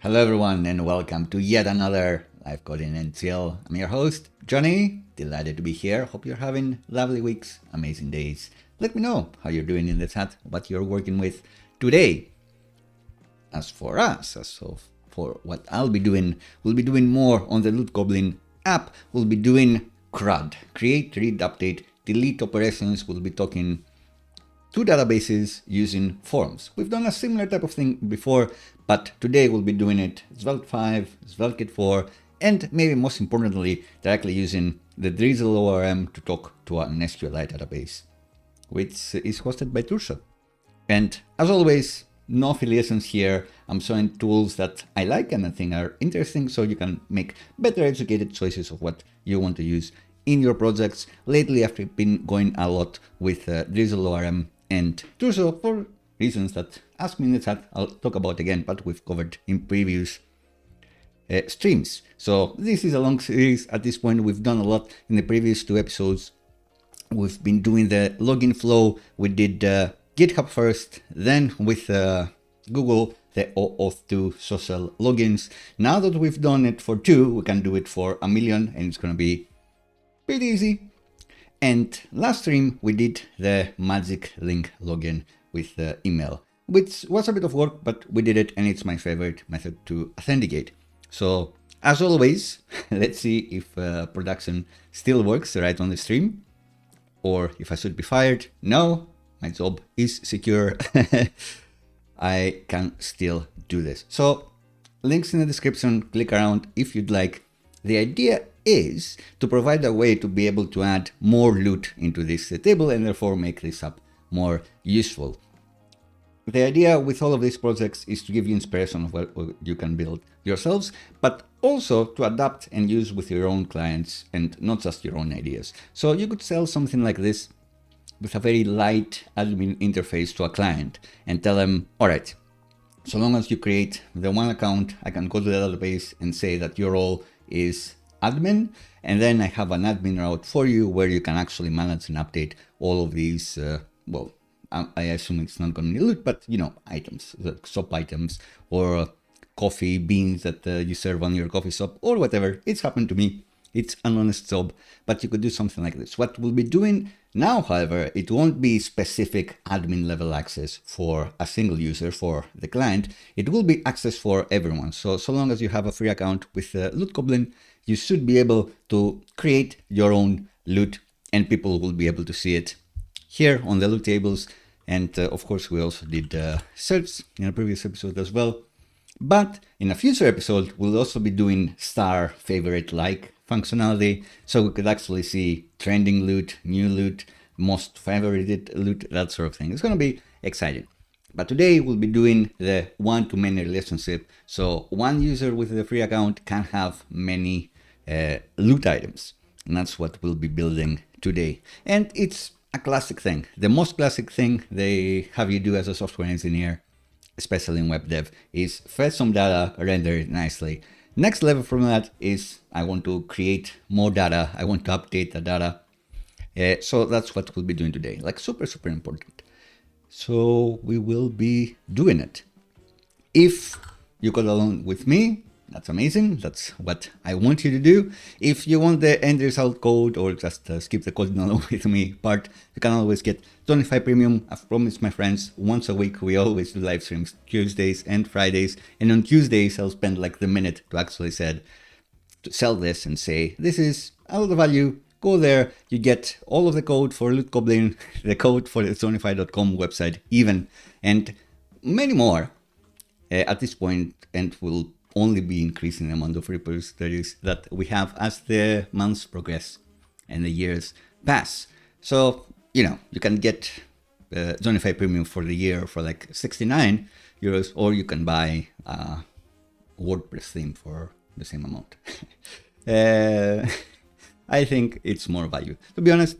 Hello everyone and welcome to yet another live coding NTL. I'm your host, Johnny. Delighted to be here. Hope you're having lovely weeks, amazing days. Let me know how you're doing in the chat, what you're working with today. As for us, for what I'll be doing, we'll be doing more on the Goblin app. We'll be doing CRUD, create, read, update, delete operations. We'll be talking two databases using forms. We've done a similar type of thing before, but today we'll be doing it Svelte 5, SvelteKit 4, and maybe most importantly, directly using the Drizzle ORM to talk to an SQLite database, which is hosted by Turso. And as always, no affiliations here. I'm showing tools that I like and I think are interesting so you can make better educated choices of what you want to use in your projects. Lately, I've been going a lot with Drizzle ORM and Turso for reasons that ask me in the chat, I'll talk about again, but we've covered in previous streams. So this is a long series at this point. We've done a lot in the previous two episodes. We've been doing the login flow. We did GitHub first, then with Google, the OAuth 2 social logins. Now that we've done it for 2, we can do it for 1 million, and it's going to be pretty easy. And last stream, we did the magic link login with the email, which was a bit of work, but we did it, and it's my favorite method to authenticate. So as always, let's see if production still works right on the stream, or if I should be fired. No, my job is secure. I can still do this. So links in the description, click around if you'd like. The idea is to provide a way to be able to add more loot into this table and therefore make this app more useful. The idea with all of these projects is to give you inspiration of what you can build yourselves, but also to adapt and use with your own clients and not just your own ideas. So you could sell something like this with a very light admin interface to a client and tell them, all right, so long as you create the one account, I can go to the database and say that your role is admin, and then I have an admin route for you where you can actually manage and update all of these, well, I assume it's not going to be loot, but you know, items, like shop items or coffee beans that you serve on your coffee shop or whatever. It's happened to me. It's an honest job, but you could do something like this. What we'll be doing now, however, it won't be specific admin level access for a single user, for the client. It will be access for everyone. So long as you have a free account with Goblin, you should be able to create your own loot and people will be able to see it here on the loot tables. And of course, we also did search in a previous episode as well. But in a future episode, we'll also be doing star favorite like functionality. So we could actually see trending loot, new loot, most favorited loot, that sort of thing. It's going to be exciting. But today we'll be doing the one-to-many relationship. So one user with the free account can have many loot items. And that's what we'll be building today. And it's a classic thing. The most classic thing they have you do as a software engineer, especially in web dev, is fetch some data, render it nicely. Next level from that is I want to create more data. I want to update the data. So that's what we'll be doing today. Like super important. So we will be doing it. If you got along with me, that's amazing. That's what I want you to do. If you want the end result code or just skip the coding along with me part, you can always get Johnnify Premium. I've promised my friends once a week. We always do live streams Tuesdays and Fridays. And on Tuesdays, I'll spend like the minute to actually to sell this and say, this is a lot of value. Go there. You get all of the code for Goblin, the code for the Johnnify.com website even, and many more at this point, and we'll only be increasing the amount of repositories that we have as the months progress and the years pass. So, you know, you can get Johnnify Premium for the year for like 69 euros, or you can buy a WordPress theme for the same amount. I think it's more value. To be honest,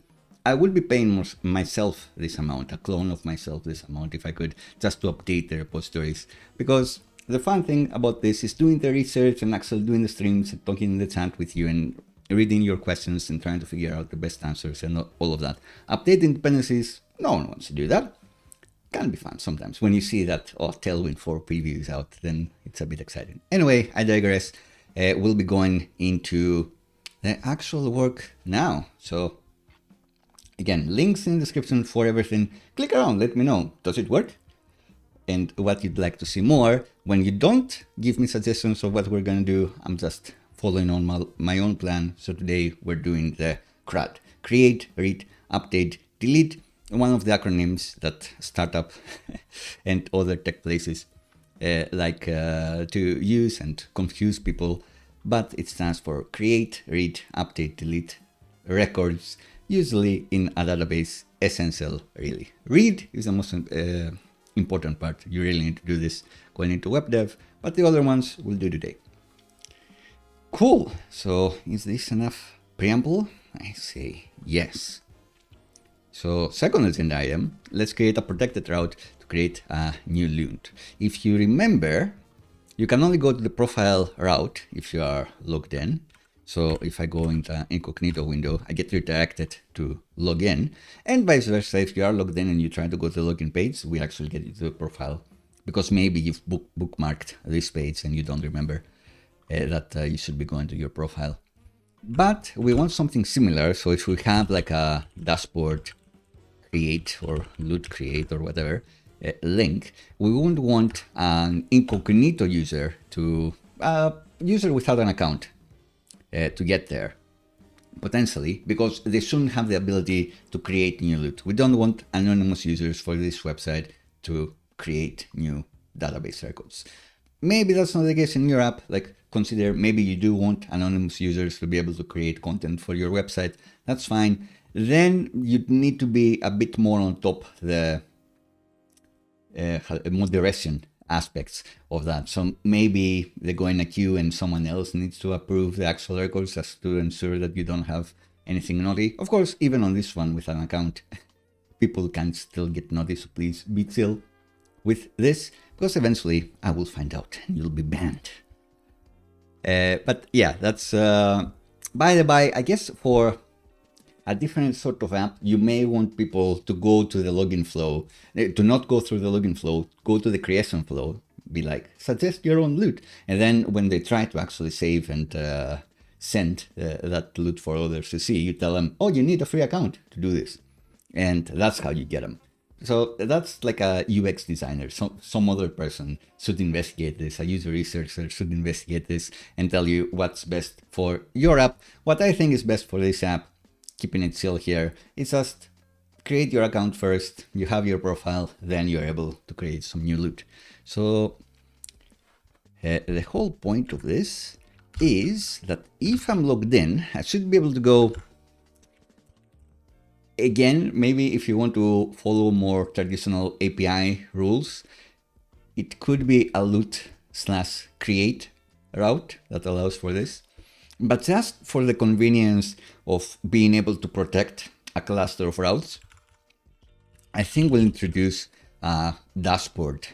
I would be paying myself this amount, a clone of myself this amount, if I could, just to update the repositories, because the fun thing about this is doing the research and actually doing the streams and talking in the chat with you and reading your questions and trying to figure out the best answers and all of that. Updating dependencies, no one wants to do that. can be fun sometimes. When you see that, oh, Tailwind 4 preview is out, then it's a bit exciting. Anyway, I digress. We'll be going into the actual work now. So again, links in the description for everything. Click around, let me know, does it work? And what you'd like to see more. When you don't give me suggestions of what we're gonna do, I'm just following on my own plan. So today we're doing the CRUD, create, read, update, delete, one of the acronyms that startup and other tech places like to use and confuse people, but it stands for create, read, update, delete records, usually in a database, essential really. Read is the most important part. You really need to do this going into web dev, but the other ones we'll do today. Cool. So is this enough preamble? I say yes. So second agenda item, let's create a protected route to create a new loot. If you remember, you can only go to the profile route if you are logged in. So if I go into incognito window, I get redirected to log in, and vice versa. If you are logged in and you try to go to the login page, we actually get you to the profile, because maybe you've bookmarked this page and you don't remember that you should be going to your profile. But we want something similar. So if we have like a dashboard create or loot create or whatever link, we wouldn't want an incognito user to user without an account to get there, potentially, because they shouldn't have the ability to create new loot. We don't want anonymous users for this website to create new database records. Maybe that's not the case in your app. Like, consider maybe you do want anonymous users to be able to create content for your website. That's fine. Then you need to be a bit more on top the moderation aspects of that. So maybe they go in a queue and someone else needs to approve the actual records just to ensure that you don't have anything naughty. Of course, even on this one with an account, people can still get naughty. So please be chill with this, because eventually I will find out and you'll be banned. But yeah, that's by the by, I guess for a different sort of app, you may want people to go to the login flow, to not go through the login flow, go to the creation flow, be like, suggest your own loot. And then when they try to actually save and send that loot for others to see, you tell them, oh, you need a free account to do this. And that's how you get them. So that's like a UX designer. Some other person should investigate this. A user researcher should investigate this and tell you what's best for your app. What I think is best for this app, keeping it chill here, is just create your account first. You have your profile, then you're able to create some new loot. So the whole point of this is that if I'm logged in, I should be able to go. Again, maybe if you want to follow more traditional API rules, it could be a loot/create route that allows for this. But just for the convenience of being able to protect a cluster of routes, I think we'll introduce a dashboard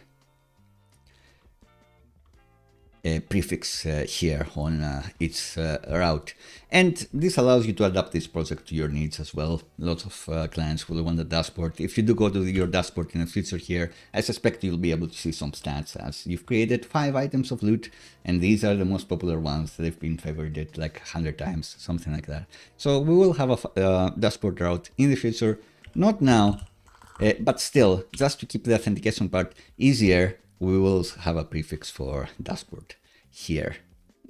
prefix here on its route. And this allows you to adapt this project to your needs as well. Lots of clients will want a dashboard. If you do go to your dashboard in the future here, I suspect you'll be able to see some stats as you've created 5 items of loot, and these are the most popular ones. They've been favored like 100 times, something like that. So we will have a dashboard route in the future, not now, but still, just to keep the authentication part easier, we will have a prefix for dashboard here.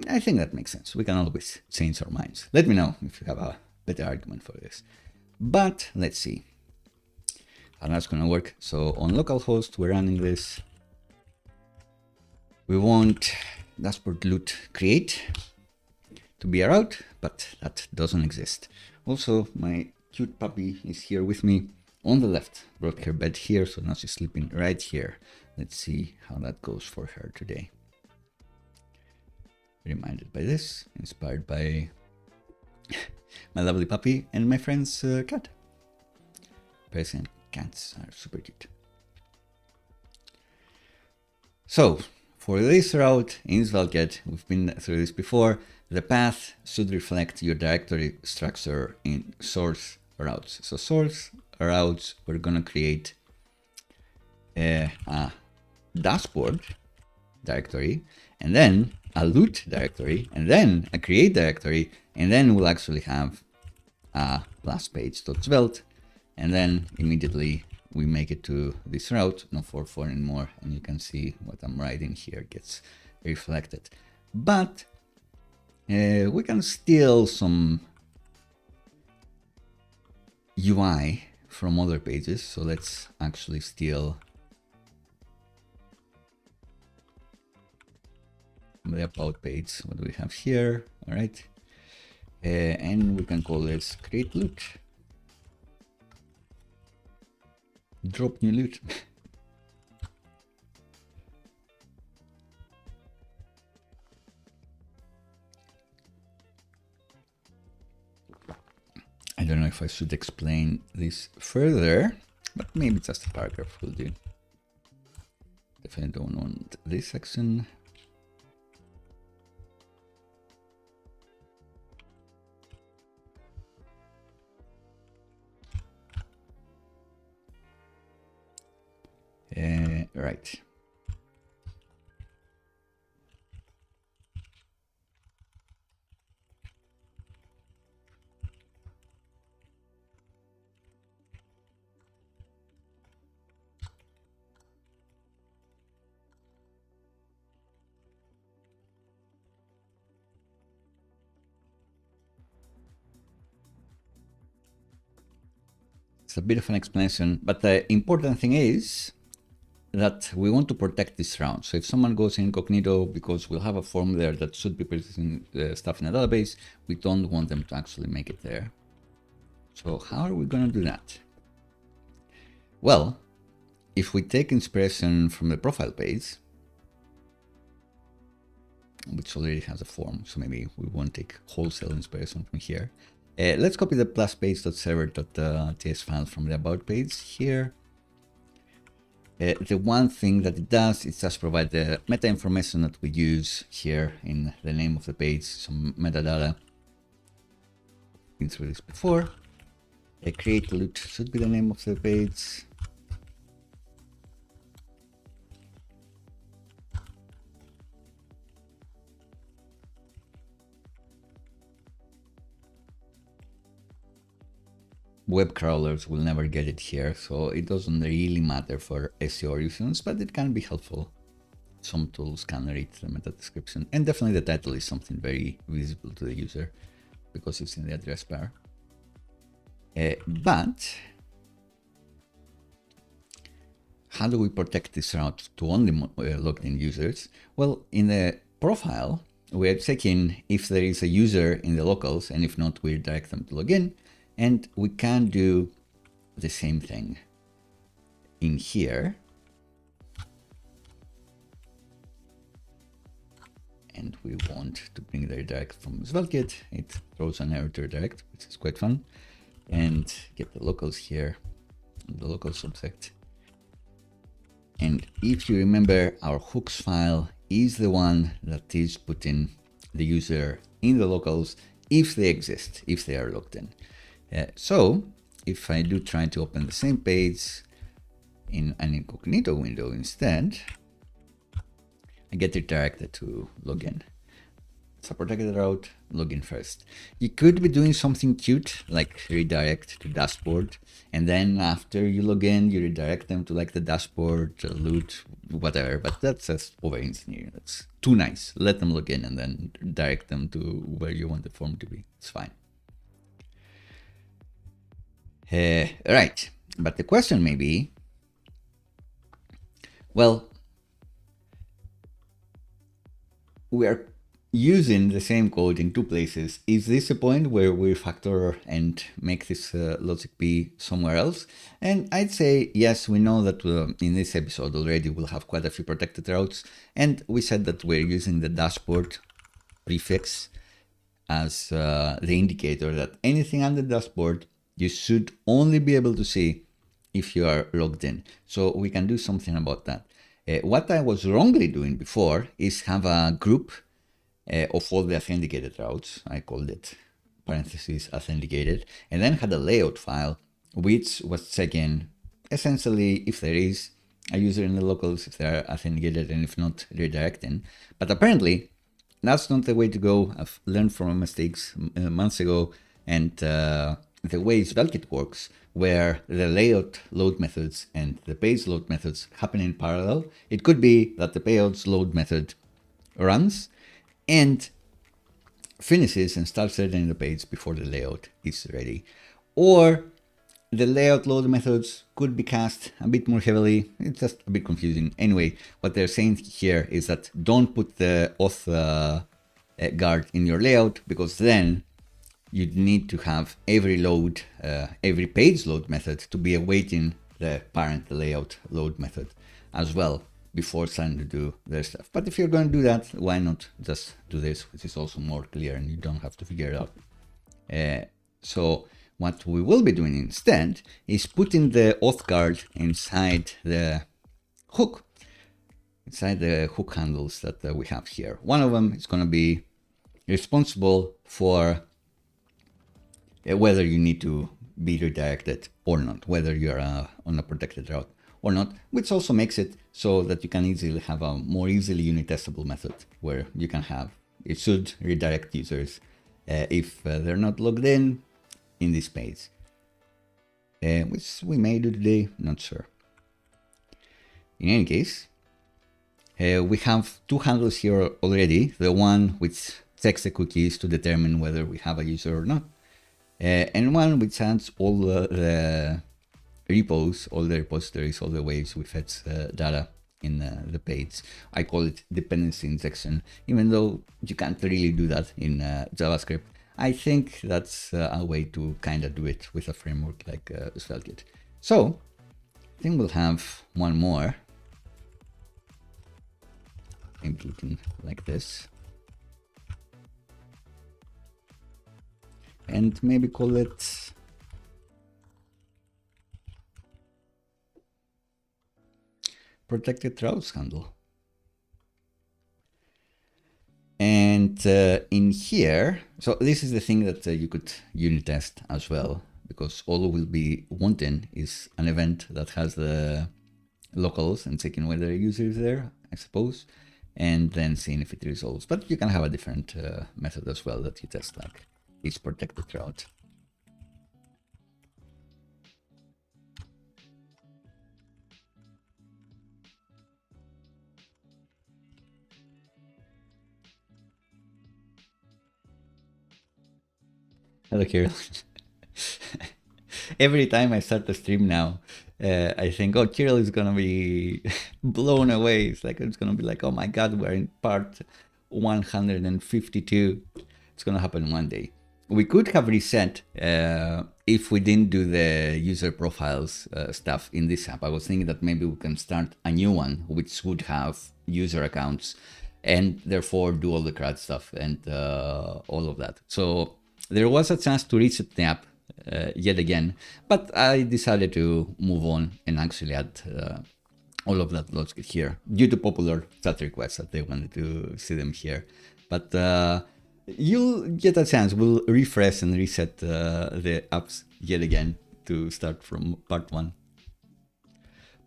I think that makes sense. We can always change our minds. Let me know if you have a better argument for this. But let's see how that's going to work. So on localhost, we're running this. We want dashboard loot create to be a route, but that doesn't exist. Also, my cute puppy is here with me on the left. Brought her bed here, so now she's sleeping right here. Let's see how that goes for her today. Reminded by this, inspired by my lovely puppy and my friend's cat. Persian cats are super cute. So, for this route in SvelteKit, we've been through this before, the path should reflect your directory structure in source routes. So source routes, we're gonna create a dashboard directory, and then a loot directory, and then a create directory, and then we'll actually have a last page.svelte, and then immediately we make it to this route, no 4.4 anymore, and you can see what I'm writing here gets reflected. But we can steal some UI from other pages, so let's actually steal the about page. What do we have here? All right, and we can call this create loot. Drop new loot. I don't know if I should explain this further, but maybe just a paragraph will do. Definitely don't want this section. Right. It's a bit of an explanation, but the important thing is that we want to protect this round. So if someone goes incognito, because we'll have a form there that should be producing stuff in a database, we don't want them to actually make it there. So how are we going to do that? Well, if we take inspiration from the profile page, which already has a form, so maybe we won't take wholesale inspiration from here. Let's copy the plus page.server.ts file from the about page here. The one thing that it does is just provide the meta information that we use here in the name of the page, some metadata. Been through this before. Create loot should be the name of the page. Web crawlers will never get it here, so it doesn't really matter for SEO reasons, but it can be helpful. Some tools can read the meta description, and definitely the title is something very visible to the user because it's in the address bar. But how do we protect this route to only logged in users? Well, in the profile, we're checking if there is a user in the locals, and if not, we redirect them to login. And we can do the same thing in here. And we want to bring the redirect from SvelteKit. It throws an error to redirect, which is quite fun. And get the locals here, the local subject. And if you remember, our hooks file is the one that is putting the user in the locals if they exist, if they are logged in. So if I do try to open the same page in an incognito window instead, I get redirected to login. It's a protected route, login first. You could be doing something cute like redirect to dashboard, and then after you log in, you redirect them to like the dashboard, loot, whatever, but that's just over engineering. That's too nice. Let them log in and then direct them to where you want the form to be. It's fine. Right, but the question may be, well, we are using the same code in two places. Is this a point where we factor and make this logic be somewhere else? And I'd say yes, we know that in this episode already we'll have quite a few protected routes, and we said that we're using the dashboard prefix as the indicator that anything on the dashboard you should only be able to see if you are logged in. So we can do something about that. What I was wrongly doing before is have a group of all the authenticated routes. I called it parentheses authenticated, and then had a layout file which was checking essentially if there is a user in the locals if they're authenticated, and if not, redirecting. But apparently, that's not the way to go. I've learned from mistakes months ago, and the way SvelteKit works, where the layout load methods and the page load methods happen in parallel. It could be that the payouts load method runs and finishes and starts editing the page before the layout is ready. Or the layout load methods could be cast a bit more heavily. It's just a bit confusing. Anyway, what they're saying here is that don't put the auth guard in your layout, because then you'd need to have every load, every page load method to be awaiting the parent layout load method as well before starting to do their stuff. But if you're going to do that, why not just do this, which is also more clear and you don't have to figure it out. So what we will be doing instead is putting the auth guard inside the hook, handles that we have here. One of them is going to be responsible for whether you need to be redirected or not, whether you're on a protected route or not, which also makes it so that you can easily have a more easily unit testable method where you can have, it should redirect users if they're not logged in this page, which we may do today, not sure. In any case, we have two handles here already, the one which checks the cookies to determine whether we have a user or not, and one which adds all the repos, all the repositories, all the ways we fetch data in the page. I call it dependency injection, even though you can't really do that in JavaScript. I think that's a way to kind of do it with a framework like SvelteKit. So I think we'll have one more. Maybe looking like this. And maybe call it protected routes handle. And in here, so this is the thing that you could unit test as well, because all we'll be wanting is an event that has the locals and checking whether a user is there, I suppose, and then seeing if it resolves. But you can have a different method as well that you test, like is protected route. Hello, Kirill. Every time I start the stream now, I think, oh, Kirill is gonna be blown away. It's gonna be like, oh my God, we're in part 152. It's gonna happen one day. We could have reset if we didn't do the user profiles stuff in this app. I was thinking that maybe we can start a new one which would have user accounts and therefore do all the CRUD stuff and all of that. So there was a chance to reset the app yet again, but I decided to move on and actually add all of that logic here due to popular chat requests that they wanted to see them here. But you'll get a chance. We'll refresh and reset the apps yet again to start from part 1.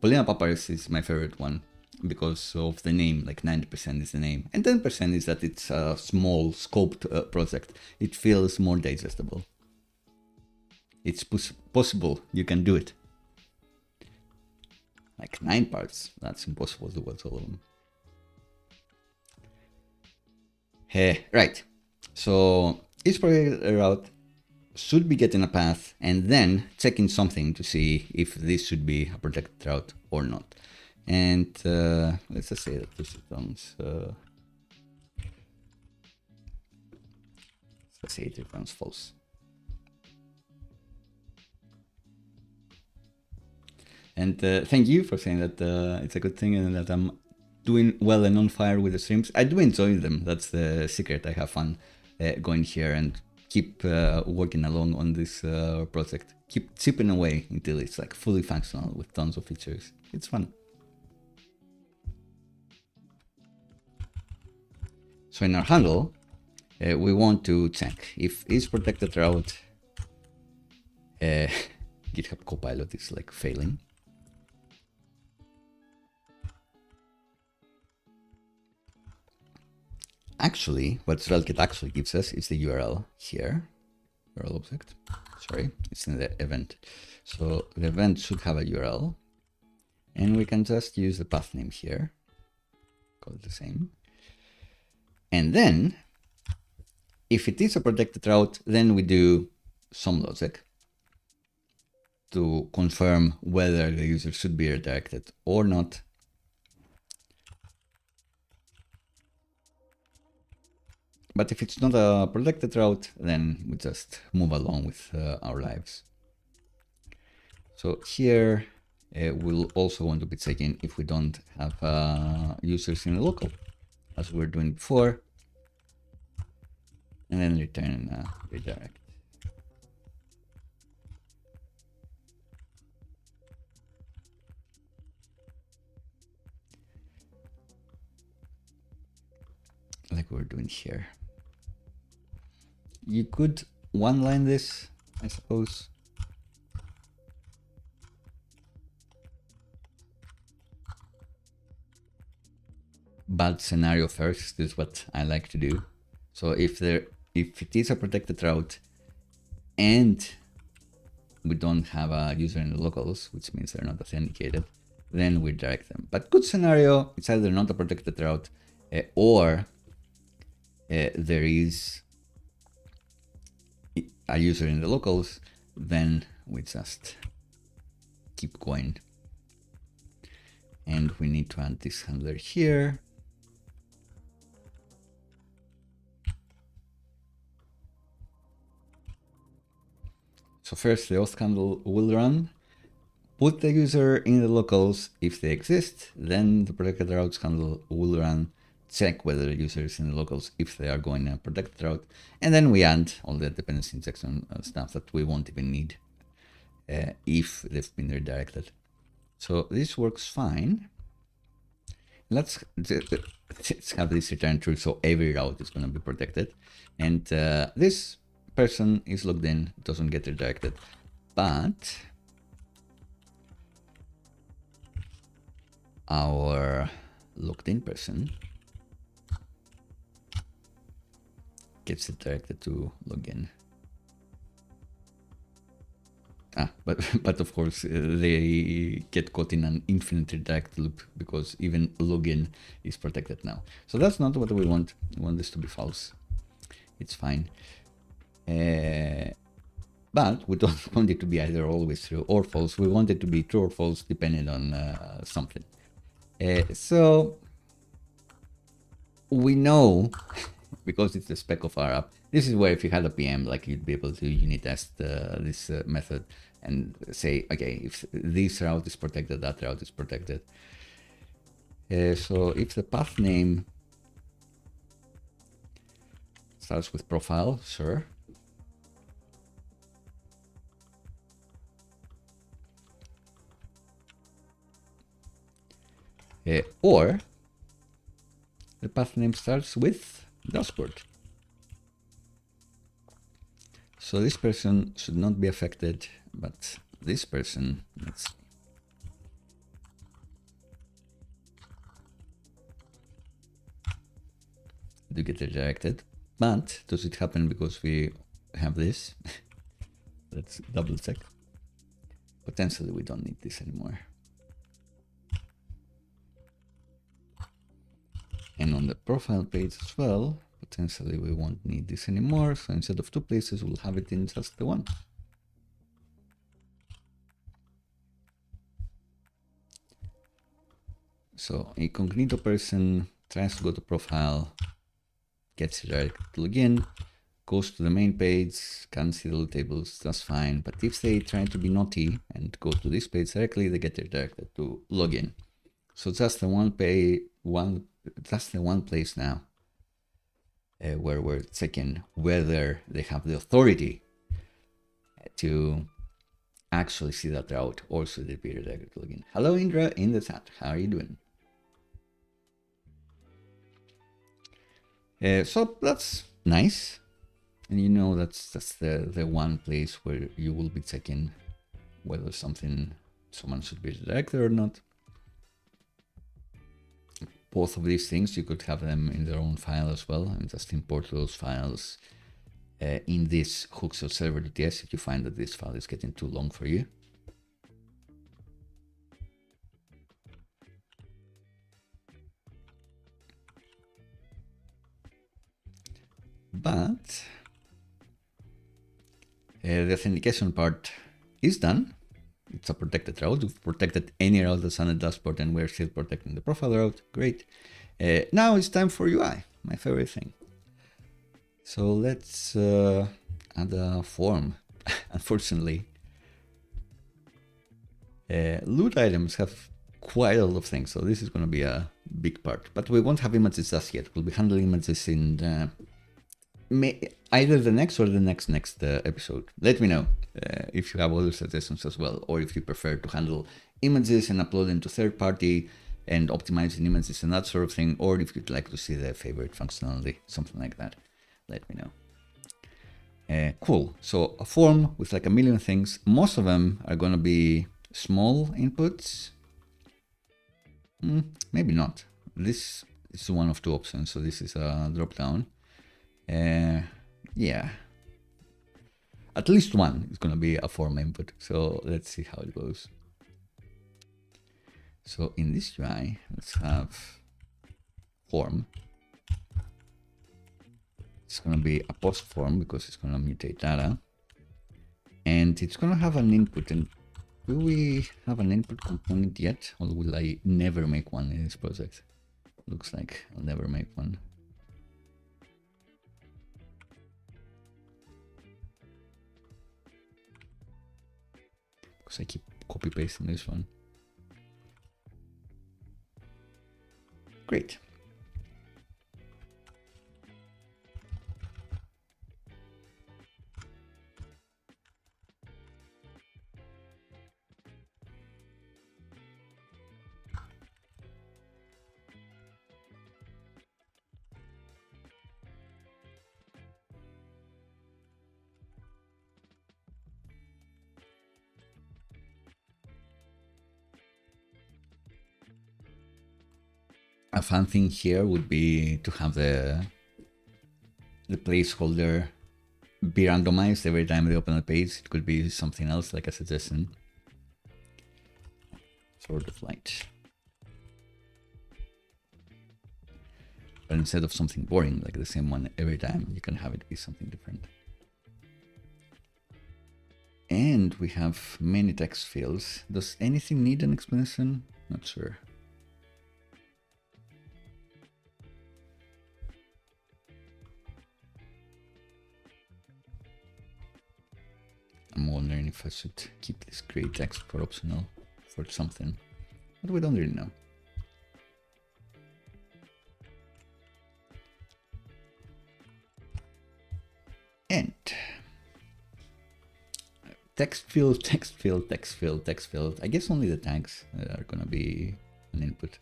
Polina Papyrus is my favorite one because of the name, like 90% is the name. And 10% is that it's a small scoped project. It feels more digestible. It's possible, you can do it. Like 9 parts, that's impossible to do all of them. Right, so each project route should be getting a path and then checking something to see if this should be a protected route or not. And let's just say that this returns, let's say it returns false. And thank you for saying that it's a good thing and that I'm doing well and on fire with the streams. I do enjoy them. That's the secret. I have fun going here and keep working along on this project. Keep chipping away until it's like fully functional with tons of features. It's fun. So in our handle, we want to check if is protected route. GitHub Copilot is like failing. actually, what SvelteKit actually gives us is the URL here. URL object. Sorry, it's in the event. So the event should have a URL. And we can just use the path name here. Call it the same. And then, if it is a protected route, then we do some logic to confirm whether the user should be redirected or not. But if it's not a protected route, then we just move along with our lives. So here we'll also want to be checking if we don't have users in the local, as we were doing before, and then return redirect. Like we're doing here. You could one-line this, I suppose. Bad scenario first is what I like to do. So if it is a protected route and we don't have a user in the locals, which means they're not authenticated, then we direct them. But good scenario, it's either not a protected route or there is a user in the locals, then we just keep going. And we need to add this handler here. So first the auth handle will run, put the user in the locals if they exist, then the protected routes handle will run, check whether the user is in the locals if they are going a protected route, and then we add all the dependency injection stuff that we won't even need if they've been redirected. So this works fine. Let's have this return true, so every route is going to be protected, and this person is logged in, doesn't get redirected, but our logged in person gets redirected to login. But of course they get caught in an infinite redirect loop because even login is protected now. So that's not what we want. We want this to be false. It's fine. But we don't want it to be either always true or false. We want it to be true or false depending on something. So we know, because it's the spec of our app, this is where if you had a PM, like you'd be able to unit test this method and say, okay, if this route is protected, that route is protected. So if the path name starts with profile, sure. Or the path name starts with dashboard. So this person should not be affected, but this person, let's see. Do get redirected, but does it happen because we have this? Let's double check. Potentially we don't need this anymore. And on the profile page as well, potentially we won't need this anymore. So instead of 2 places, we'll have it in just the one. So a incognito person tries to go to profile, gets redirected to login, goes to the main page, can't see the tables, that's fine. But if they try to be naughty and go to this page directly, they get redirected to login. So just the that's the one place now where we're checking whether they have the authority to actually see that route or should they be redirected to login. Hello Indra in the chat, how are you doing? So that's nice, and you know that's the one place where you will be checking whether someone should be redirected or not. both of these things, you could have them in their own file as well, and just import those files in this hooks or server.ts if you find that this file is getting too long for you. But the authentication part is done. It's a protected route. We've protected any route that's on the dashboard, and we're still protecting the profile route. Great. Now it's time for UI, my favorite thing. So let's add a form. Unfortunately, loot items have quite a lot of things, so this is going to be a big part. But we won't have images just yet. We'll be handling images in either the next or the next episode. Let me know if you have other suggestions as well, or if you prefer to handle images and upload them to third party and optimizing images and that sort of thing, or if you'd like to see the favorite functionality, something like that. Let me know. Cool. So a form with like a million things. Most of them are going to be small inputs. Maybe not. This is one of two options. So this is a drop down. Yeah. At least one is going to be a form input. So let's see how it goes. So in this UI, let's have form. It's going to be a post form because it's going to mutate data. And it's going to have an input. And do we have an input component yet? Or will I never make one in this project? Looks like I'll never make one. Because I keep copy pasting this one. Great. A fun thing here would be to have the placeholder be randomized every time they open a page. It could be something else, like a suggestion. Sort of light. But instead of something boring, like the same one every time, you can have it be something different. And we have many text fields. Does anything need an explanation? Not sure. I'm wondering if I should keep this gray text for optional for something, but we don't really know. And text field, text field, text field, text field. I guess only the tags are gonna be an input.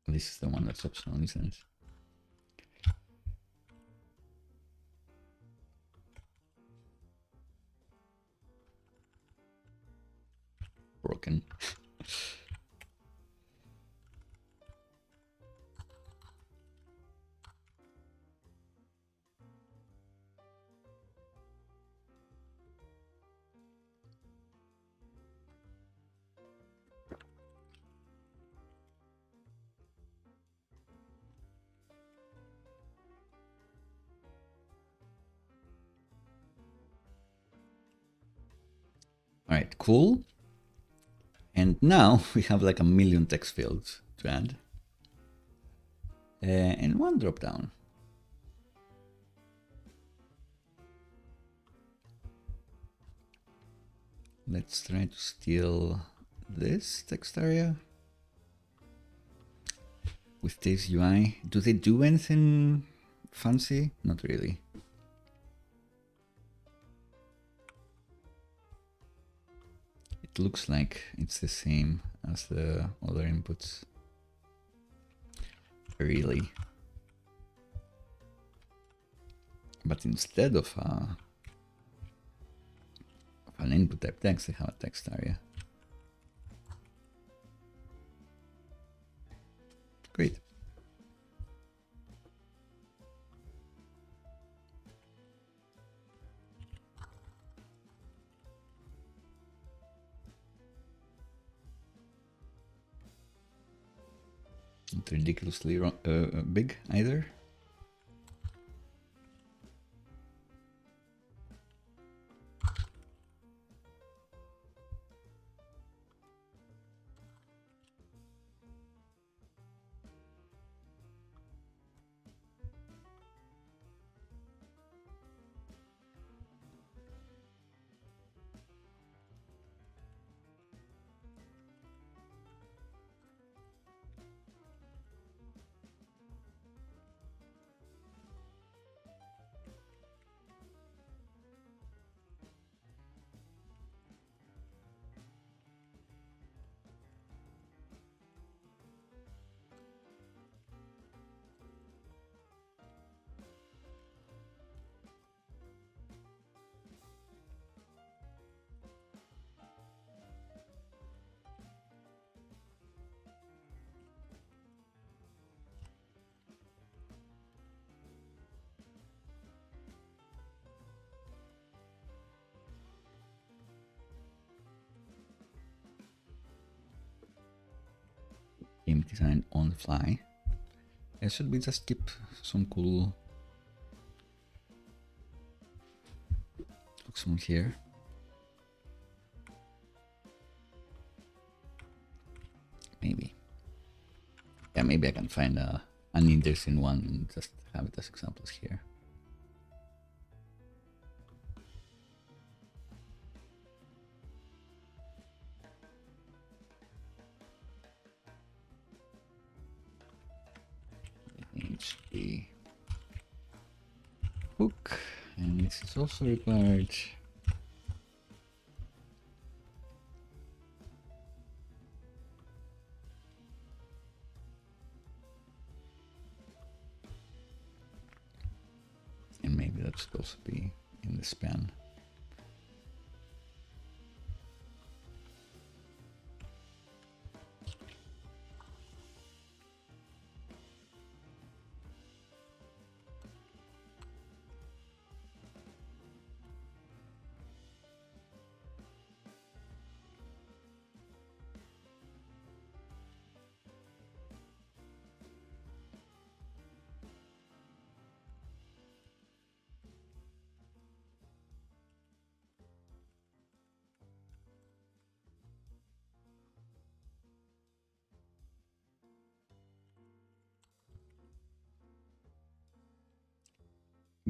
This is the one that's optional, isn't it? Broken. All right, cool. And now we have like a million text fields to add. And one drop down. Let's try to steal this text area. With this UI, do they do anything fancy? Not really. It looks like it's the same as the other inputs. Really. But instead of an input type text, they have a text area. Great. Not ridiculously big either. Game design on the fly. Should we just keep some cool hooks from here? Maybe. Yeah, maybe I can find an interesting one and just have it as examples here. The hook, and this is also required. And maybe that should also be in the span.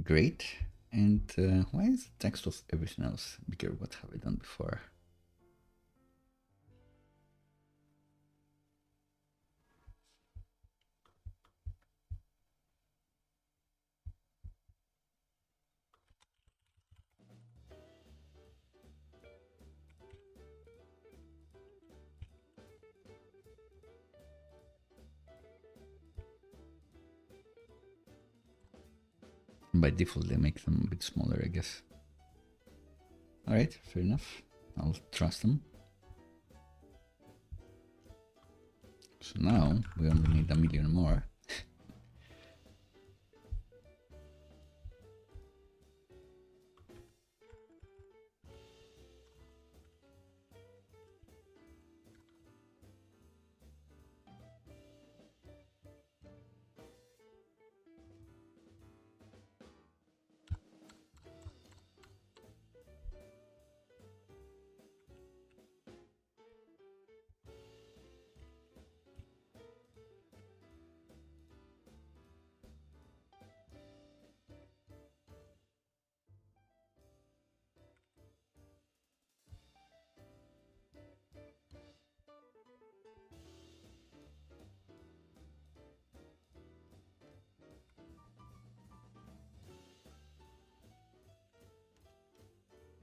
Great. And why is the text of everything else bigger? What have I done before? By default, they make them a bit smaller, I guess. All right, fair enough. I'll trust them. So now we only need 1 million more.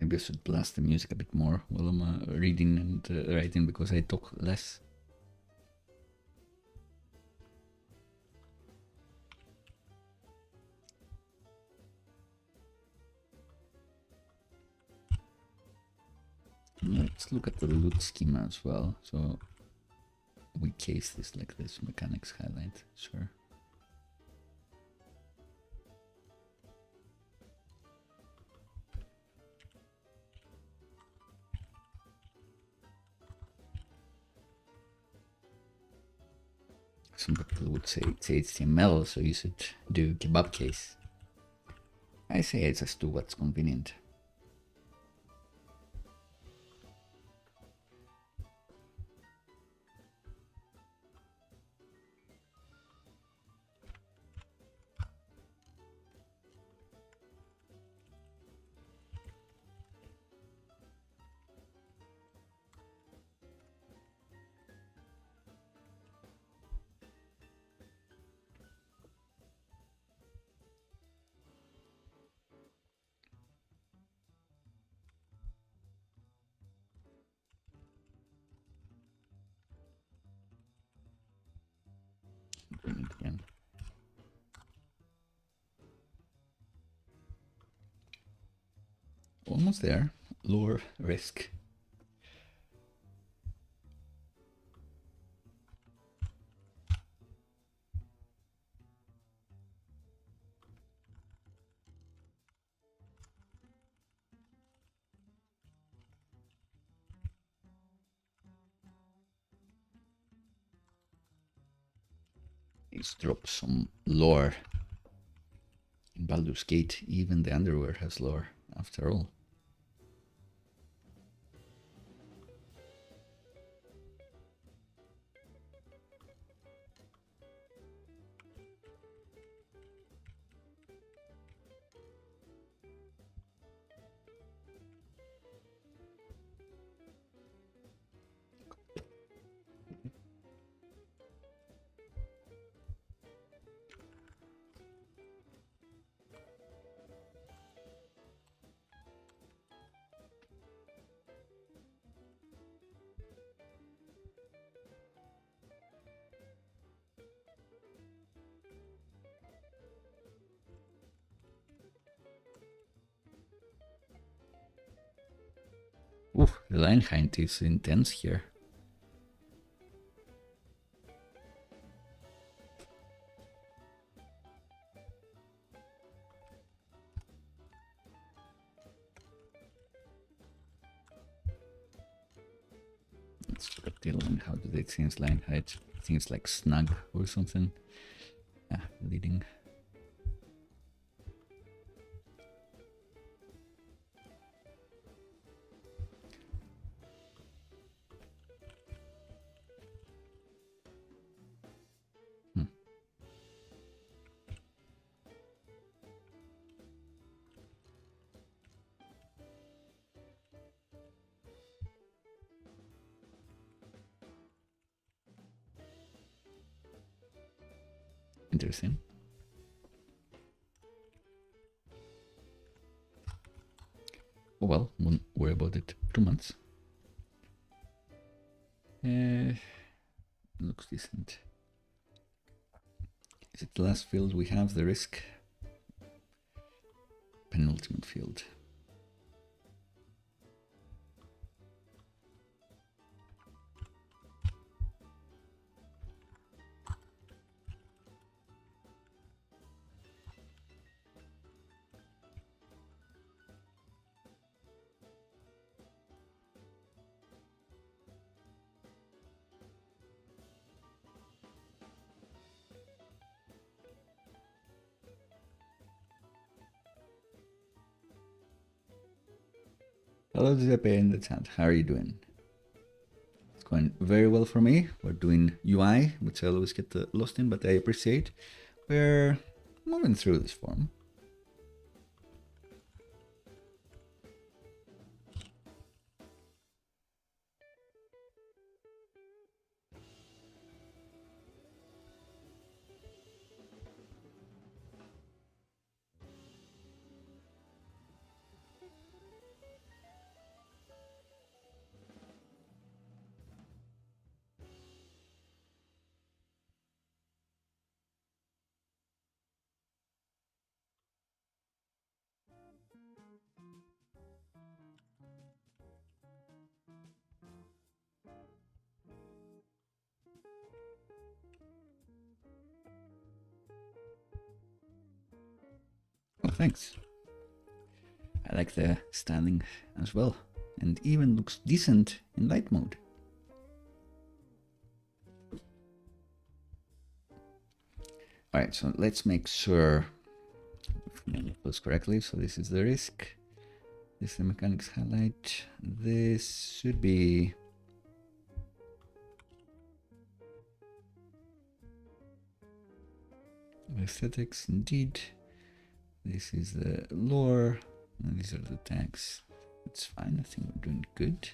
Maybe I should blast the music a bit more while I'm reading and writing, because I talk less. Let's look at the loot schema as well. So we case this like this, mechanics highlight, sure. Some people would say it's HTML, so you should do kebab case. I say it's just do what's convenient. Again. Almost there. Lower risk. Let's drop some lore. In Baldur's Gate, even the underwear has lore, after all. Oof, the line height is intense here. Let's look at the line. How do they change line height? Things like snug or something. Ah, leading. Interesting. Oh well, won't worry about it. 2 months. Looks decent. Is it the last field we have, the risk? Penultimate field. Hello Giuseppe in the chat, how are you doing? It's going very well for me. We're doing UI, which I always get lost in, but I appreciate. We're moving through this form. thanks. I like the styling as well, and even looks decent in light mode. All right, so let's make sure we close correctly. So this is the risk. This is the mechanics highlight. This should be aesthetics indeed. This is the lore, and these are the tags. It's fine. I think we're doing good.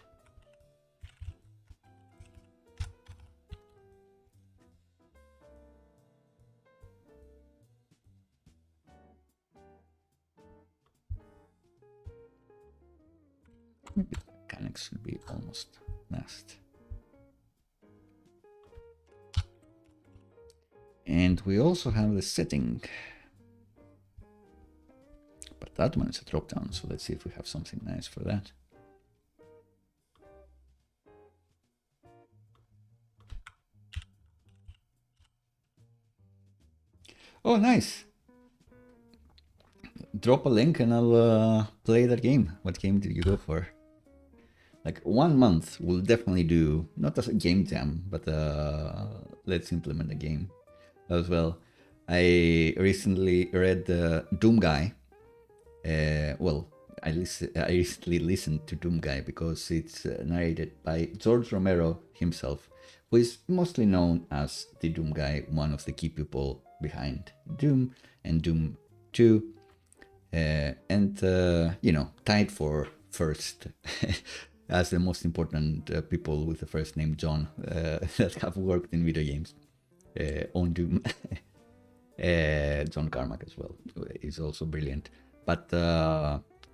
Maybe the mechanics should be almost last. And we also have the setting, but that one is a drop down. So let's see if we have something nice for that. Oh, nice. Drop a link and I'll play that game. What game did you go for? Like 1 month will definitely do, not as a game jam, but let's implement a game as well. I recently read Doom Guy. Well, I recently listened to Doom Guy because it's narrated by George Romero himself, who is mostly known as the Doom Guy, one of the key people behind Doom and Doom 2. And you know, tied for first as the most important people with the first name John that have worked in video games on Doom. John Carmack as well is also brilliant. But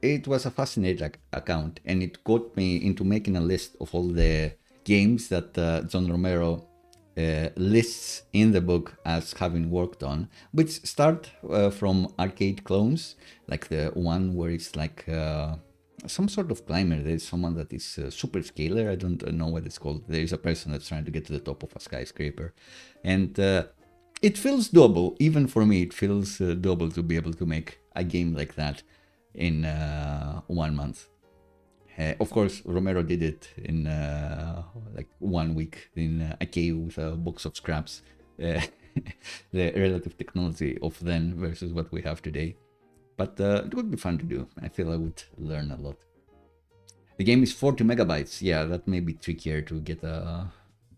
it was a fascinating account, and it got me into making a list of all the games that John Romero lists in the book as having worked on, which start from arcade clones, like the one where it's like some sort of climber. There's someone that is super scalar. I don't know what it's called. There's a person that's trying to get to the top of a skyscraper, and it feels doable. Even for me, it feels doable to be able to make a game like that in 1 month. Of course, Romero did it in like 1 week in a cave with a box of scraps. The relative technology of then versus what we have today. But it would be fun to do. I feel I would learn a lot. The game is 40 megabytes. Yeah, that may be trickier to get a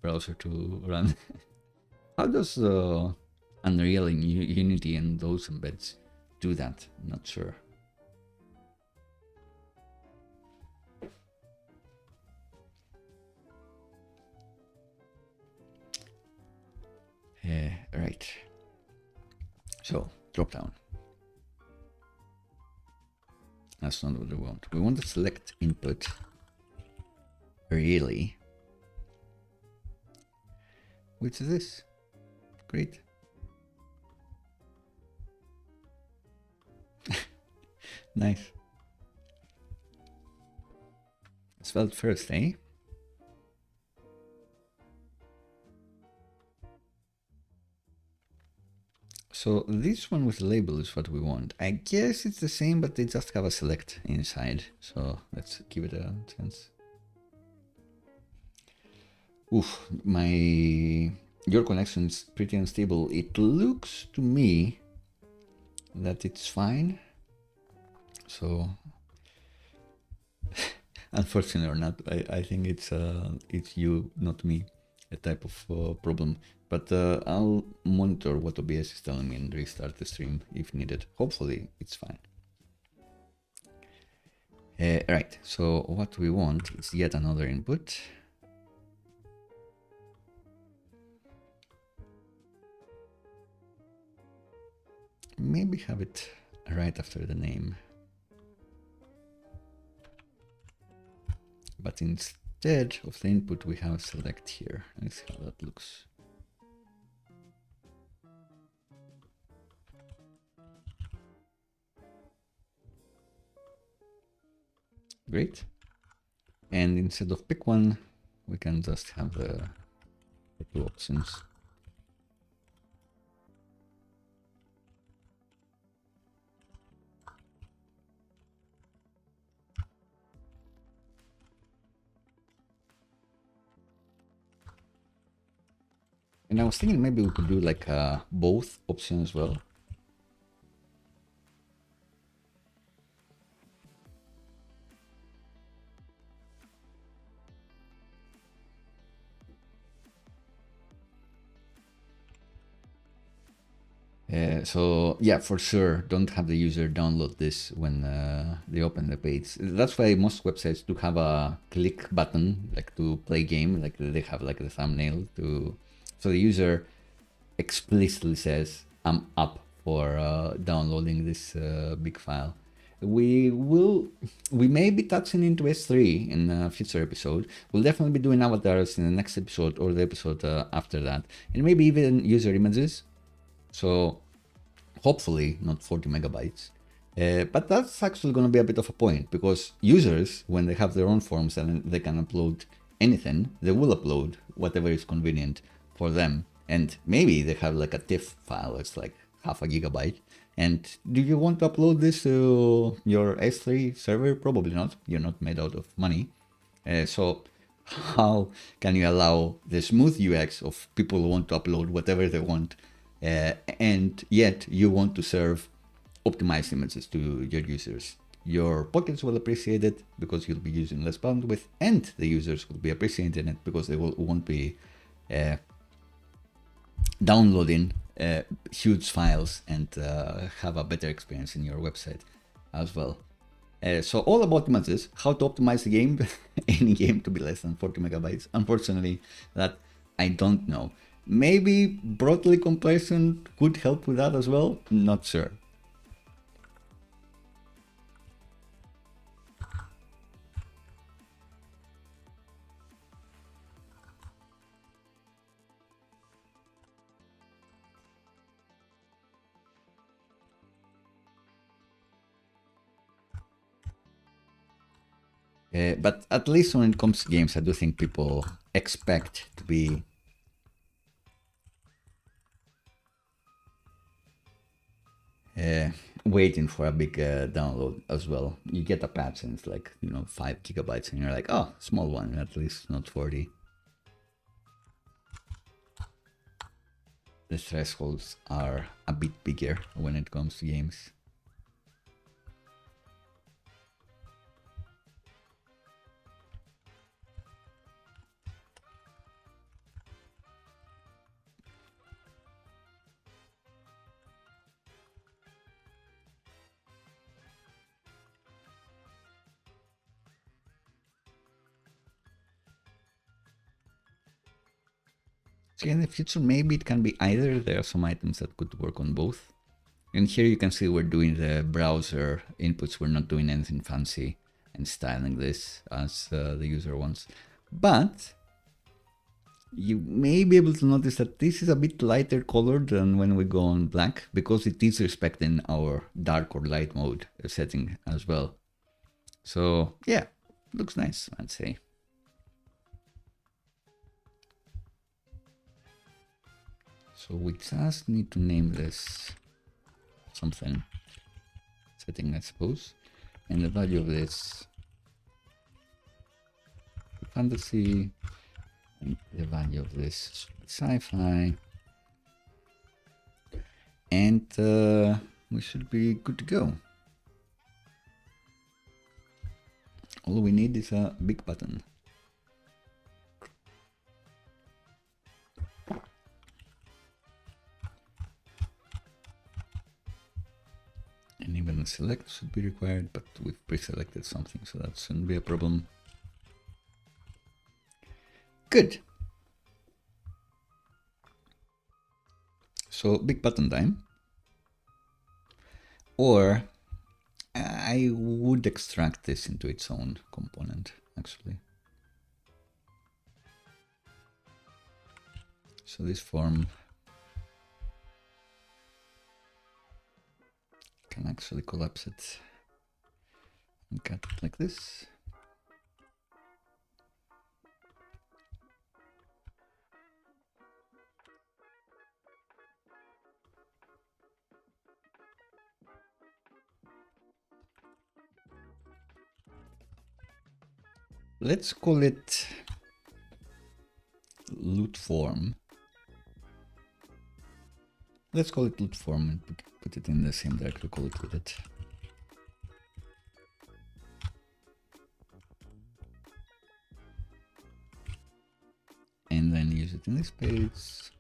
browser to run. How does Unreal and Unity and those embeds do that? I'm not sure. Right. So, drop down. That's not what we want. We want to select input. Really? Which is this? Great. Nice. Svelte first, eh? So this one with the label is what we want. I guess it's the same, but they just have a select inside. So let's give it a chance. Oof, your connection is pretty unstable. It looks to me that it's fine. So unfortunately or not, I think it's you, not me, a type of problem. But I'll monitor what OBS is telling me and restart the stream if needed. Hopefully it's fine. Right, so what we want is yet another input. Maybe have it right after the name. But instead of the input, we have select here. Let's see how that looks. Great. And instead of pick one, we can just have the 2 options. And I was thinking maybe we could do like both options as well. So yeah, for sure, don't have the user download this when they open the page. That's why most websites do have a click button, like to play game, like they have like the thumbnail to, so the user explicitly says, I'm up for downloading this big file. We may be touching into S3 in a future episode. We'll definitely be doing avatars in the next episode or the episode after that, and maybe even user images. So hopefully not 40 megabytes. But that's actually going to be a bit of a point, because users, when they have their own forms and they can upload anything, they will upload whatever is convenient for them. And maybe they have like a TIFF file, it's like half a gigabyte. And do you want to upload this to your S3 server? Probably not. You're not made out of money. So how can you allow the smooth UX of people who want to upload whatever they want, and yet you want to serve optimized images to your users? Your pockets will appreciate it because you'll be using less bandwidth, and the users will be appreciating it because they won't be downloading huge files and have a better experience in your website as well. So all about images, how to optimize the game, any game to be less than 40 megabytes. Unfortunately, that I don't know. Maybe broadly comparison could help with that as well. Not sure. But at least when it comes to games, I do think people expect to be waiting for a big download as well. You get a patch and it's like, 5 gigabytes, and you're like, oh, small one, at least not 40. The thresholds are a bit bigger when it comes to games. So in the future, maybe it can be either. There are some items that could work on both. And here you can see we're doing the browser inputs. We're not doing anything fancy and styling this as the user wants. But you may be able to notice that this is a bit lighter colored than when we go on black, because it is respecting our dark or light mode setting as well. So yeah, looks nice, I'd say. So we just need to name this something, setting, I suppose, and the value of this fantasy, and the value of this sci-fi, and we should be good to go. All we need is a big button. And even a select should be required, but we've pre-selected something, so that shouldn't be a problem. Good. So big button time. Or I would extract this into its own component, actually. So this form can actually collapse it and cut it like this. Let's call it loot form. Let's call it loot form and put it in the same directory, call it with it. And then use it in this page.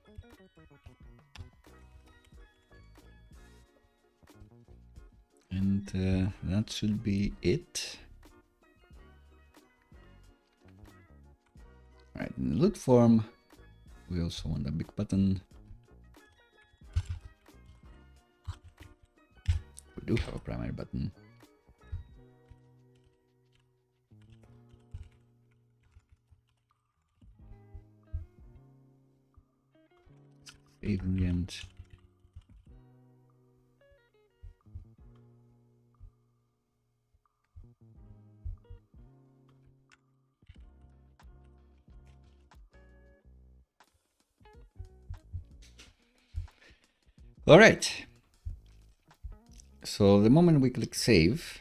And that should be it. All right, in the loot form, we also want a big button. We do have a primary button. Save in the end. All right. So the moment we click save,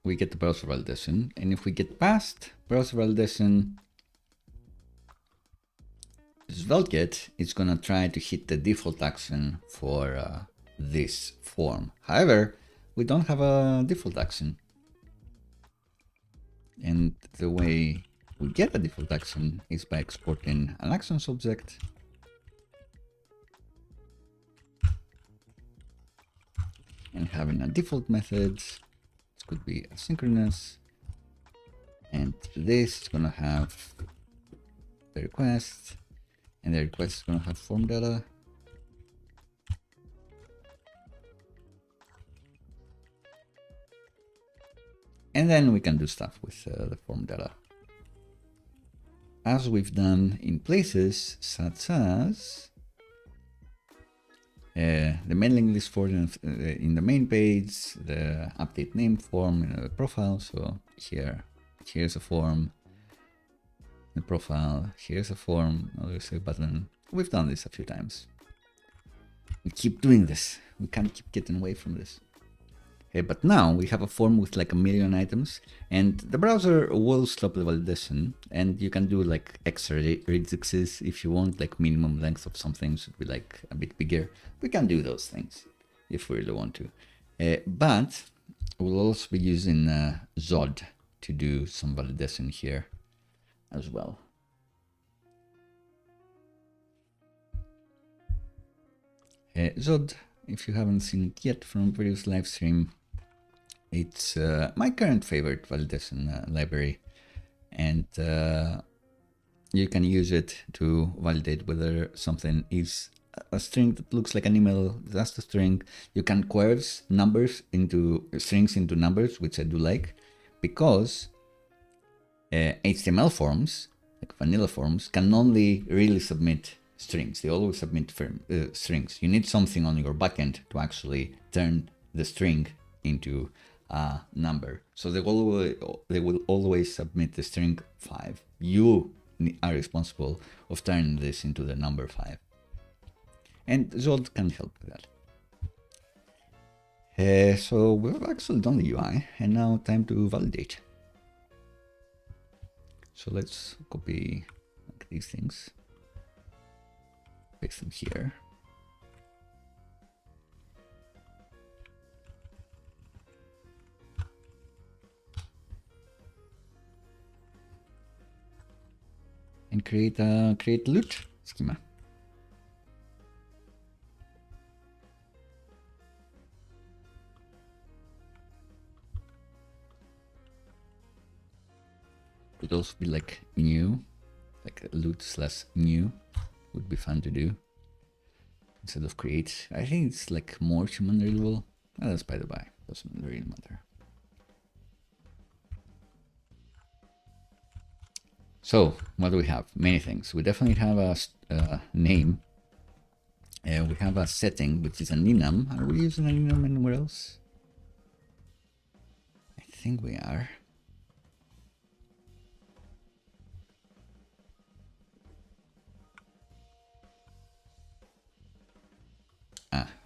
we get the browser validation. And if we get past browser validation, SvelteKit is going to try to hit the default action for this form. However, we don't have a default action. And the way we get a default action is by exporting an actions object and having a default method. This could be asynchronous, and this is going to have the request, and the request is going to have form data. And then we can do stuff with the form data, as we've done in places such as the mailing list form in the main page, the update name form in the profile. So here's a form, the profile, here's a form, another save button. We've done this a few times. We keep doing this. We can't keep getting away from this. But now we have a form with like 1 million items, and the browser will stop the validation, and you can do like extra regexes if you want, like minimum length of something should be like a bit bigger. We can do those things if we really want to. But we'll also be using Zod to do some validation here as well. Zod, if you haven't seen it yet from previous live stream, it's my current favorite validation library, and you can use it to validate whether something is a string that looks like an email. That's the string. You can coerce numbers into strings into numbers, which I do like, because HTML forms, like vanilla forms, can only really submit strings. They always submit strings. You need something on your backend to actually turn the string into a number. So they will always submit the string 5. You are responsible of turning this into the number 5. And Zod can help with that. So we've actually done the UI, and now time to validate. So let's copy like these things, paste them here. And create loot schema. Could also be like new, like loot / new would be fun to do instead of create. I think it's like more human readable. That's by the by, doesn't really matter. So what do we have? Many things. We definitely have a name. We have a setting, which is an enum. Are we using an enum anywhere else? I think we are.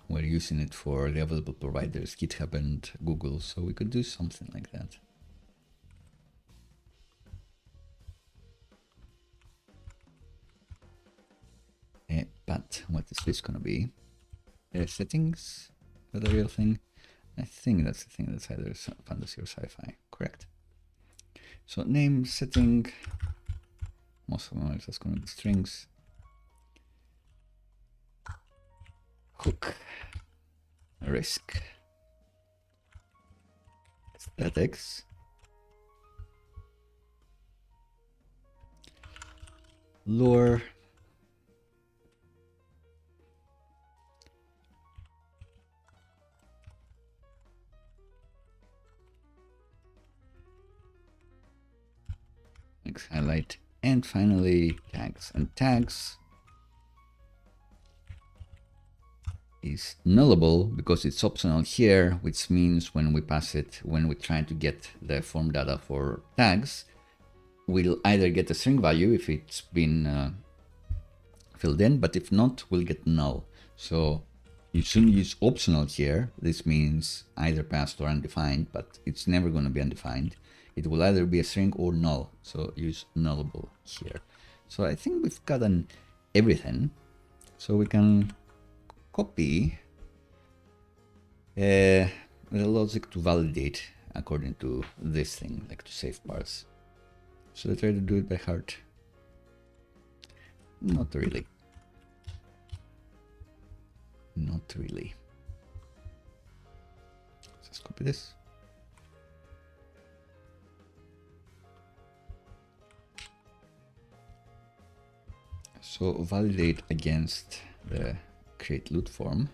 We're using it for the available providers, GitHub and Google, so we could do something like that. But what is this gonna be? Settings, is that a real thing? I think that's the thing that's either fantasy or sci-fi, correct? So name, setting, most of them are just gonna be strings. Hook, risk, aesthetics, lore, next highlight, and finally tags. And tags is nullable because it's optional here, which means when we pass it, when we try to get the form data for tags, we'll either get a string value if it's been filled in, but if not, we'll get null. So you shouldn't use optional here. This means either passed or undefined, but it's never going to be undefined. It will either be a string or null. So use nullable here. So I think we've gotten everything. So we can copy the logic to validate according to this thing, like to save parse. Should I try to do it by heart? Not really. Not really. Just copy this. So validate against the create loot form.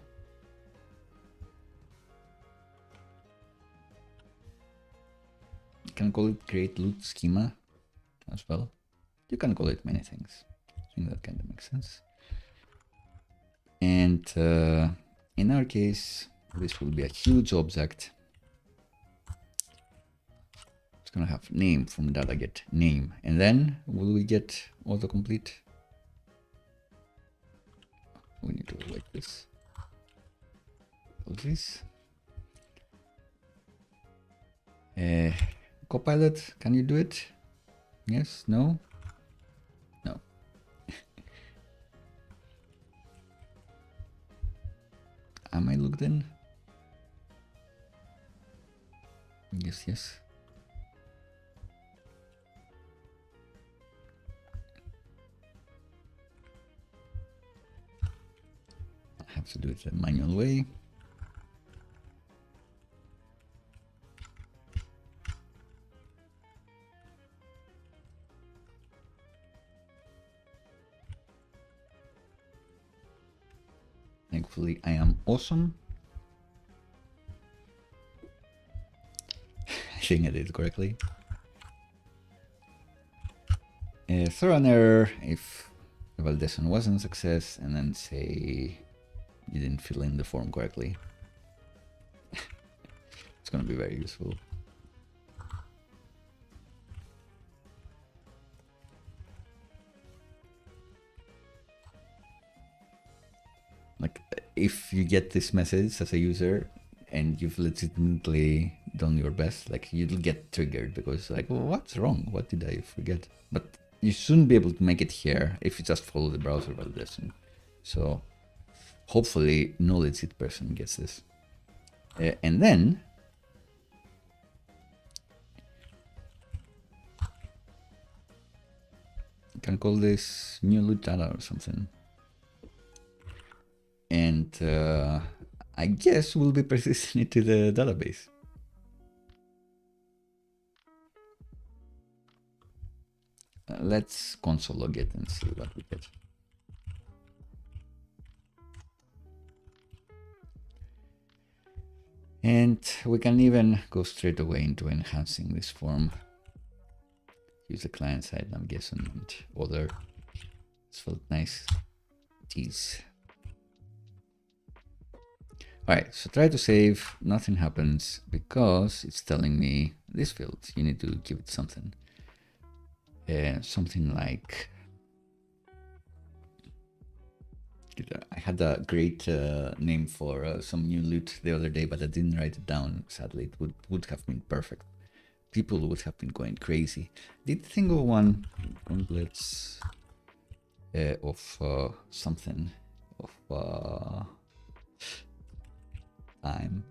You can call it create loot schema as well. You can call it many things. I think that kind of makes sense. And in our case, this will be a huge object. It's gonna have name from data get name, and then will we get autocomplete? We need to like this. This. Copilot, can you do it? Yes? No? No. Am I logged in? Yes, yes. I have to do it the manual way. Thankfully, I am awesome. I think I did it correctly. Throw an error if the validation wasn't a success, and then say you didn't fill in the form correctly. It's going to be very useful. Like, if you get this message as a user and you've legitimately done your best, like, you'll get triggered because, like, well, what's wrong? What did I forget? But you shouldn't be able to make it here if you just follow the browser validation. So hopefully no legit person gets this. And then you can call this new loot data or something. And I guess we'll be persisting it to the database. Let's console log it and see what we get. And we can even go straight away into enhancing this form. Use the client-side navigation and other. It's felt nice. Geez. Alright, so try to save, nothing happens because it's telling me this field, you need to give it something. Something like, I had a great name for some new loot the other day, but I didn't write it down, sadly. It would have been perfect. People would have been going crazy. Did think of one, gauntlets of something. of time.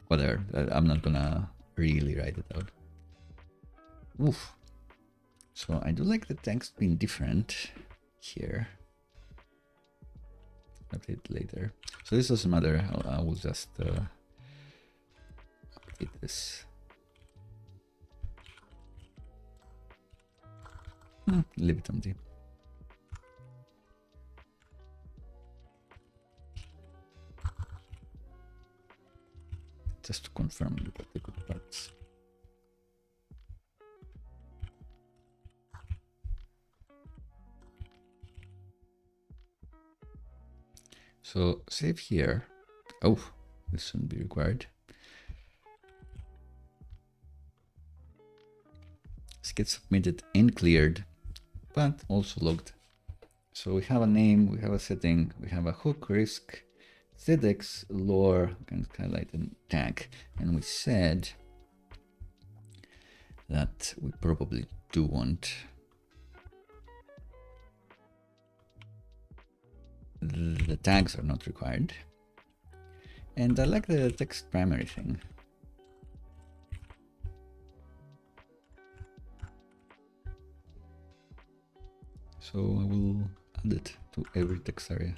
Whatever. I'm not gonna really write it out. Oof. So I do like the text being different here. Update later. So this doesn't matter. I will just update this. Leave it empty. Just to confirm you got the good parts. So save here. Oh, this shouldn't be required. This gets submitted and cleared, but also logged. So we have a name, we have a setting, we have a hook, risk, ZX, lore, can highlight and tag. And we said that we probably do want the tags are not required. And I like the text primary thing. So I will add it to every text area.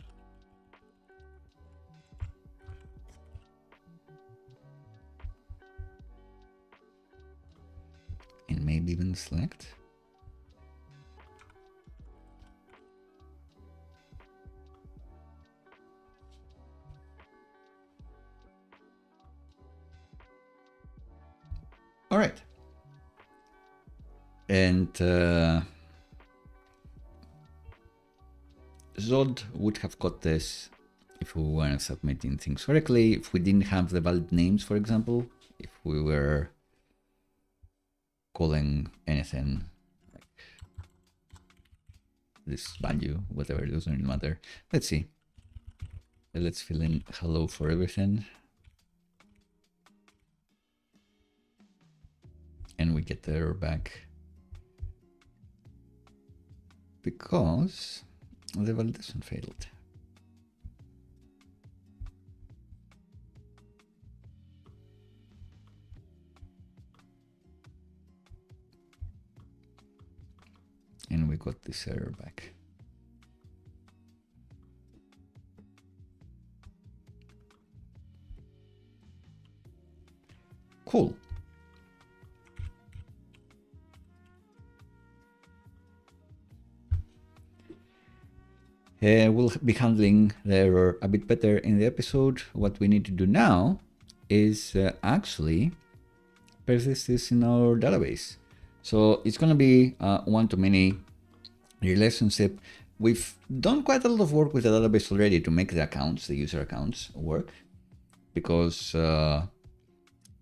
And maybe even select. All right. And Zod would have got this if we weren't submitting things correctly, if we didn't have the valid names, for example, if we were calling anything like this value, whatever, it doesn't really matter. Let's see. Let's fill in hello for everything. And we get the error back because the validation failed. And we got this error back. Cool. We'll be handling the error a bit better in the episode. What we need to do now is actually persist this in our database. So it's going to be one-to-many relationship. We've done quite a lot of work with the database already to make the accounts, the user accounts, work. Because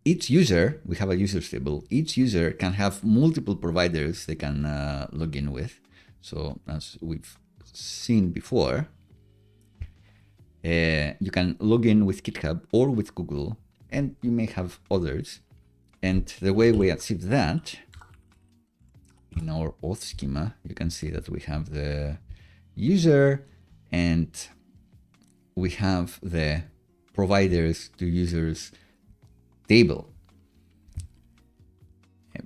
each user, we have a users table, each user can have multiple providers they can log in with. So as we've seen before, you can log in with GitHub or with Google, and you may have others. And the way we achieve that, in our auth schema, you can see that we have the user and we have the providers to users table.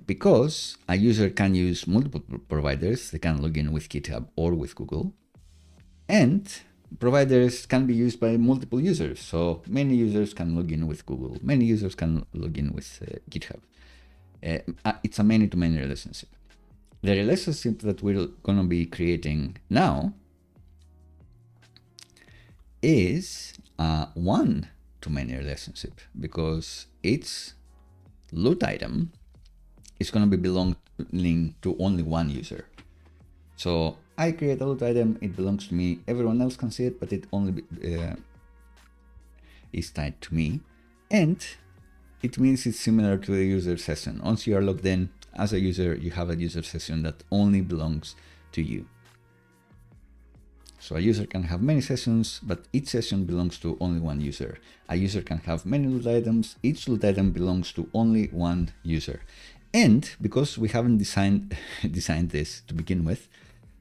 Because a user can use multiple providers, they can log in with GitHub or with Google, and providers can be used by multiple users. So many users can log in with Google, many users can log in with GitHub. It's a many-to-many relationship. The relationship that we're going to be creating now is a one-to-many relationship, because each loot item is going to be belonging to only one user. So I create a loot item, it belongs to me, everyone else can see it, but it only is tied to me. And it means it's similar to a user session. Once you are logged in as a user, you have a user session that only belongs to you. So a user can have many sessions, but each session belongs to only one user. A user can have many loot items, each loot item belongs to only one user. And because we haven't designed this to begin with,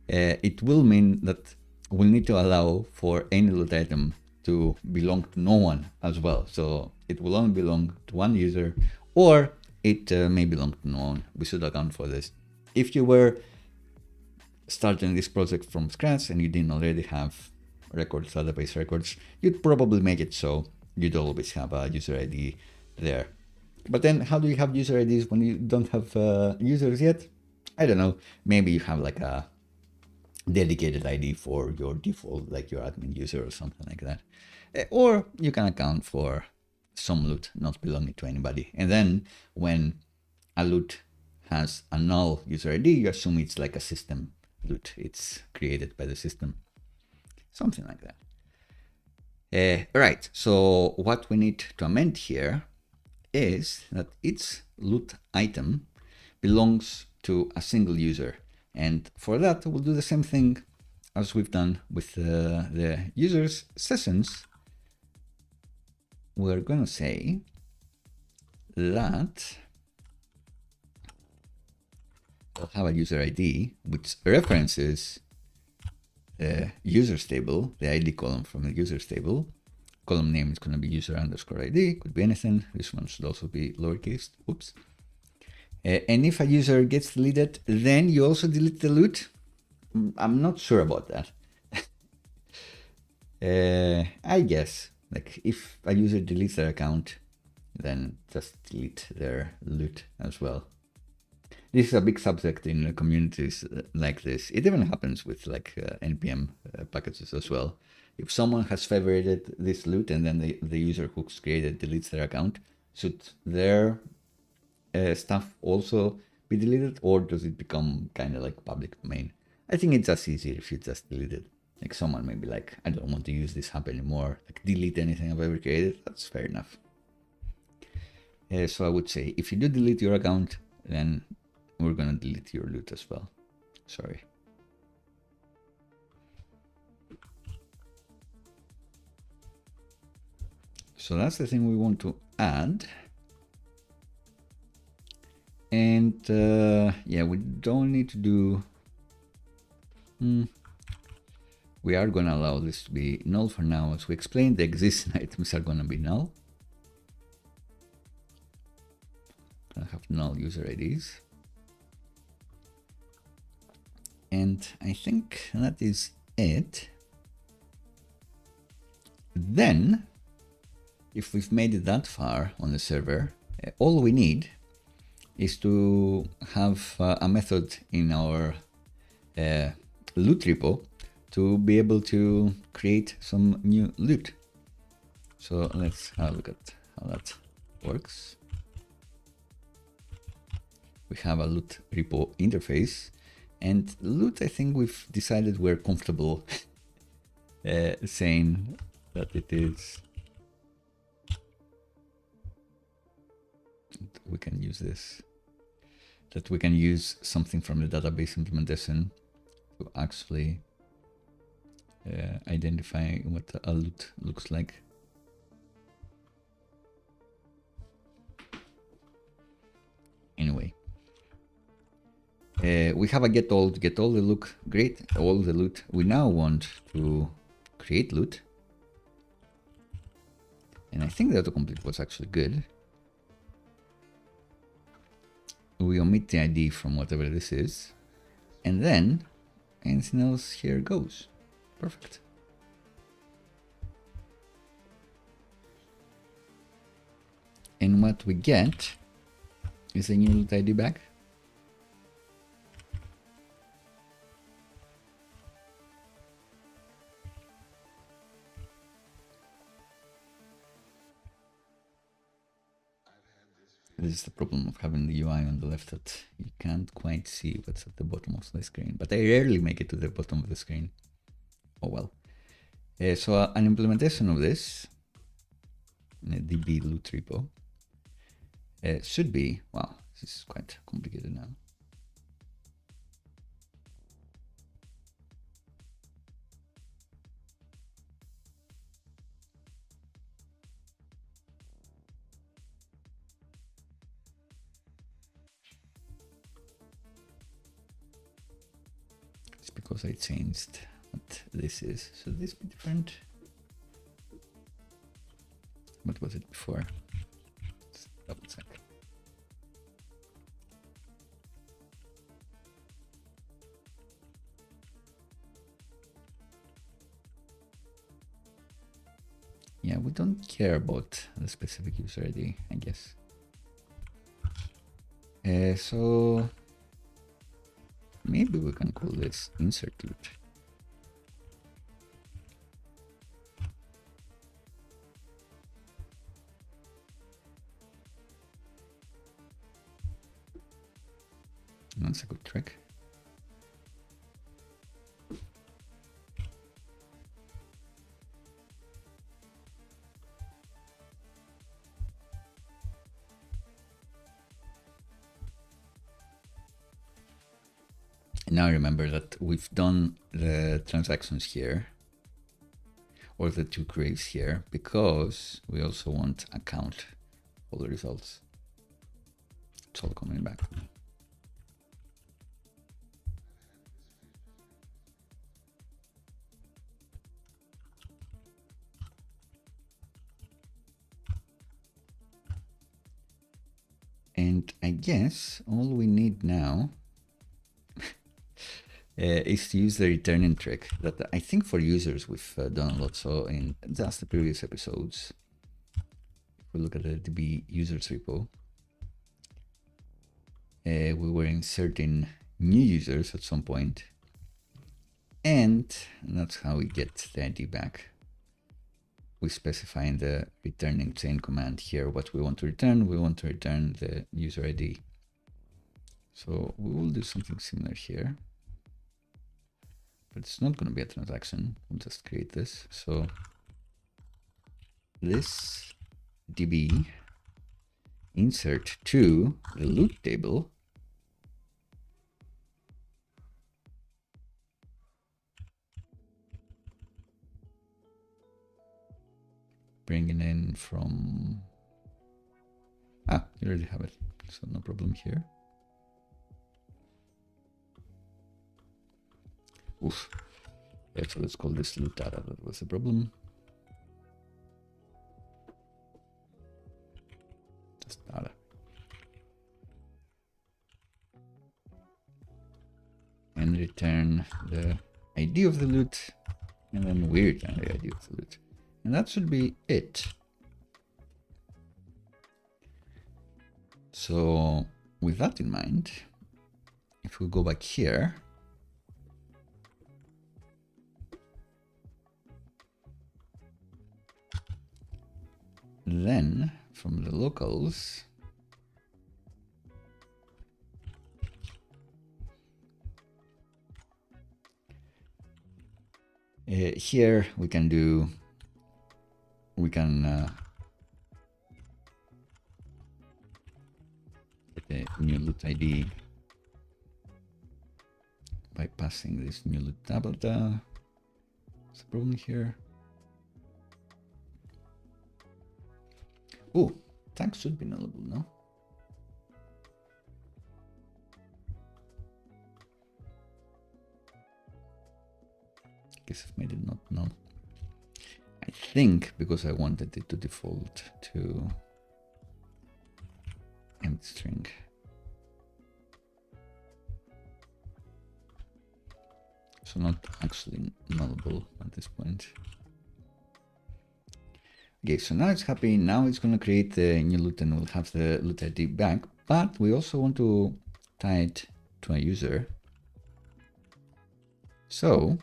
it will mean that we'll need to allow for any loot item to belong to no one as well. So it will only belong to one user, or it may belong to no one. We should account for this. If you were starting this project from scratch and you didn't already have records, database records, you'd probably make it so you'd always have a user ID there. But then how do you have user IDs when you don't have users yet? I don't know. Maybe you have like a dedicated ID for your default, like your admin user or something like that. Or you can account for some loot not belonging to anybody. And then when a loot has a null user ID, you assume it's like a system loot. It's created by the system. Something like that. Right, so what we need to amend here is that each loot item belongs to a single user. And for that, we'll do the same thing as we've done with the users sessions. We're going to say that we'll have a user ID which references the users table, the ID column from the users table. Column name is going to be user underscore ID, could be anything. This one should also be lowercase. Oops. And if a user gets deleted, then you also delete the loot. I'm not sure about that. I guess, like, if a user deletes their account, then just delete their loot as well. This is a big subject in communities like this. It even happens with like NPM packages as well. If someone has favorited this loot and then the user who's created deletes their account, should their stuff also be deleted, or does it become kind of like public domain? I think it's just easier if you just delete it. Like someone may be like, I don't want to use this app anymore, like delete anything I've ever created. That's fair enough. So I would say if you do delete your account, then we're gonna delete your loot as well. Sorry. So that's the thing we want to add. And yeah, we don't need to do... We are going to allow this to be null for now. As we explained, the existing items are going to be null. I have null user IDs. And I think that is it. Then, if we've made it that far on the server, all we need is to have a method in our loot repo to be able to create some new loot. So let's have a look at how that works. We have a loot repo interface, and loot, I think we've decided we're comfortable saying that it is. We can use this, that we can use something from the database implementation to actually identify what a loot looks like. Anyway, we have a get all the look, great, all the loot. We now want to create loot, and I think the autocomplete was actually good. We omit the ID from whatever this is, and then anything else here goes. Perfect. And what we get is a new loot ID back. This is the problem of having the UI on the left, that you can't quite see what's at the bottom of the screen, but I rarely make it to the bottom of the screen. Oh well. So an implementation of this in a DB loot repo should be, wow, this is quite complicated now. It's because I changed a what this is. Should this be different? What was it before? Let's double check. Yeah, we don't care about the specific user ID, I guess. So maybe we can call this insert loot. That's a good trick. Now remember that we've done the transactions here, or the two queries here, because we also want account all the results. It's all coming back. And I guess all we need now is to use the returning trick that I think for users we've done a lot. So in just the previous episodes, if we look at the DB users repo, we were inserting new users at some point, and that's how we get the ID back. We specify in the returning chain command here what we want to return. We want to return the user ID. So we will do something similar here, but it's not going to be a transaction. We'll just create this. So this DB insert to the loot table bringing in from, you already have it, so no problem here. Oof. Yeah, so let's call this loot data. That was the problem. Just data. And return the ID of the loot, and then we return the ID of the loot. And that should be it. So with that in mind, if we go back here, then from the locals, here we can do, we can get a new loot ID by passing this new loot data. What's the problem here? Oh, tags should be nullable, no? Guess I've made it not null. I think because I wanted it to default to empty string. So not actually nullable at this point. Okay, so now it's happy. Now it's going to create the new loot and we'll have the loot ID back. But we also want to tie it to a user. So we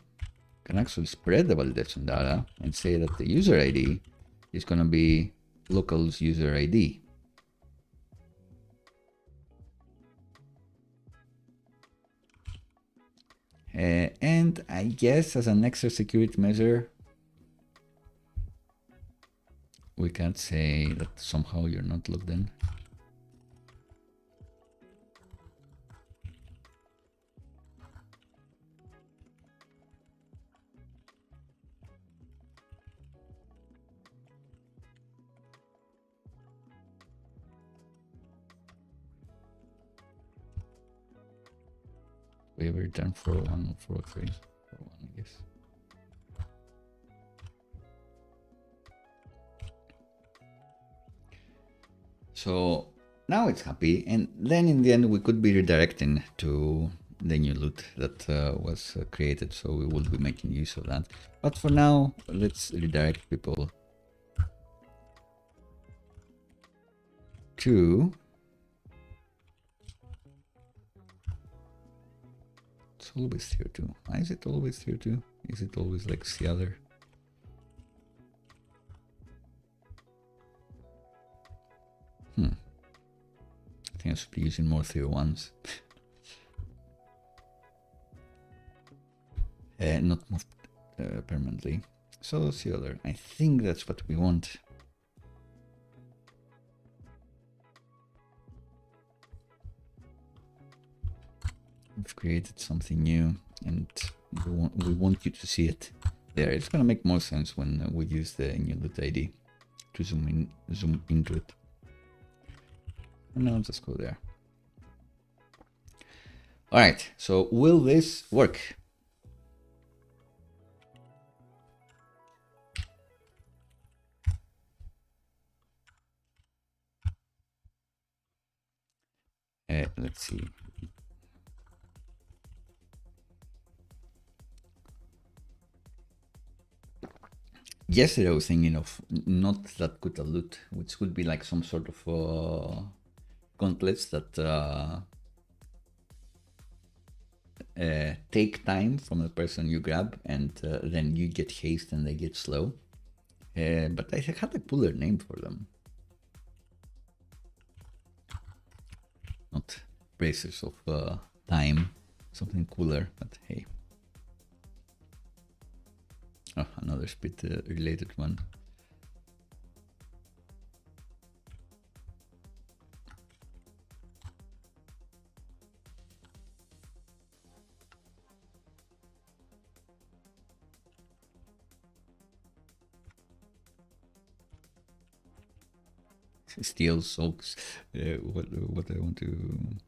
can actually spread the validation data and say that the user ID is going to be local's user ID. And I guess as an extra security measure, we can't say that somehow you're not logged in. We have returned 401 or 403, 401, I guess. So now it's happy, and then in the end we could be redirecting to the new loot that was created, so we will be making use of that. But for now, let's redirect people to... It's always tier 2. Why is it always tier 2? Is it always like the other? I think I should be using more tier 1s. Not moved permanently. So the other. I think that's what we want. We've created something new, and we want you to see it there. It's gonna make more sense when we use the new loot ID to zoom into it. And now just go there. All right. So will this work? Let's see. Yesterday I was thinking of not that good a loot, which would be like some sort of gauntlets that take time from the person you grab, and then you get haste and they get slow. But I had a cooler name for them. Not bracers of time, something cooler, but hey. Oh, another speed related one. Steel soaks. What I want to...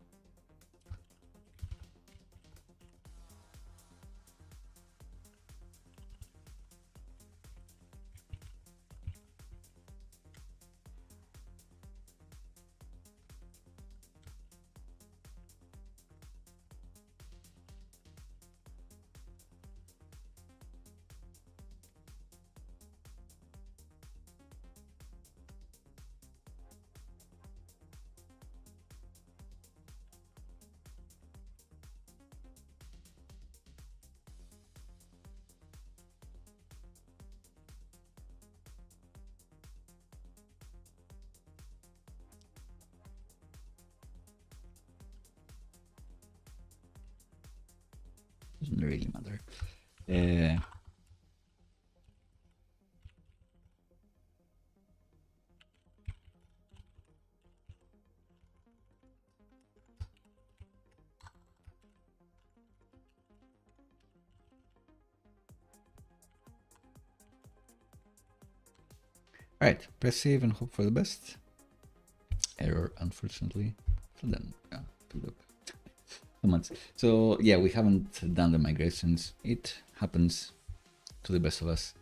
Doesn't really matter. Alright, press save and hope for the best. Error, unfortunately. So then, yeah, to look. So much. So yeah, we haven't done the migrations. It happens to the best of us.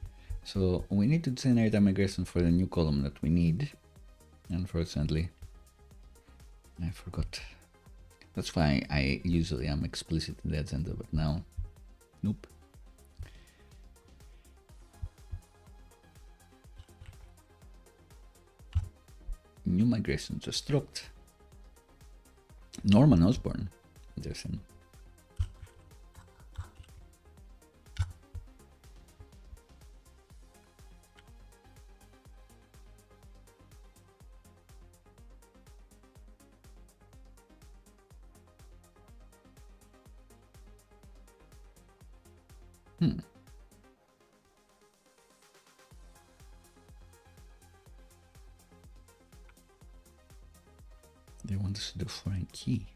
So we need to generate a migration for the new column that we need. Unfortunately, I forgot. That's why I usually am explicit in the agenda, but now, nope. New migration just dropped. Norman Osborn. Interesting. They want us to do foreign key.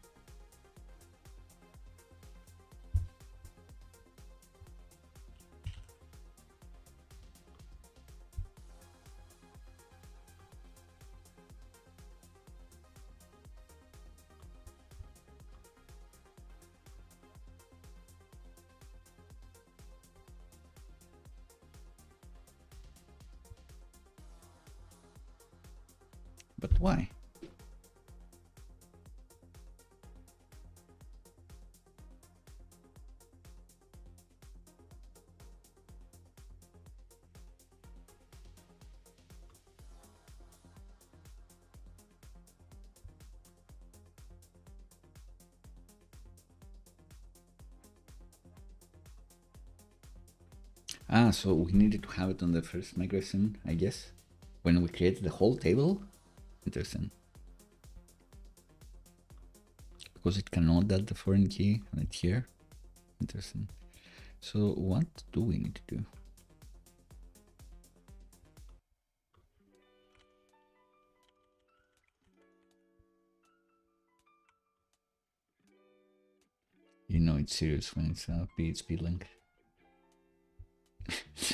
But why? So we needed to have it on the first migration, I guess, when we created the whole table. Interesting. Because it cannot add the foreign key right here. Interesting. So what do we need to do? You know it's serious when it's a PHP link.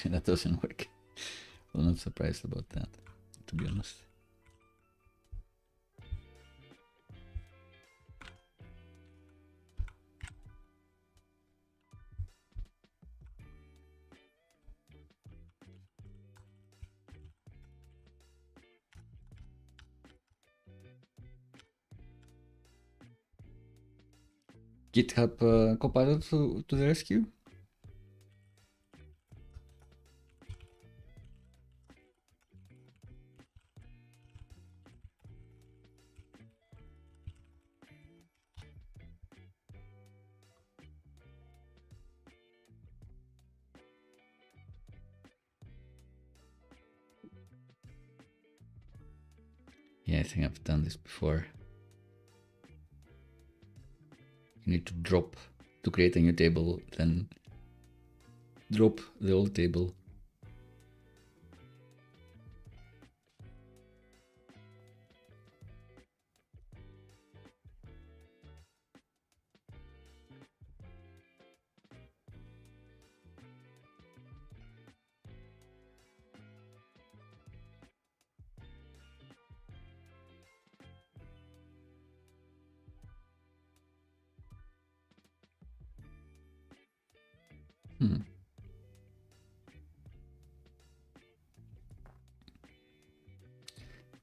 That doesn't work. I'm not surprised about that, to be honest. GitHub Copilot to the rescue. Yeah, I think I've done this before. You need to drop to create a new table, then drop the old table.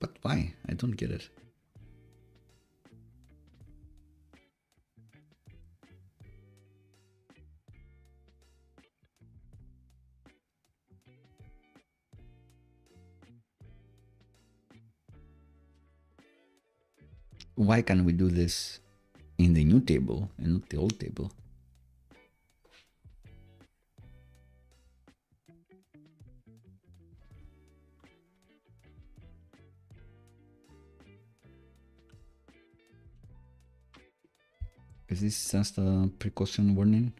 But why? I don't get it. Why can't we do this in the new table and not the old table? Is this just a precaution warning?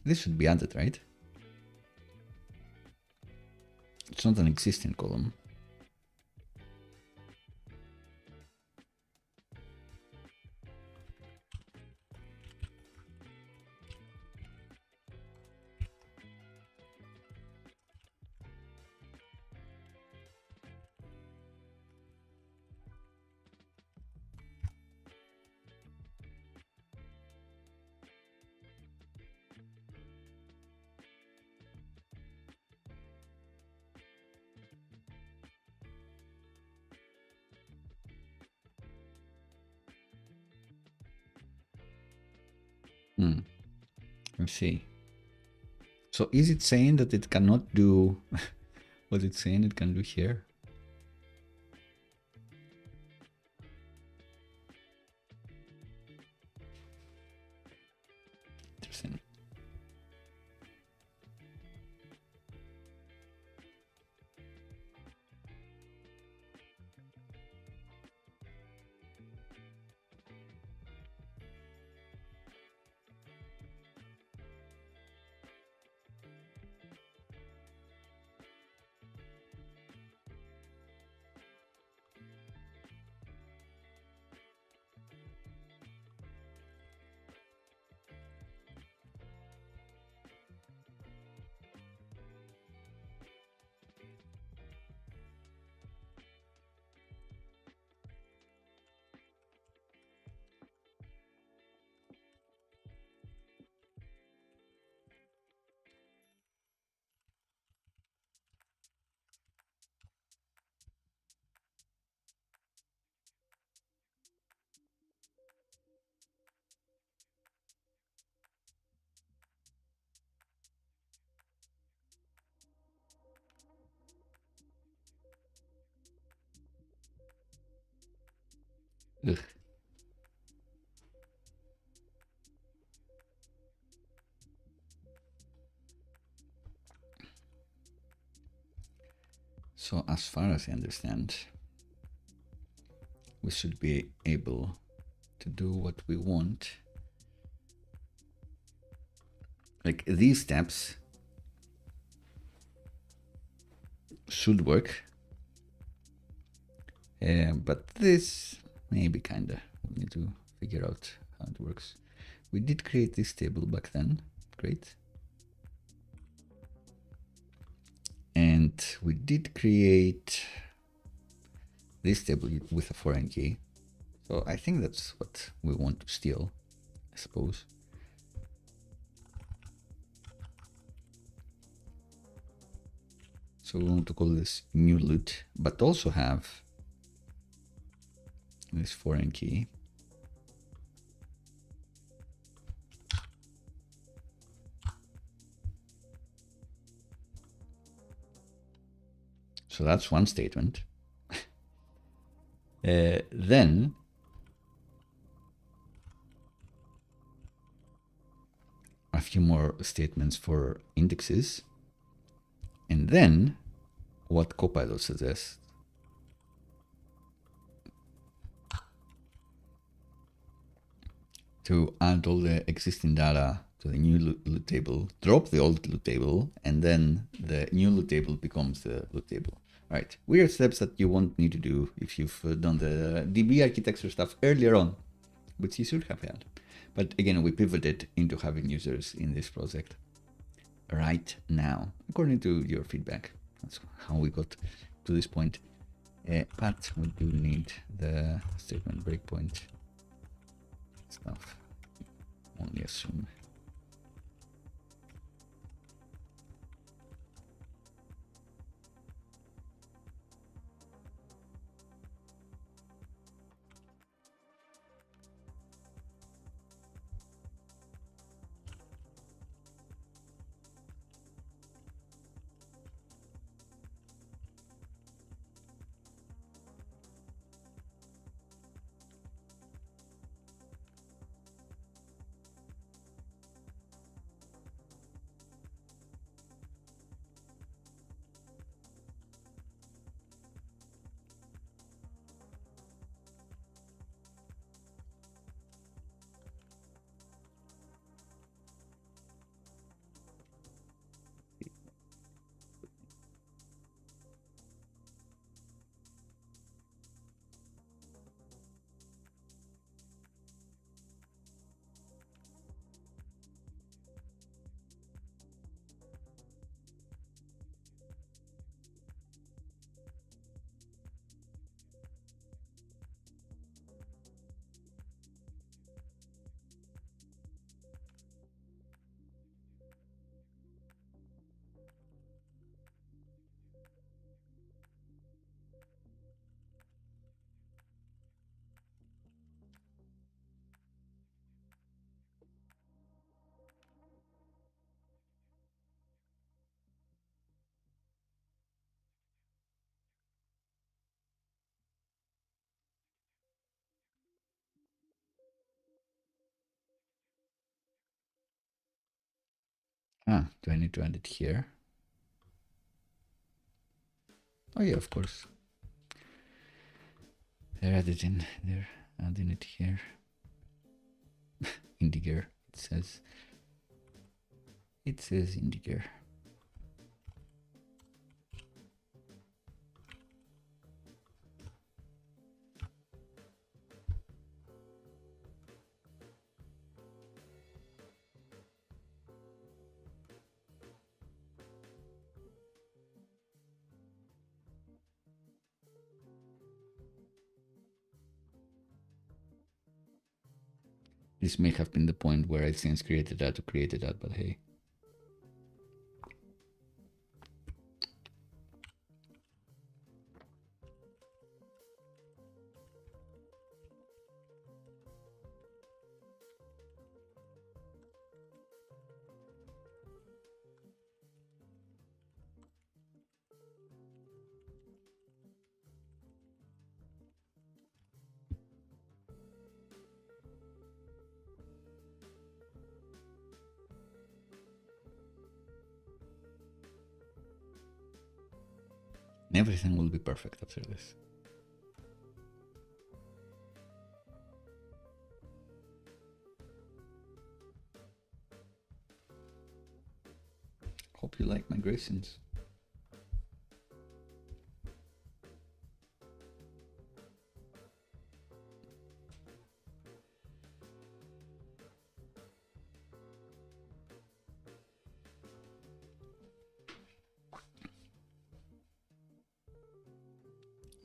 This should be added, right? It's not an existing column. I see. So is it saying that it cannot do what it's saying it can do here? Interesting. Ugh. So as far as I understand, we should be able to do what we want. Like these steps should work. But this maybe kinda, we need to figure out how it works. We did create this table back then, great. And we did create this table with a foreign key. So I think that's what we want to steal, I suppose. So we want to call this new loot, but also have this foreign key. So that's one statement. Then a few more statements for indexes. And then what Copilot suggests. To add all the existing data to the new loot table, drop the old loot table, and then the new loot table becomes the loot table. Right, weird steps that you won't need to do if you've done the DB architecture stuff earlier on, which you should have had. But again, we pivoted into having users in this project right now, according to your feedback. That's how we got to this point. But we do need the statement breakpoint stuff. Only assume. Do I need to add it here? Oh yeah, of course. They're adding it here. Integer, it says. It says integer. This may have been the point where I since created that, but hey. Everything will be perfect after this. Hope you like migrations.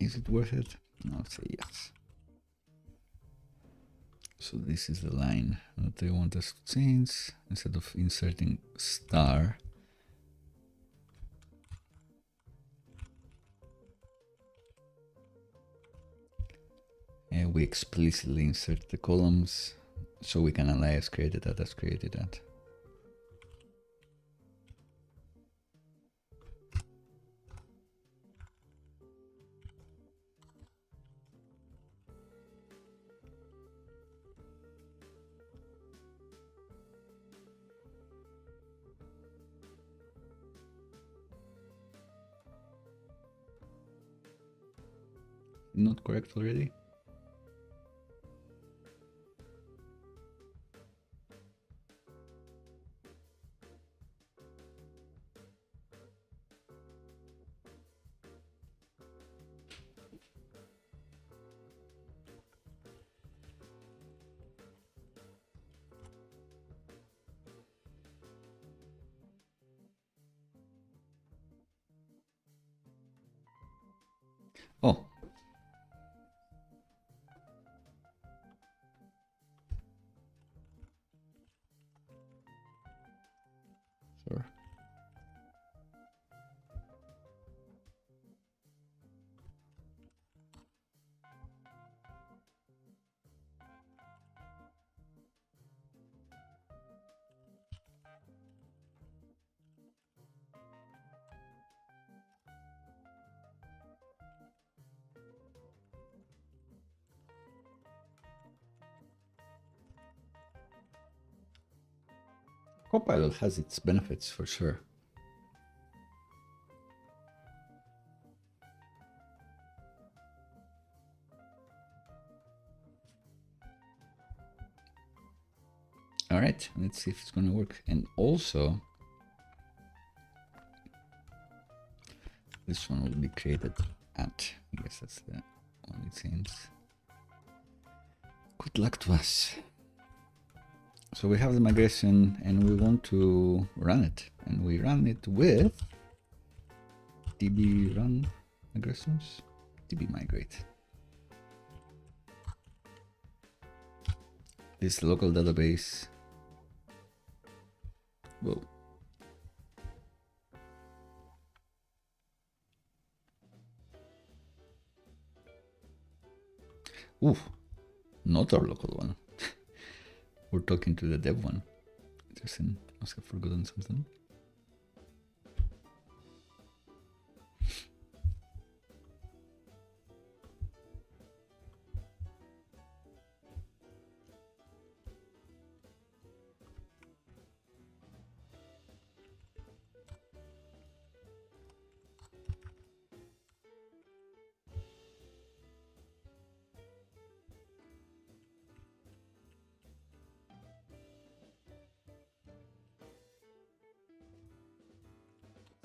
Is it worth it? I'll say yes. So this is the line that they want us to change. Instead of inserting star, we explicitly insert the columns so we can alias created at as created at. Not correct already? Oh. Sure. Copilot has its benefits for sure. All right, let's see if it's going to work. And also, this one will be created at, I guess that's the only change. Good luck to us. So we have the migration and we want to run it, and we run it with db run migrations, db migrate. This local database. Whoa. Ooh, not our local one. We're talking to the dev one. Interesting. Must have forgotten something.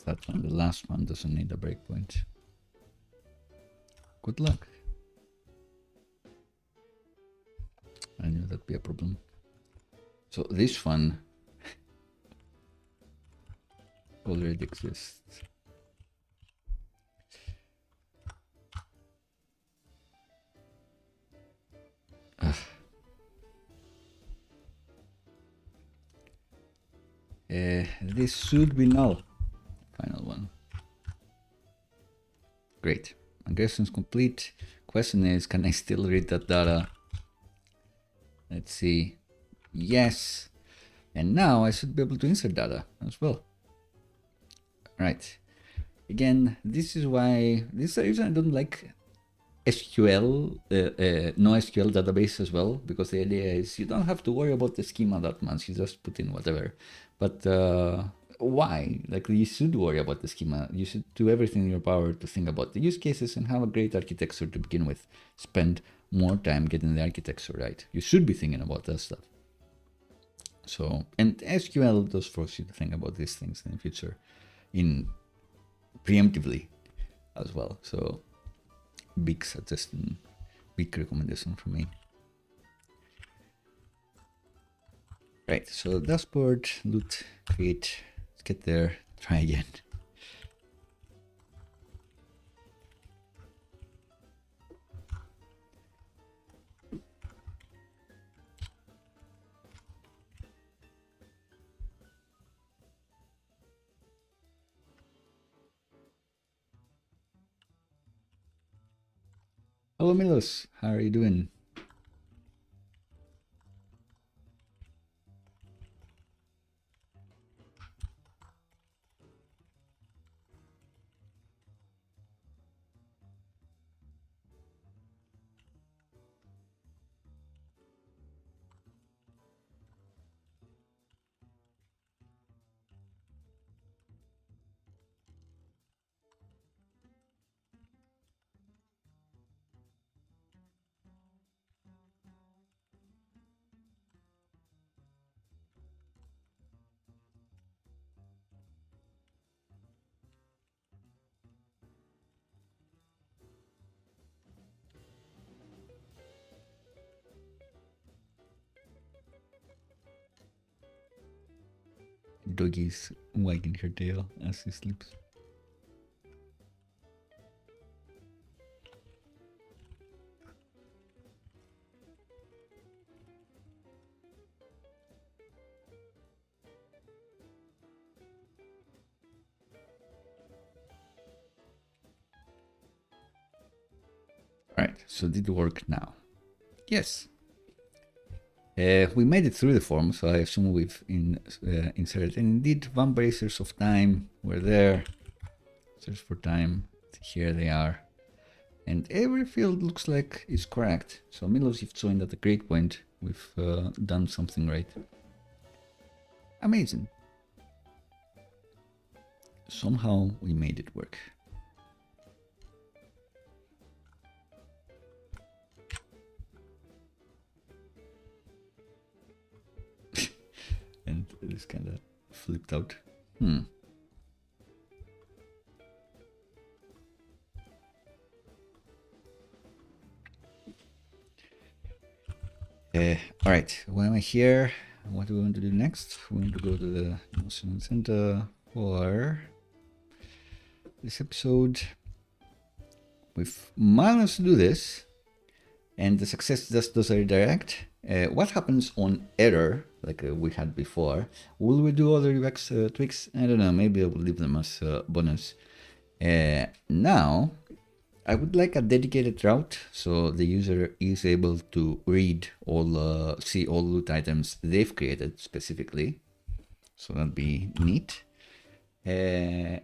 That one, the last one, doesn't need a breakpoint. Good luck. I knew that'd be a problem. So this one already exists. This should be null. Final one. Great. Migration's complete. Question is, can I still read that data? Let's see. Yes. And now I should be able to insert data as well. Right. Again, this is why, this is the reason I don't like SQL, no SQL database as well, because the idea is you don't have to worry about the schema that much. You just put in whatever. But why? Like, you should worry about the schema. You should do everything in your power to think about the use cases and have a great architecture to begin with. Spend more time getting the architecture right. You should be thinking about that stuff. So, and SQL does force you to think about these things in the future, in preemptively as well. So, big suggestion, big recommendation from me. Right, so dashboard, loot, create, let's get there, try again. Hello Milos, how are you doing? Doggy's wagging her tail as he sleeps. Alright, so did it work now? Yes. We made it through the form, so I assume we've inserted. And indeed, vampires of time were there. Search for time. Here they are. And every field looks like it's correct. So Milos, you've joined at a great point. We've done something right. Amazing. Somehow we made it work. And it is kind of flipped out. All right, why am I here? What do we want to do next? We want to go to the Emotional Center for this episode. We've managed to do this, and the success just does a redirect. What happens on error, like we had before? Will we do other UX tweaks? I don't know, maybe I will leave them as bonus. Now, I would like a dedicated route so the user is able to read all, see all loot items they've created specifically. So that'd be neat. And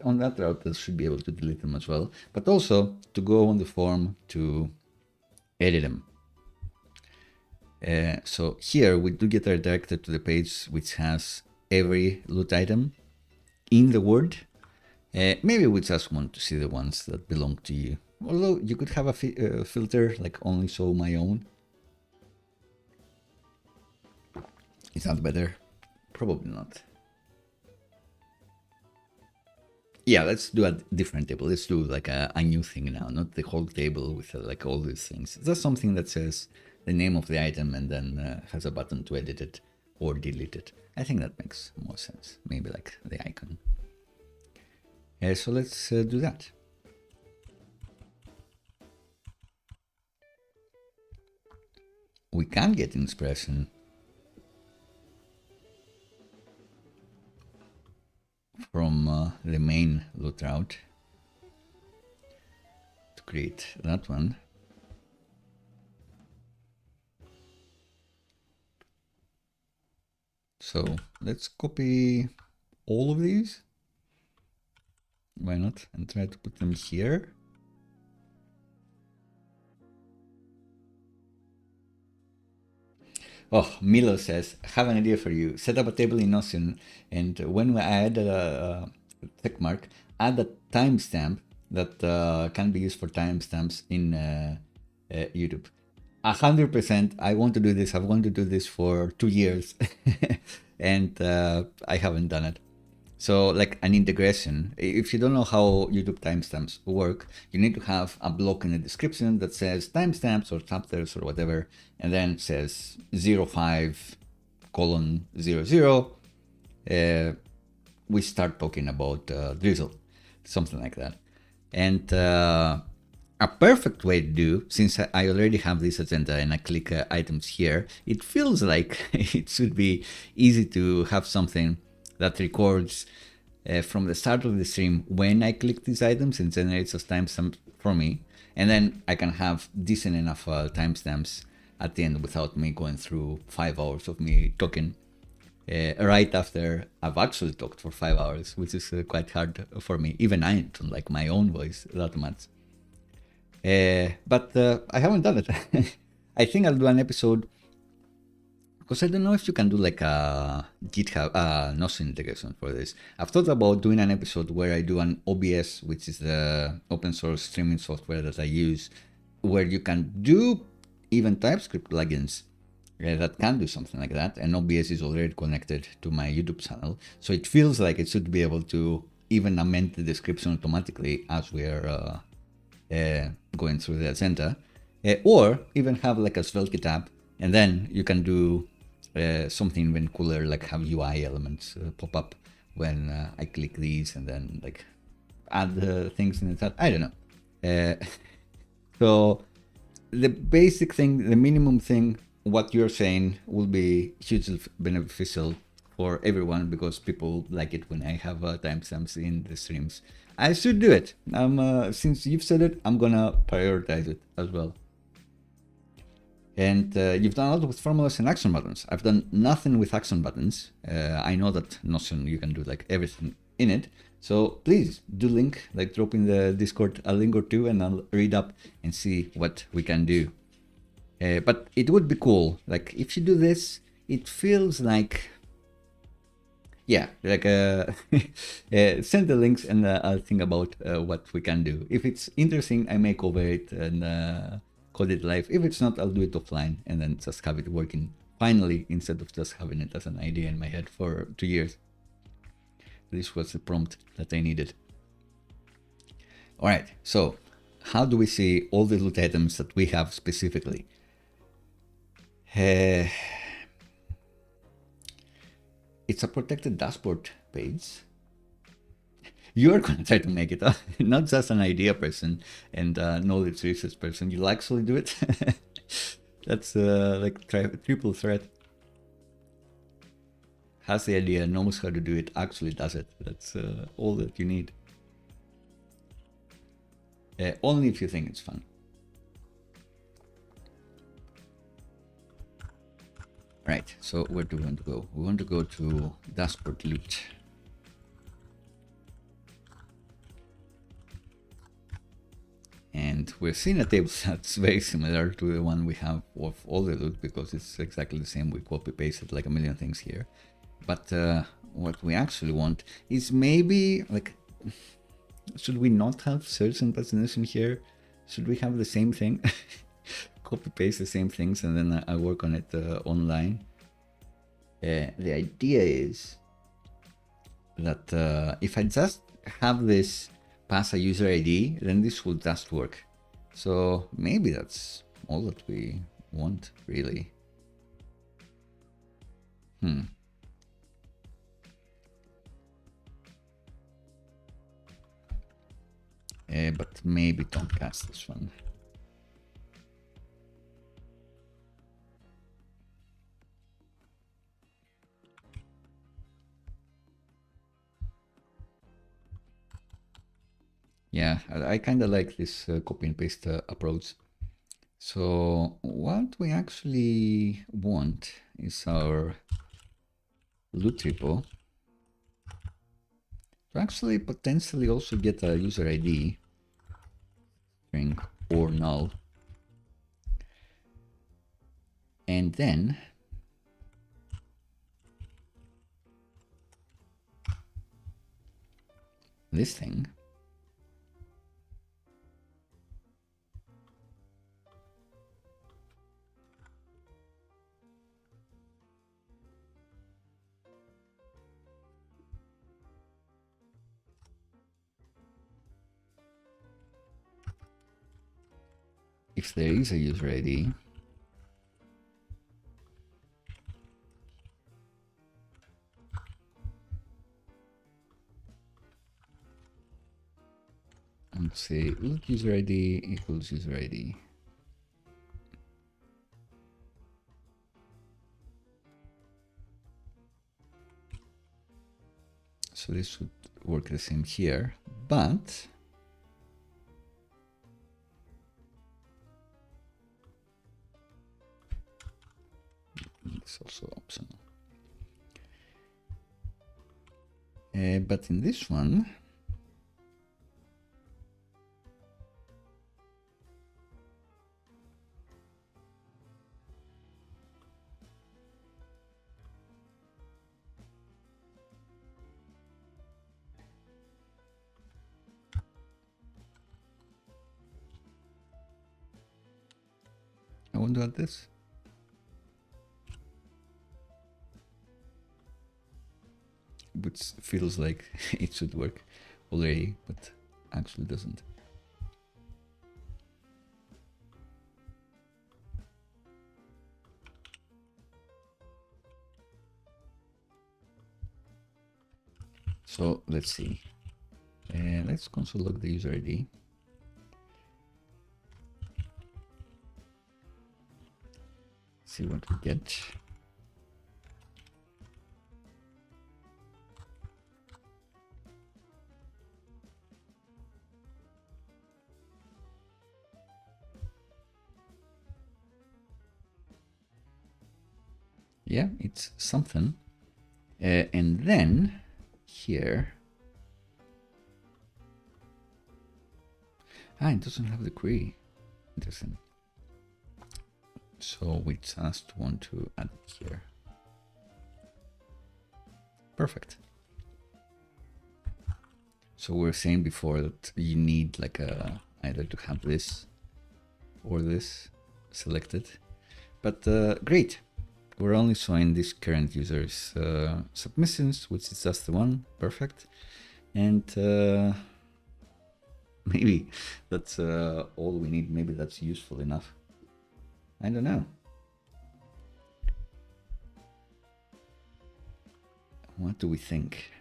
on that route, they should be able to delete them as well, but also to go on the form to edit them. So here we do get redirected to the page which has every loot item in the word. Maybe we just want to see the ones that belong to you. Although you could have a filter like only show my own. Is that better? Probably not. Yeah, let's do a different table. Let's do like a new thing now, not the whole table with like all these things. Just something that says the name of the item and then has a button to edit it or delete it. I think that makes more sense. Maybe like the icon. So let's do that. We can get inspiration from the main loot route to create that one. So let's copy all of these. Why not? And try to put them here. Oh, Milo says, I have an idea for you. Set up a table in Notion, and when I add a check mark, add a timestamp that can be used for timestamps in YouTube. 100%. I want to do this. I've wanted to do this for 2 years, and I haven't done it. So like an integration, if you don't know how YouTube timestamps work, you need to have a block in the description that says timestamps or chapters or whatever, and then says 05:00. We start talking about Drizzle, something like that. And a perfect way to do, since I already have this agenda and I click items here, it feels like it should be easy to have something that records from the start of the stream when I click these items and generates a timestamp for me. And then I can have decent enough timestamps at the end without me going through 5 hours of me talking right after I've actually talked for 5 hours, which is quite hard for me. Even I don't like my own voice that much. But I haven't done it. I think I'll do an episode, because I don't know if you can do like a GitHub Notion integration for this. I've thought about doing an episode where I do an OBS, which is the open source streaming software that I use, where you can do even TypeScript plugins that can do something like that. And OBS is already connected to my YouTube channel, so it feels like it should be able to even amend the description automatically as we are going through the agenda, or even have like a SvelteKit app, and then you can do something even cooler, like have UI elements pop up when I click these, and then like add things in the chat. I don't know. So the basic thing, the minimum thing, what you're saying will be hugely beneficial for everyone, because people like it when I have timestamps in the streams. I should do it. Since you've said it, I'm gonna prioritize it as well. And you've done a lot with formulas and action buttons. I've done nothing with action buttons. I know that Notion, you can do like everything in it. So please do link, like drop in the Discord a link or two, and I'll read up and see what we can do. But it would be cool. Like if you do this, it feels like, yeah, like send the links and I'll think about what we can do. If it's interesting, I may cover it and code it live. If it's not, I'll do it offline and then just have it working finally, instead of just having it as an idea in my head for 2 years. This was the prompt that I needed. All right, so how do we see all the loot items that we have specifically? It's a protected dashboard page. You're going to try to make it up, not just an idea person and knowledge research person. You'll actually do it. That's like triple threat. Has the idea, knows how to do it, actually does it. That's all that you need. Only if you think it's fun. Right, so where do we want to go? We want to go to dashboard loot. And we're seeing a table that's very similar to the one we have of all the loot, because it's exactly the same. We copy pasted like a million things here. But what we actually want is maybe like, should we not have search and destination here? Should we have the same thing? Copy paste the same things and then I work on it online. The idea is that if I just have this pass a user ID, then this will just work. So maybe that's all that we want, really. But maybe don't cast this one. Yeah, I kind of like this copy and paste approach. So what we actually want is our loot repo to actually potentially also get a user ID, string or null. And then this thing. If there is a user ID, and say look user ID equals user ID. So this would work the same here, but it's also optional. But in this one, I want to add this. Which feels like it should work already, but actually doesn't. So let's see. Let's console log the user ID. See what we get. Yeah, it's something. And then here, it doesn't have the query. Interesting. So we just want to add it here. Perfect. So we were saying before that you need like either to have this or this selected, but great. We're only showing this current user's submissions, which is just the one. Perfect. And maybe that's all we need. Maybe that's useful enough. I don't know. What do we think?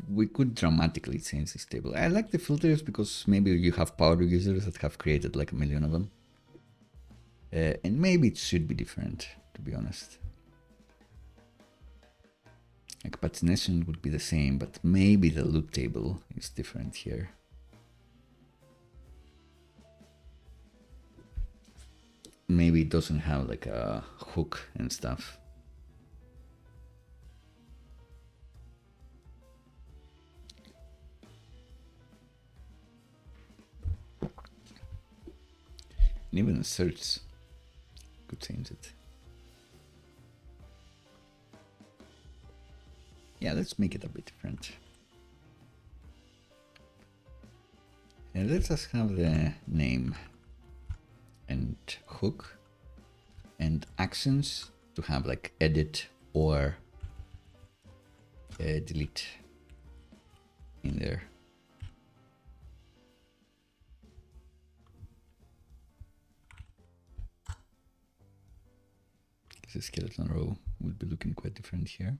We could dramatically change this table. I like the filters because maybe you have power users that have created like a million of them. And maybe it should be different, to be honest. Like pagination would be the same, but maybe the loot table is different here. Maybe it doesn't have like a hook and stuff. And even the search could change it. Yeah, let's make it a bit different. And let's just have the name and hook and actions to have like edit or delete in there. The skeleton row will be looking quite different here.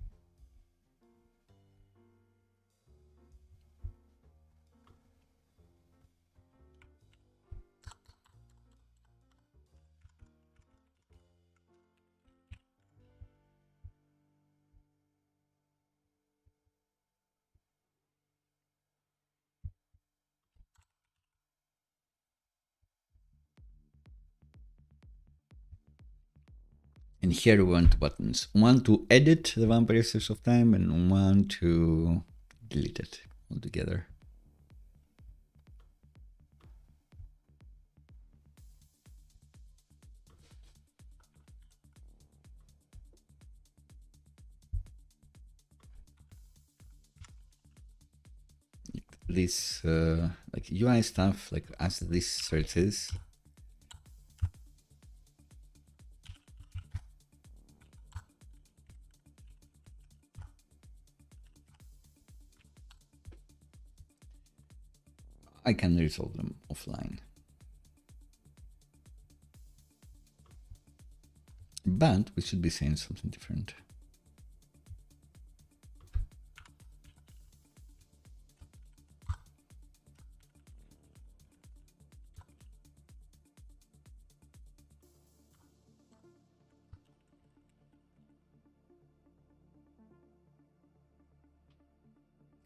And here we want buttons. One to edit the vampire Years of Time and one to delete it altogether. this like UI stuff, like as these searches. I can resolve them offline. But we should be saying something different.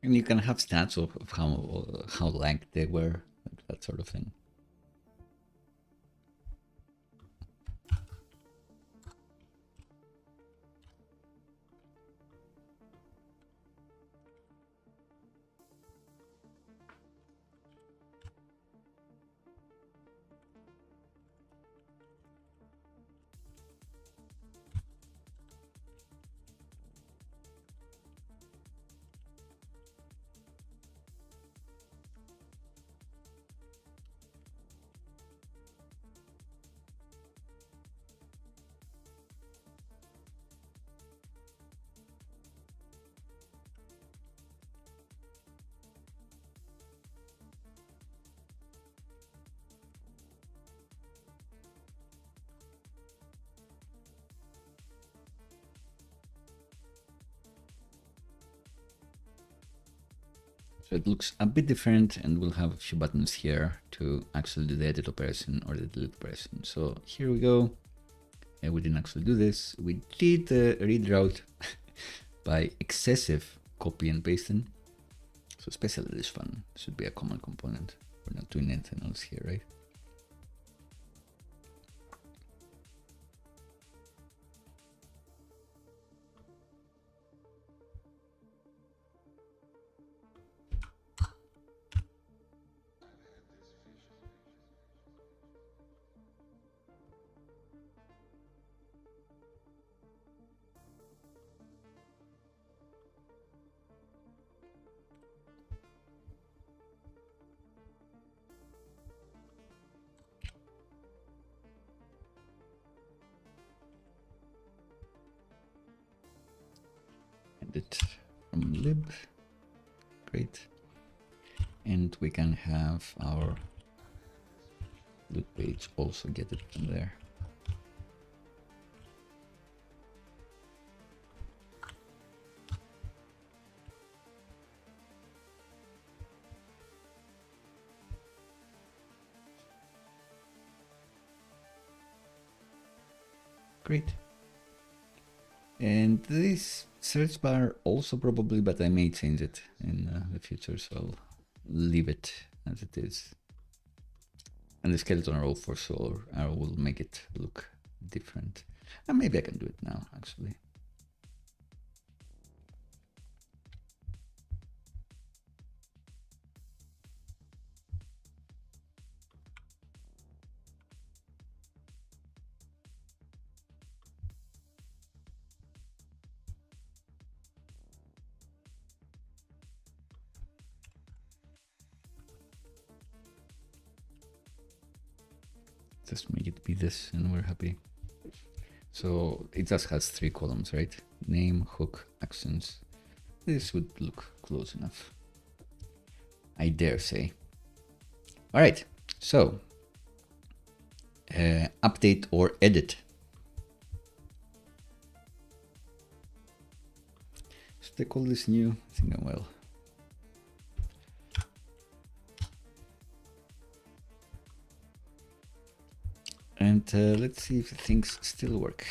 And you can have stats of how length they were, like that sort of thing. So it looks a bit different, and we'll have a few buttons here to actually do the edit operation or the delete operation. So here we go. And we didn't actually do this. We did the read route by excessive copy and pasting. So especially this one should be a common component. We're not doing anything else here, right? Edit from lib, great. And we can have our loop page also get it from there. Great. And this search bar also probably, but I may change it in the future, so I'll leave it as it is. And the skeleton row for sure, I will make it look different. And maybe I can do it now, actually. Just make it be this and we're happy. So it just has 3 columns, right? Name, hook, actions. This would look close enough, I dare say. All right, so update or edit. Should I call this new? I think I will. And let's see if things still work.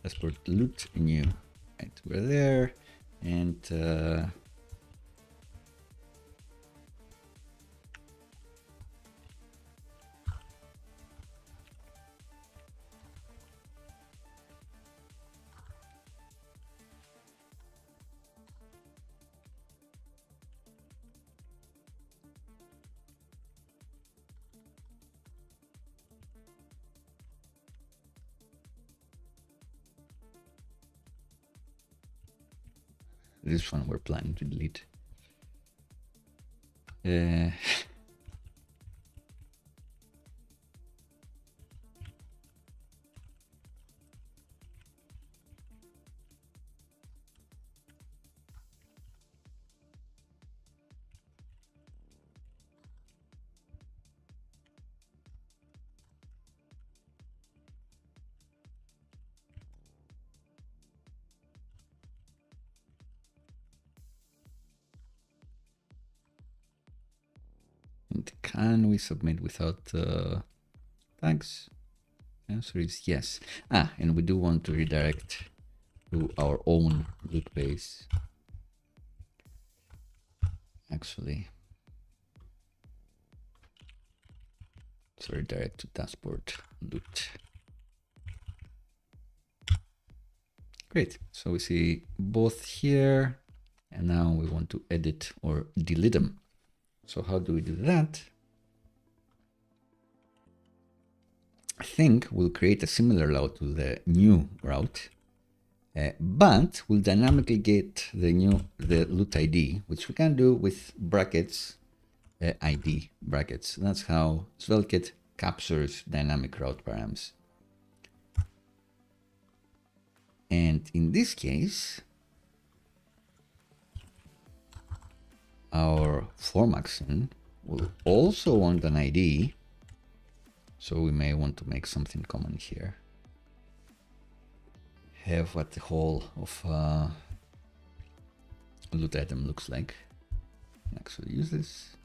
Let's put loot new. Right, we're there, and This one we're planning to delete. Uh, and can we submit without tags? Answer is yes. And we do want to redirect to our own loot base. Actually, so redirect to dashboard loot. Great. So we see both here, and now we want to edit or delete them. So how do we do that? I think we'll create a similar route to the new route, but we'll dynamically get the loot ID, which we can do with brackets, ID brackets. That's how SvelteKit captures dynamic route params. And in this case, our form action will also want an ID. So we may want to make something common here. Have what the whole of loot item looks like. And actually use this.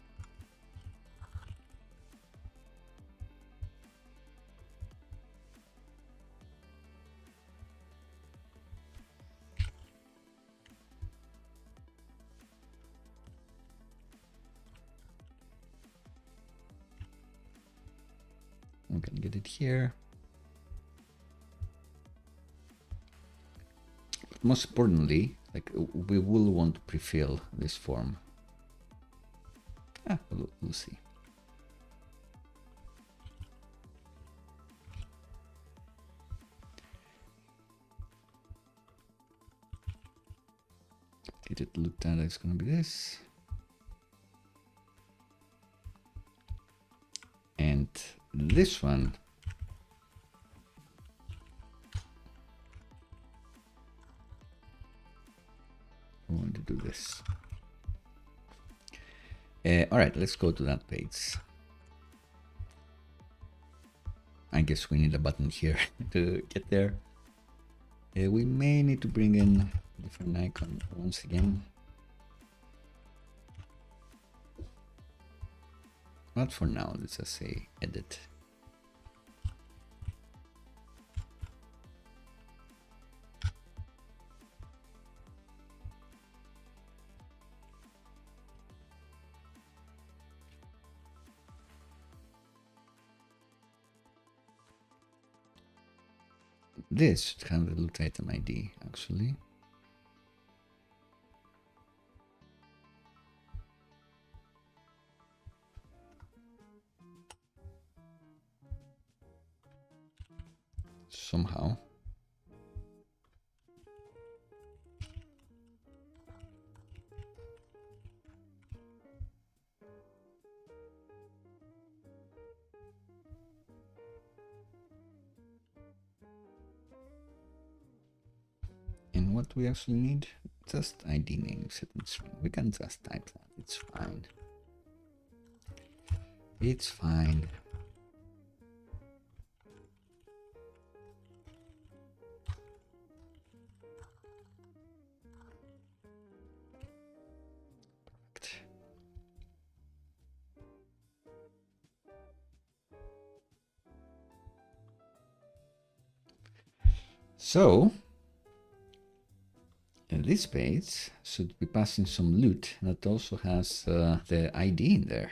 We can get it here. But most importantly, like we will want to pre-fill this form. We'll see. It looked at it's going to be this. And this one we want to do this. All right, let's go to that page. I guess we need a button here to get there. We may need to bring in a different icon once again. But for now, let's just say edit. This should have the loot item ID actually. Somehow. And what we actually need, just ID name set in string. We can just type that, it's fine. It's fine. Perfect. So this page should be passing some loot that also has the ID in there.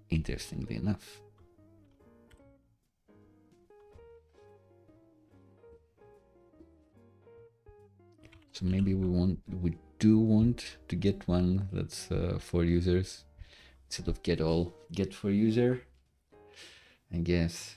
Interestingly enough. So maybe we do want to get one that's for users instead of get for user, I guess.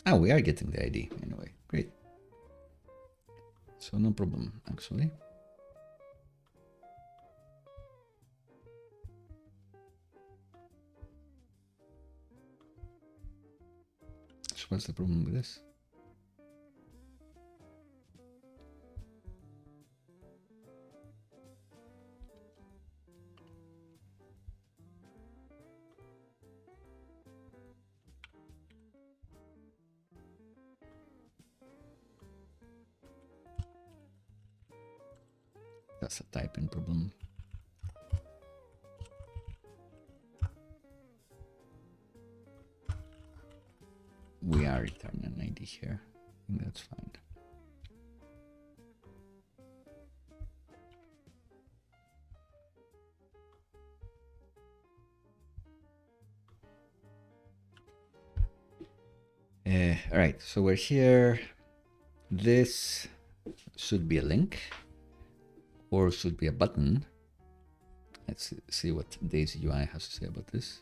Ah, we are getting the ID anyway. Great. So no problem, actually. So what's the problem with this? That's a typing problem. We are returning an ID here. I think that's fine. All right, so we're here. This should be a link or should be a button. Let's see what Daisy UI has to say about this.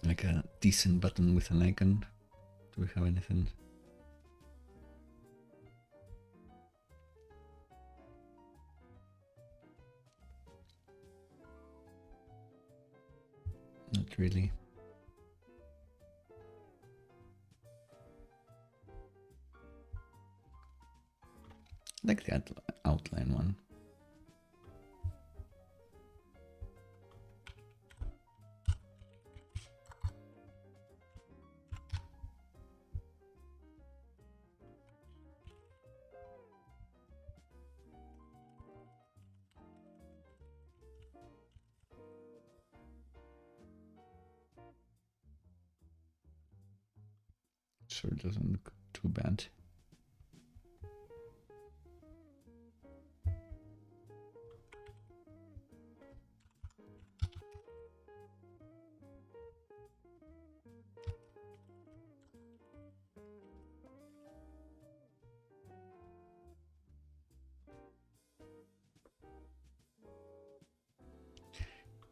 Like a decent button with an icon. Do we have anything? Not really. Like the outline one. Sure, it doesn't look too bad.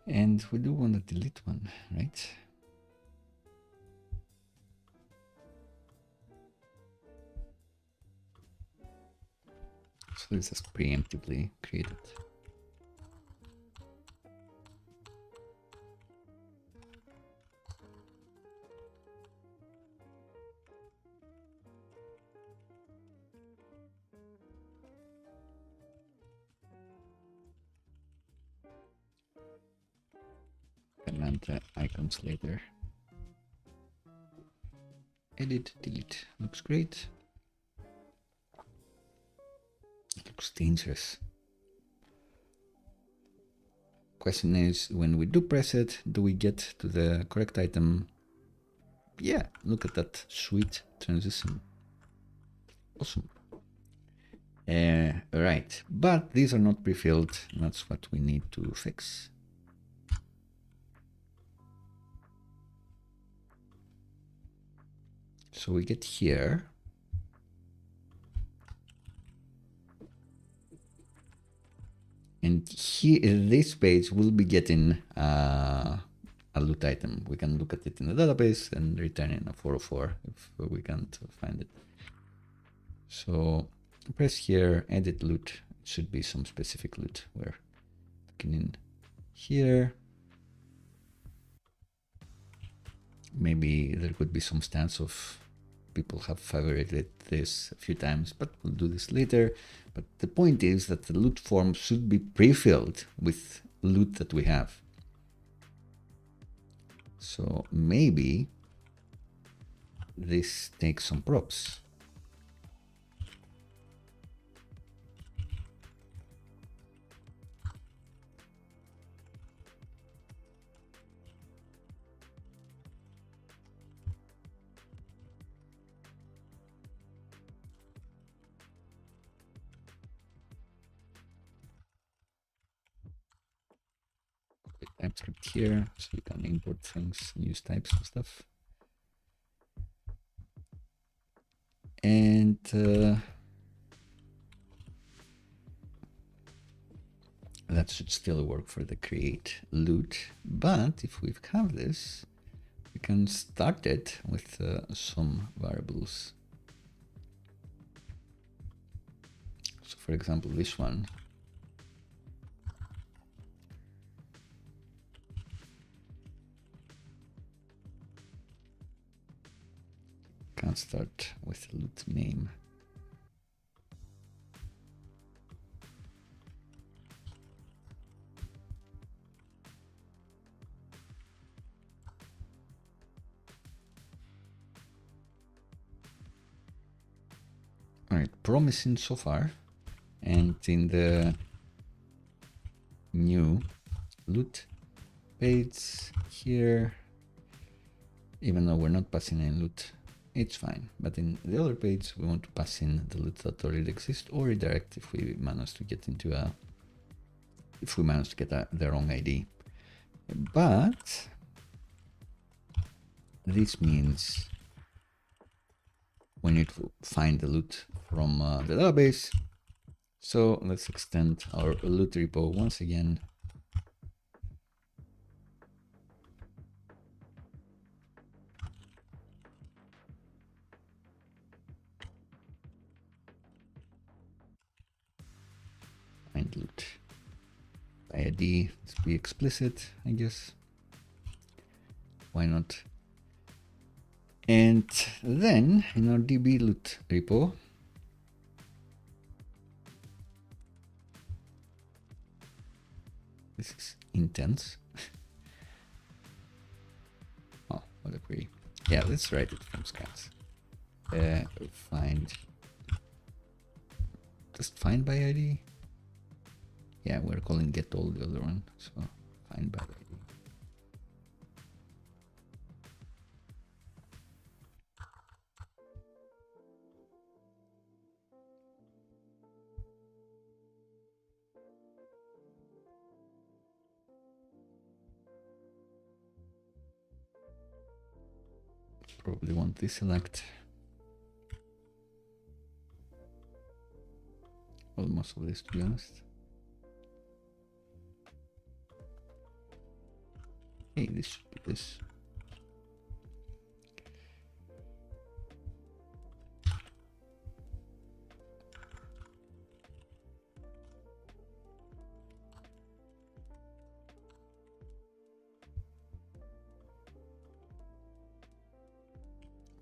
And we do want to delete one, right? So this is preemptively created. Can add the icons later. Edit, delete. Looks great. Looks dangerous. Question is, when we do press it, do we get to the correct item? Yeah, look at that sweet transition. Awesome. Right, but these are not pre-filled. That's what we need to fix. So we get here. And here, this page will be getting a loot item. We can look at it in the database and return in a 404 if we can't find it. So press here, edit loot. It should be some specific loot. We're looking in here. Maybe there could be some stats of people have favorited this a few times, but we'll do this later. But the point is that the loot form should be pre-filled with loot that we have. So maybe this takes some props. TypeScript here, so you can import things, use types and stuff. And that should still work for the create loot. But if we have this, we can start it with some variables. So for example, this one. Can start with loot name. All right, promising so far. And in the new loot page here, even though we're not passing in loot, it's fine. But in the other page, we want to pass in the loot that already exists, or redirect if we manage to get into the wrong ID. But this means we need to find the loot from the database. So let's extend our loot repo once again. Find loot by ID. Let's be explicit, I guess. Why not? And then in our DB loot repo, this is intense. Oh, what a query. Yeah, let's write it from scratch. Just find by ID. Yeah, we're calling get all the other one, so find by ID. Probably want this select. Well, most of this, to be honest. Hey, this should be this.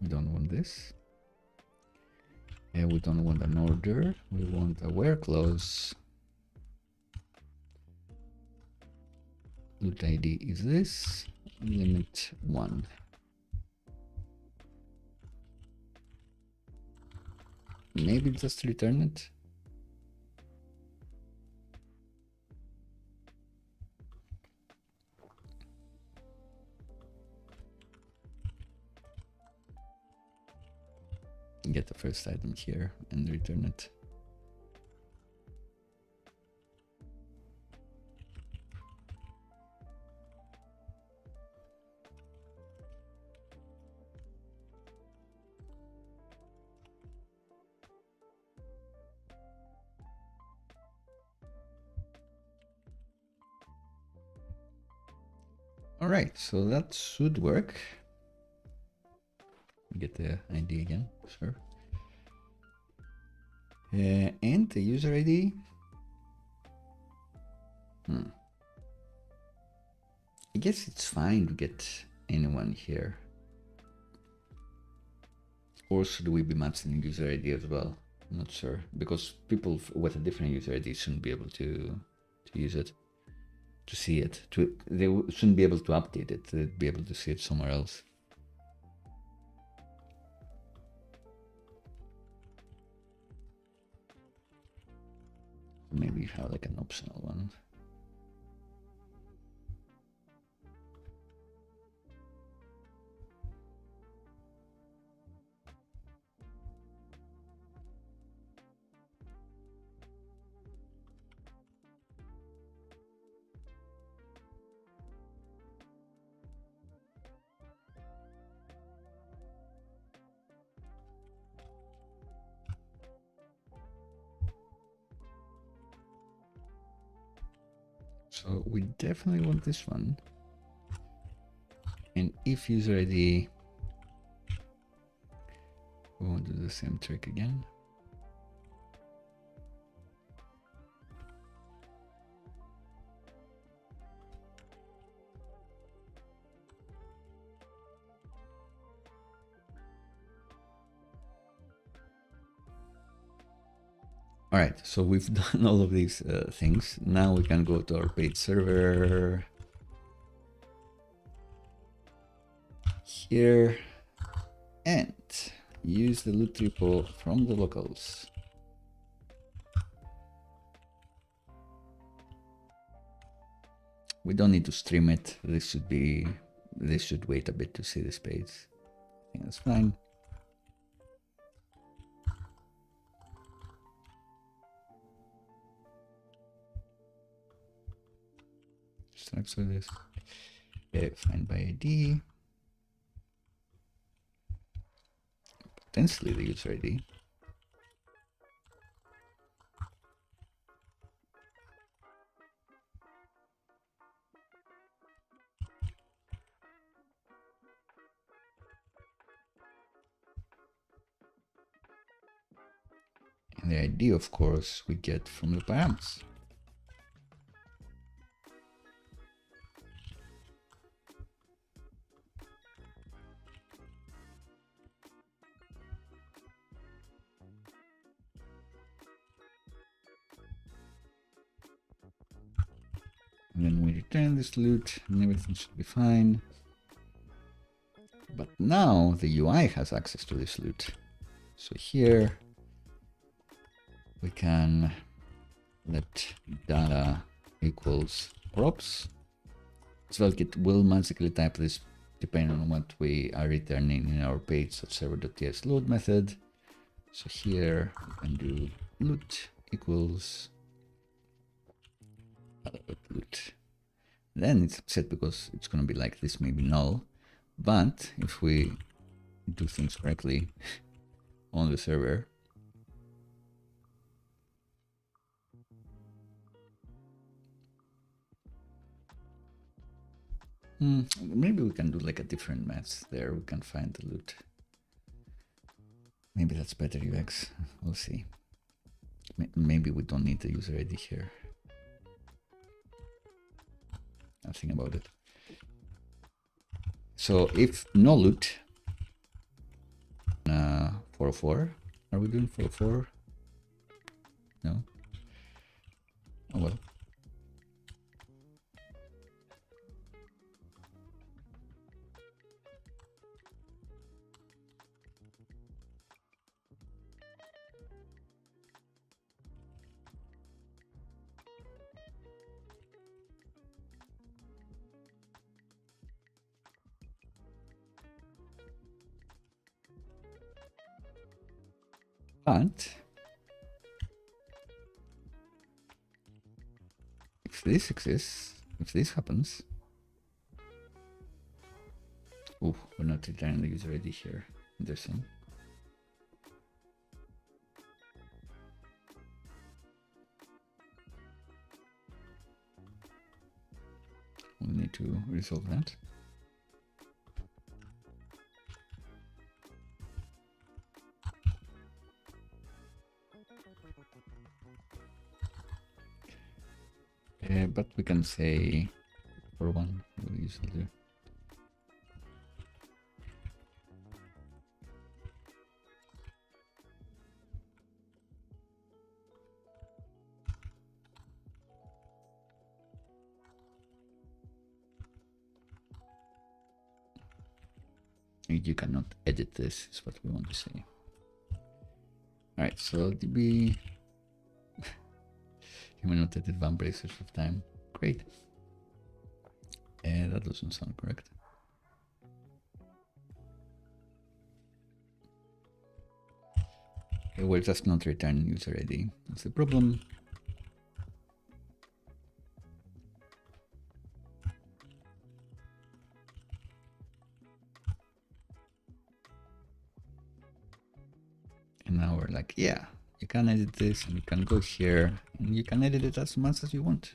We don't want this. Yeah, we don't want an order. We want a where clause. Loot ID is this. Limit 1. Maybe just return it. Get the first item here and return it. All right, so that should work. Get the ID again, sure. And the user ID. I guess it's fine to get anyone here. Or should we be matching user ID as well? I'm not sure, because people with a different user ID shouldn't be able to use it, to see it. They shouldn't be able to update it. They'd be able to see it somewhere else. Maybe have like an optional one. So we definitely want this one. And if user ID, we won't do the same trick again. All right, so we've done all of these things. Now we can go to our page server here and use the loot repo from the locals. We don't need to stream it. This should wait a bit to see this page. I think that's fine. Structure this. Find by ID. Potentially the user ID. And the ID, of course, we get from the params. And then we return this loot and everything should be fine. But now the UI has access to this loot. So here we can let data equals props. SvelteKit will magically type this depending on what we are returning in our page.server.ts load method. So here we can do loot equals loot. Then it's upset because it's going to be like this, maybe null. But if we do things correctly on the server, maybe we can do like a different math there. We can find the loot. Maybe that's better UX. We'll see. Maybe we don't need the user ID here. I'll think about it. So if no loot, 404, are we doing 404? No? Oh well. But if this exists, if this happens, oh, we're not returning the user ID here. Interesting. We'll need to resolve that. But we can say for one, we usually do. You cannot edit this, is what we want to say. All right, so DB. You may not edit vampire search of time. Great. That doesn't sound correct. Okay, we're just not returning user ID. That's the problem. And now we're like, yeah, you can edit this and you can go here and you can edit it as much as you want.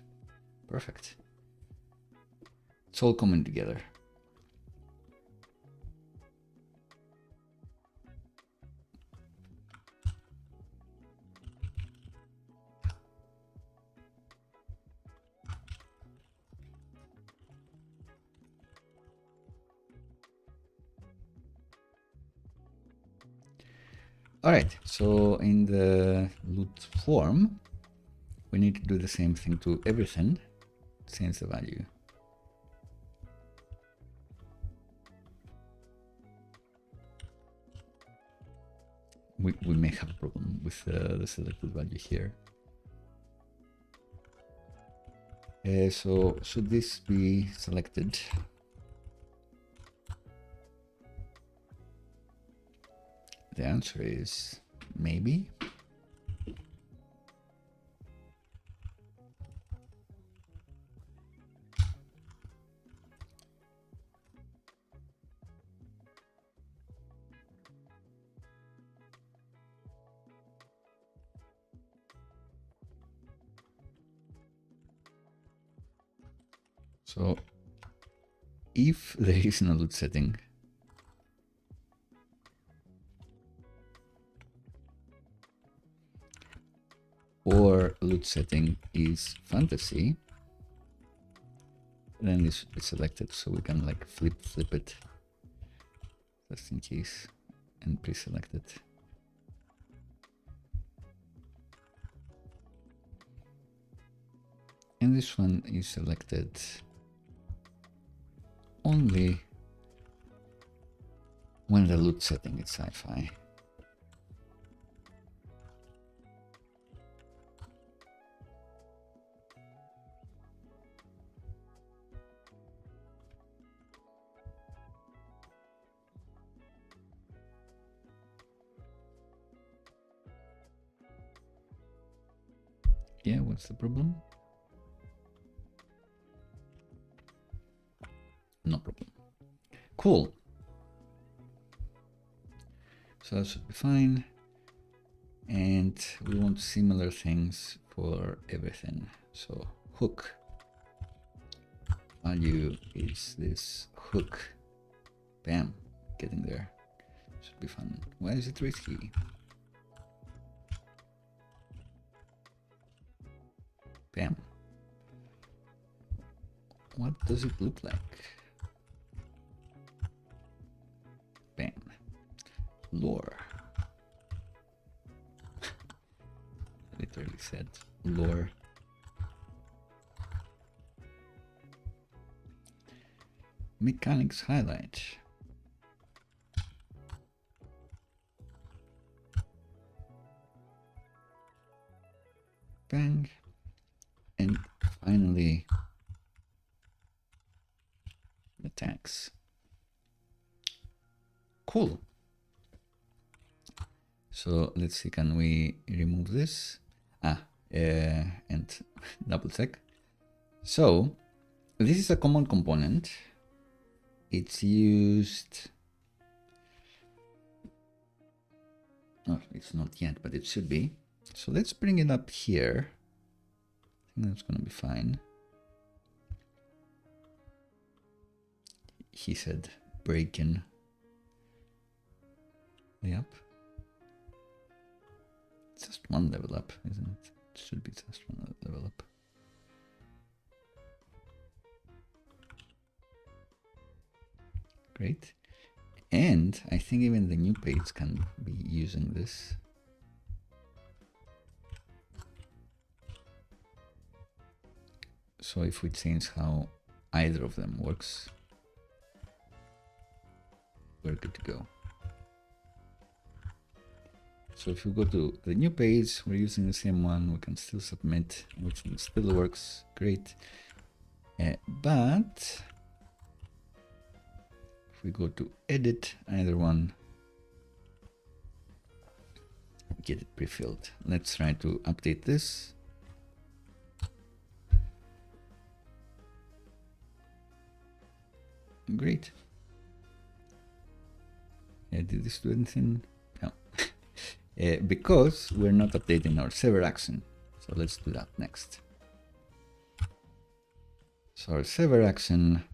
Perfect. It's all coming together. All right, so in the loot form, we need to do the same thing to everything, change the value. We may have a problem with the selected value here. So should this be selected? The answer is maybe. So if there is no loot setting, or loot setting is fantasy, then this should be selected, so we can like flip it just in case and pre-select it. And this one is selected only when the loot setting is sci-fi. Yeah, what's the problem? No problem. Cool. So that should be fine. And we want similar things for everything. So hook value is this hook. Bam, getting there. Should be fun. Why is it risky? Bam. What does it look like? Bam. Lore. Literally said lore. Mechanics highlight. Bang. And finally, the tags. Cool. So let's see, can we remove this? And double check. So this is a common component. It's used. No, it's not yet, but it should be. So let's bring it up here. I think that's gonna be fine. He said breaking. Yep. It's just one level up, isn't it? It should be just one level up. Great. And I think even the new page can be using this. So if we change how either of them works, we're good to go. So if we go to the new page, we're using the same one, we can still submit, which still works great. But if we go to edit either one, get it pre-filled. Let's try to update this. Great. Did this do anything? No. Because we're not updating our server action. So let's do that next. So our server action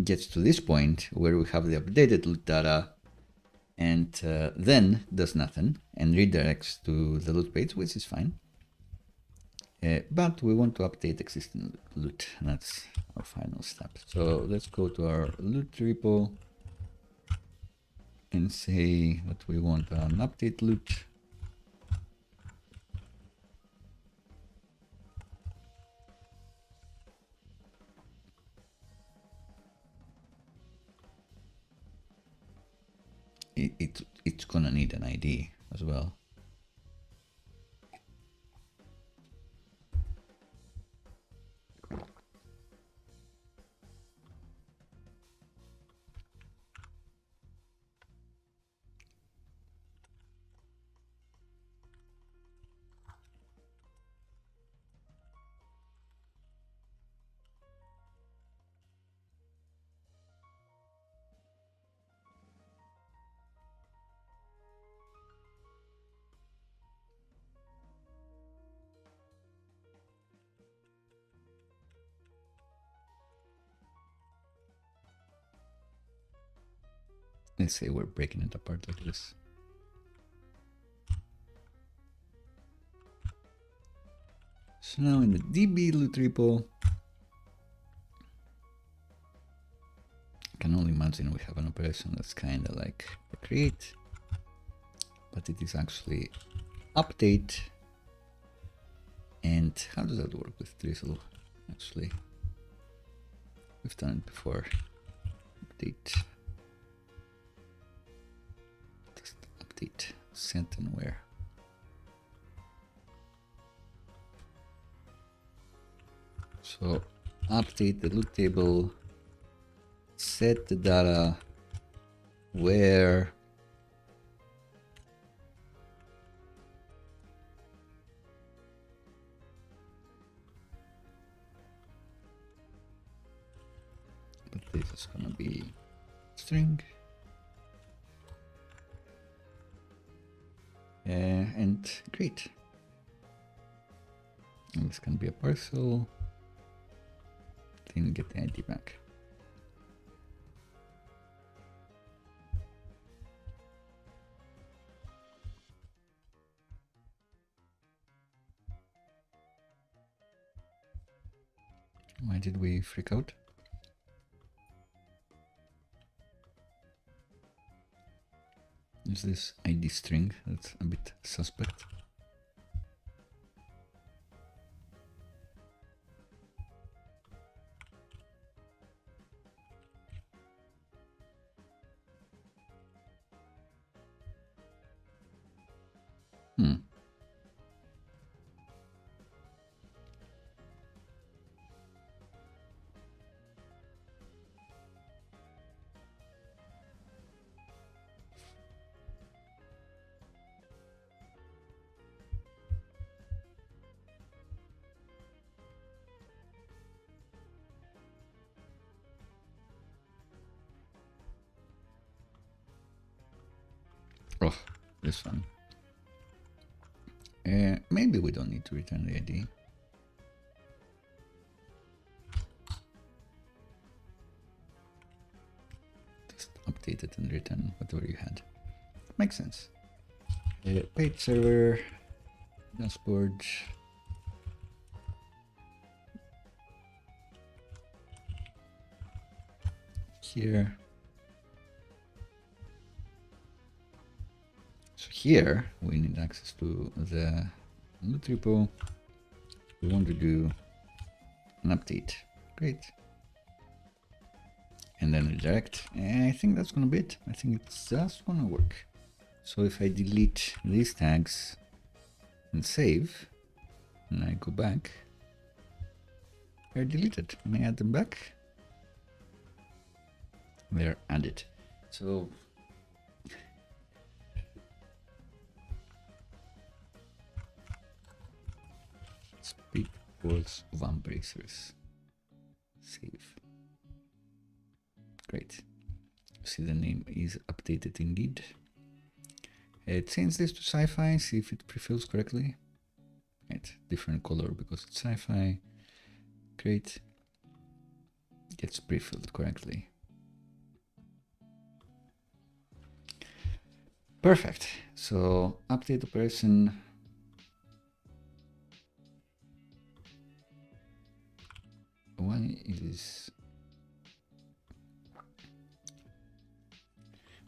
gets to this point where we have the updated loot data, and then does nothing and redirects to the loot page, which is fine. But we want to update existing loot, and that's our final step. So let's go to our loot repo and say that we want an update loot. It's gonna need an ID as well. Let's say we're breaking it apart like this. So now in the DB loot repo, I can only imagine we have an operation that's kind of like create, but it is actually update. And how does that work with Drizzle? Actually, we've done it before. Update. Just update. Sent and where. So update the loot table, set the data where but this is gonna be string and great. And this can be a parcel. Then get the ID back. Why did we freak out? Is this ID string? That's a bit suspect. Oh, this one. Maybe we don't need to return the ID. Just update it and return whatever you had. Makes sense. Page server, dashboard. Here. So here we need access to the loot repo. We want to do an update. Great. And then redirect. And I think that's gonna be it. I think it's just gonna work. So if I delete these tags and save, and I go back, they're deleted. Can I add them back? They're added. So speed walls of embracers. Save. Great. See, the name is updated indeed. Change this to sci-fi, see if it prefills correctly. Right, different color because it's sci-fi. Great. gets pre-filled correctly. Perfect. So update operation.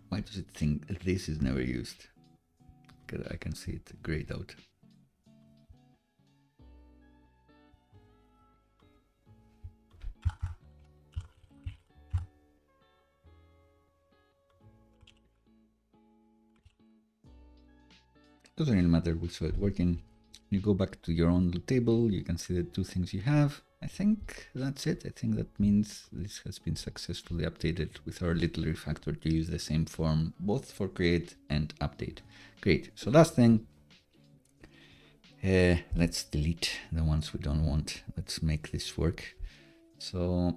Why does it think that this is never used? Because I can see it grayed out. Doesn't really matter which way it's working. You go back to your own table, you can see the two things you have. I think that's it. I think that means this has been successfully updated with our little refactor to use the same form, both for create and update. Great. So last thing, let's delete the ones we don't want. Let's make this work. So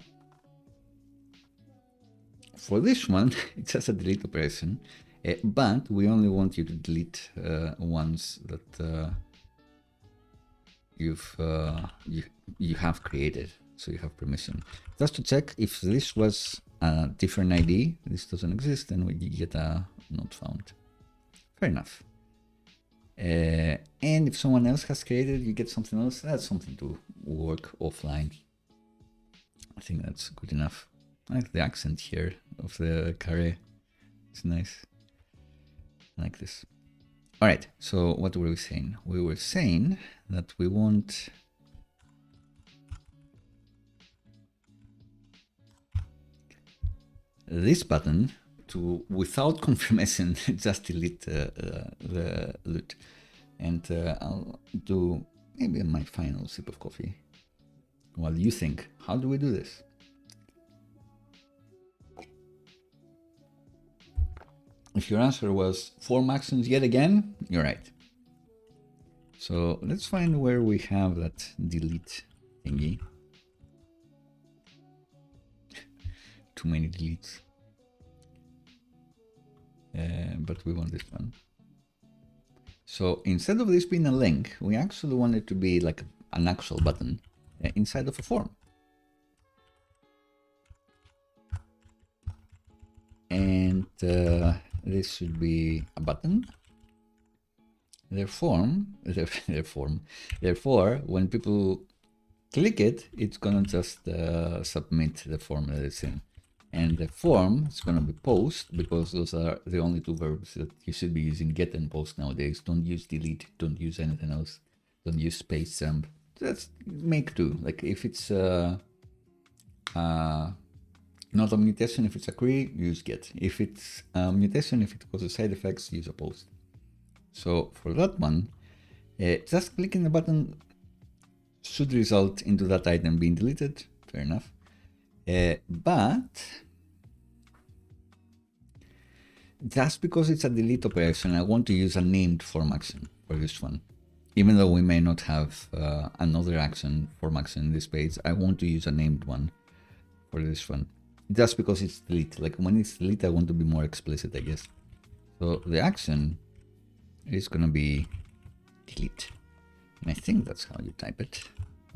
for this one, it's just a delete operation, but we only want you to delete ones that you have created, so you have permission. Just to check if this was a different ID, this doesn't exist, then we get a not found. Fair enough. And if someone else has created, you get something else. That's something to work offline. I think that's good enough. I like the accent here of the carré. It's nice. I like this. All right, so what were we saying? We were saying that we want this button to, without confirmation, just delete the loot. And I'll do maybe my final sip of coffee while you think, how do we do this? If your answer was form actions yet again, you're right. So let's find where we have that delete thingy. Too many deletes. But we want this one. So instead of this being a link, we actually want it to be like an actual button inside of a form. And this should be a button. Therefore, when people click it, it's gonna just submit the form that it's in. And the form is gonna be post, because those are the only two verbs that you should be using, get and post nowadays. Don't use delete, don't use anything else. Don't use space jump. Just make do. Like if it's not a mutation, if it's a query, use get. If it's a mutation, if it causes side effects, use a post. So for that one, just clicking the button should result into that item being deleted. Fair enough. But just because it's a delete operation, I want to use a named form action for this one. Even though we may not have another action, form action in this page, I want to use a named one for this one. Just because it's delete. Like when it's delete, I want to be more explicit, I guess. So the action is gonna be delete. And I think that's how you type it.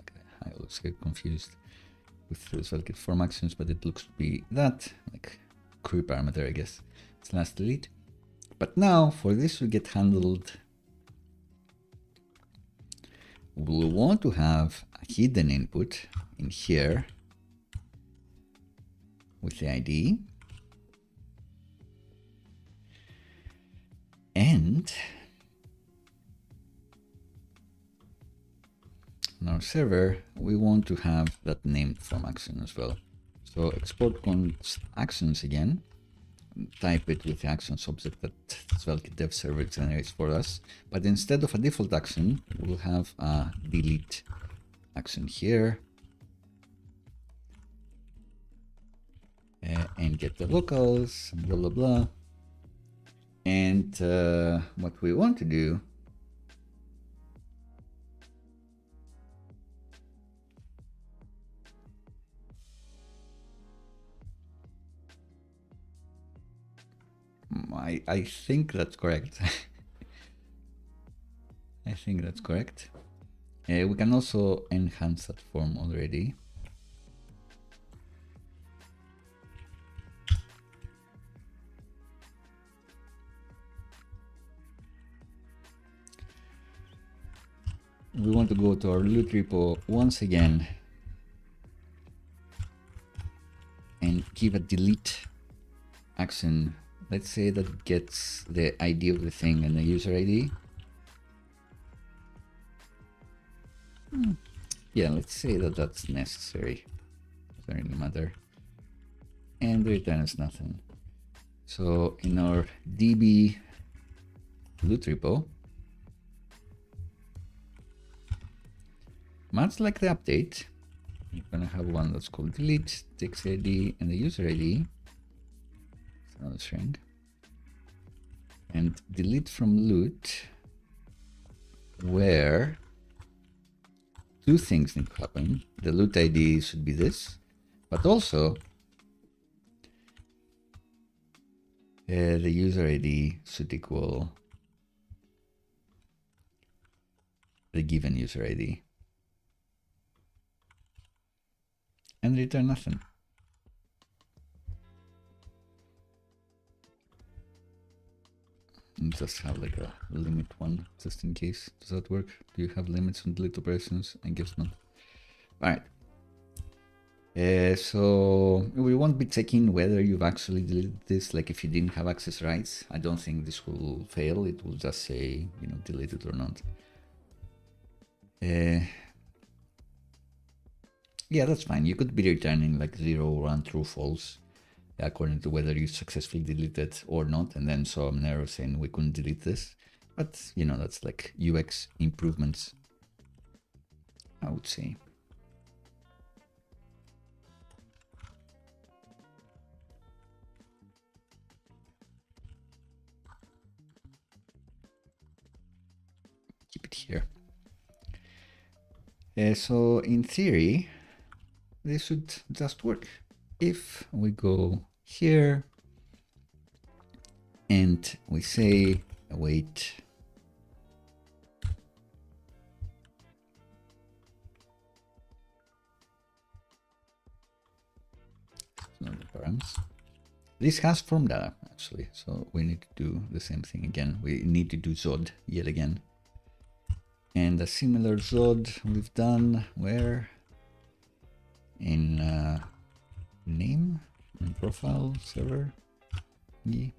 Okay, I always get confused with the SvelteKit form actions, but it looks to be that, like query parameter, I guess. Slash delete. But now for this will get handled. We'll want to have a hidden input in here with the ID. And on our server, we want to have that named form action as well. So export const actions again, type it with the actions object that SvelteKit dev server generates for us. But instead of a default action, we'll have a delete action here. And get the locals, blah, blah, blah. And what we want to do I think that's correct. I think that's correct. We can also enhance that form already. we want to go to our loot repo once again and give a delete action. Let's say that gets the ID of the thing and the user ID. Yeah, let's say that that's necessary. Doesn't really matter. And returns nothing. So in our DB loot repo, much like the update, you're gonna have one that's called delete, text ID, and the user ID. It's another string. And delete from loot, where two things need to happen. The loot ID should be this, but also the user ID should equal the given user ID. And return nothing. And just have like a limit one, just in case. Does that work? Do you have limits on delete operations? I guess not. Alright. So we won't be checking whether you've actually deleted this, like if you didn't have access rights. I don't think this will fail. It will just say, you know, delete it or not. Yeah, that's fine. You could be returning like 0, 1, true, false, according to whether you successfully deleted or not, and then saw an error saying we couldn't delete this. But, you know, that's like UX improvements, I would say. Keep it here. So in theory, this should just work. If we go here and we say await the params. This has form data actually, so we need to do the same thing again. We need to do Zod yet again. And a similar Zod we've done where in name and profile server. Yeah.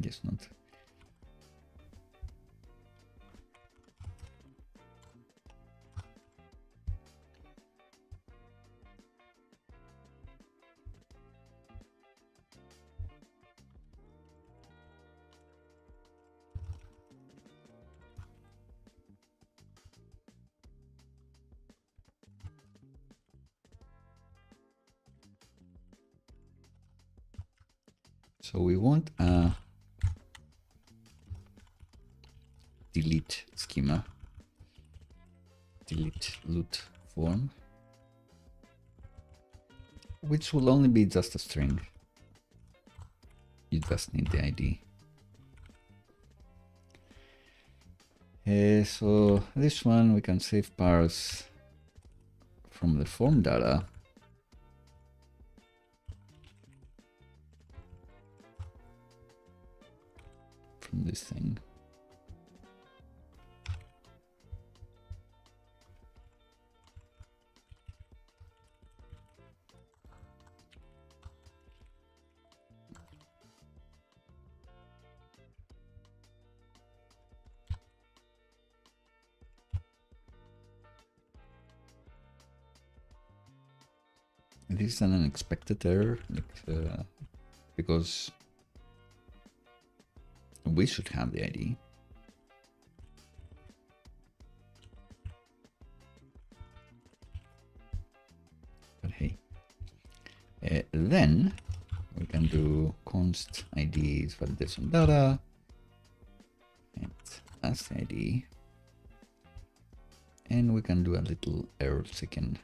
Guess not. So we want a delete schema, delete loot form, which will only be just a string. You just need the ID. So this one we can save parse from the form data. From this thing. This is an unexpected error, like, because we should have the ID. But hey, then we can do const ID is validation data and as the ID, and we can do a little error second.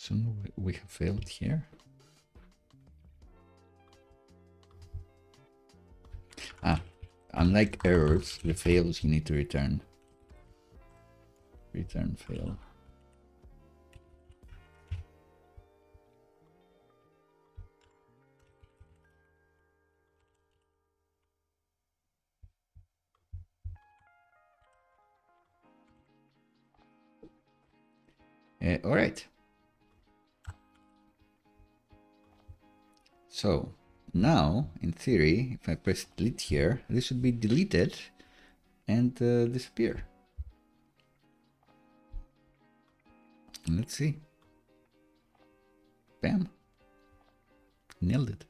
So we have failed here. Unlike errors, the fails you need to return. Return fail. All right. So now, in theory, if I press delete here, this should be deleted and disappear. And let's see. Bam. Nailed it.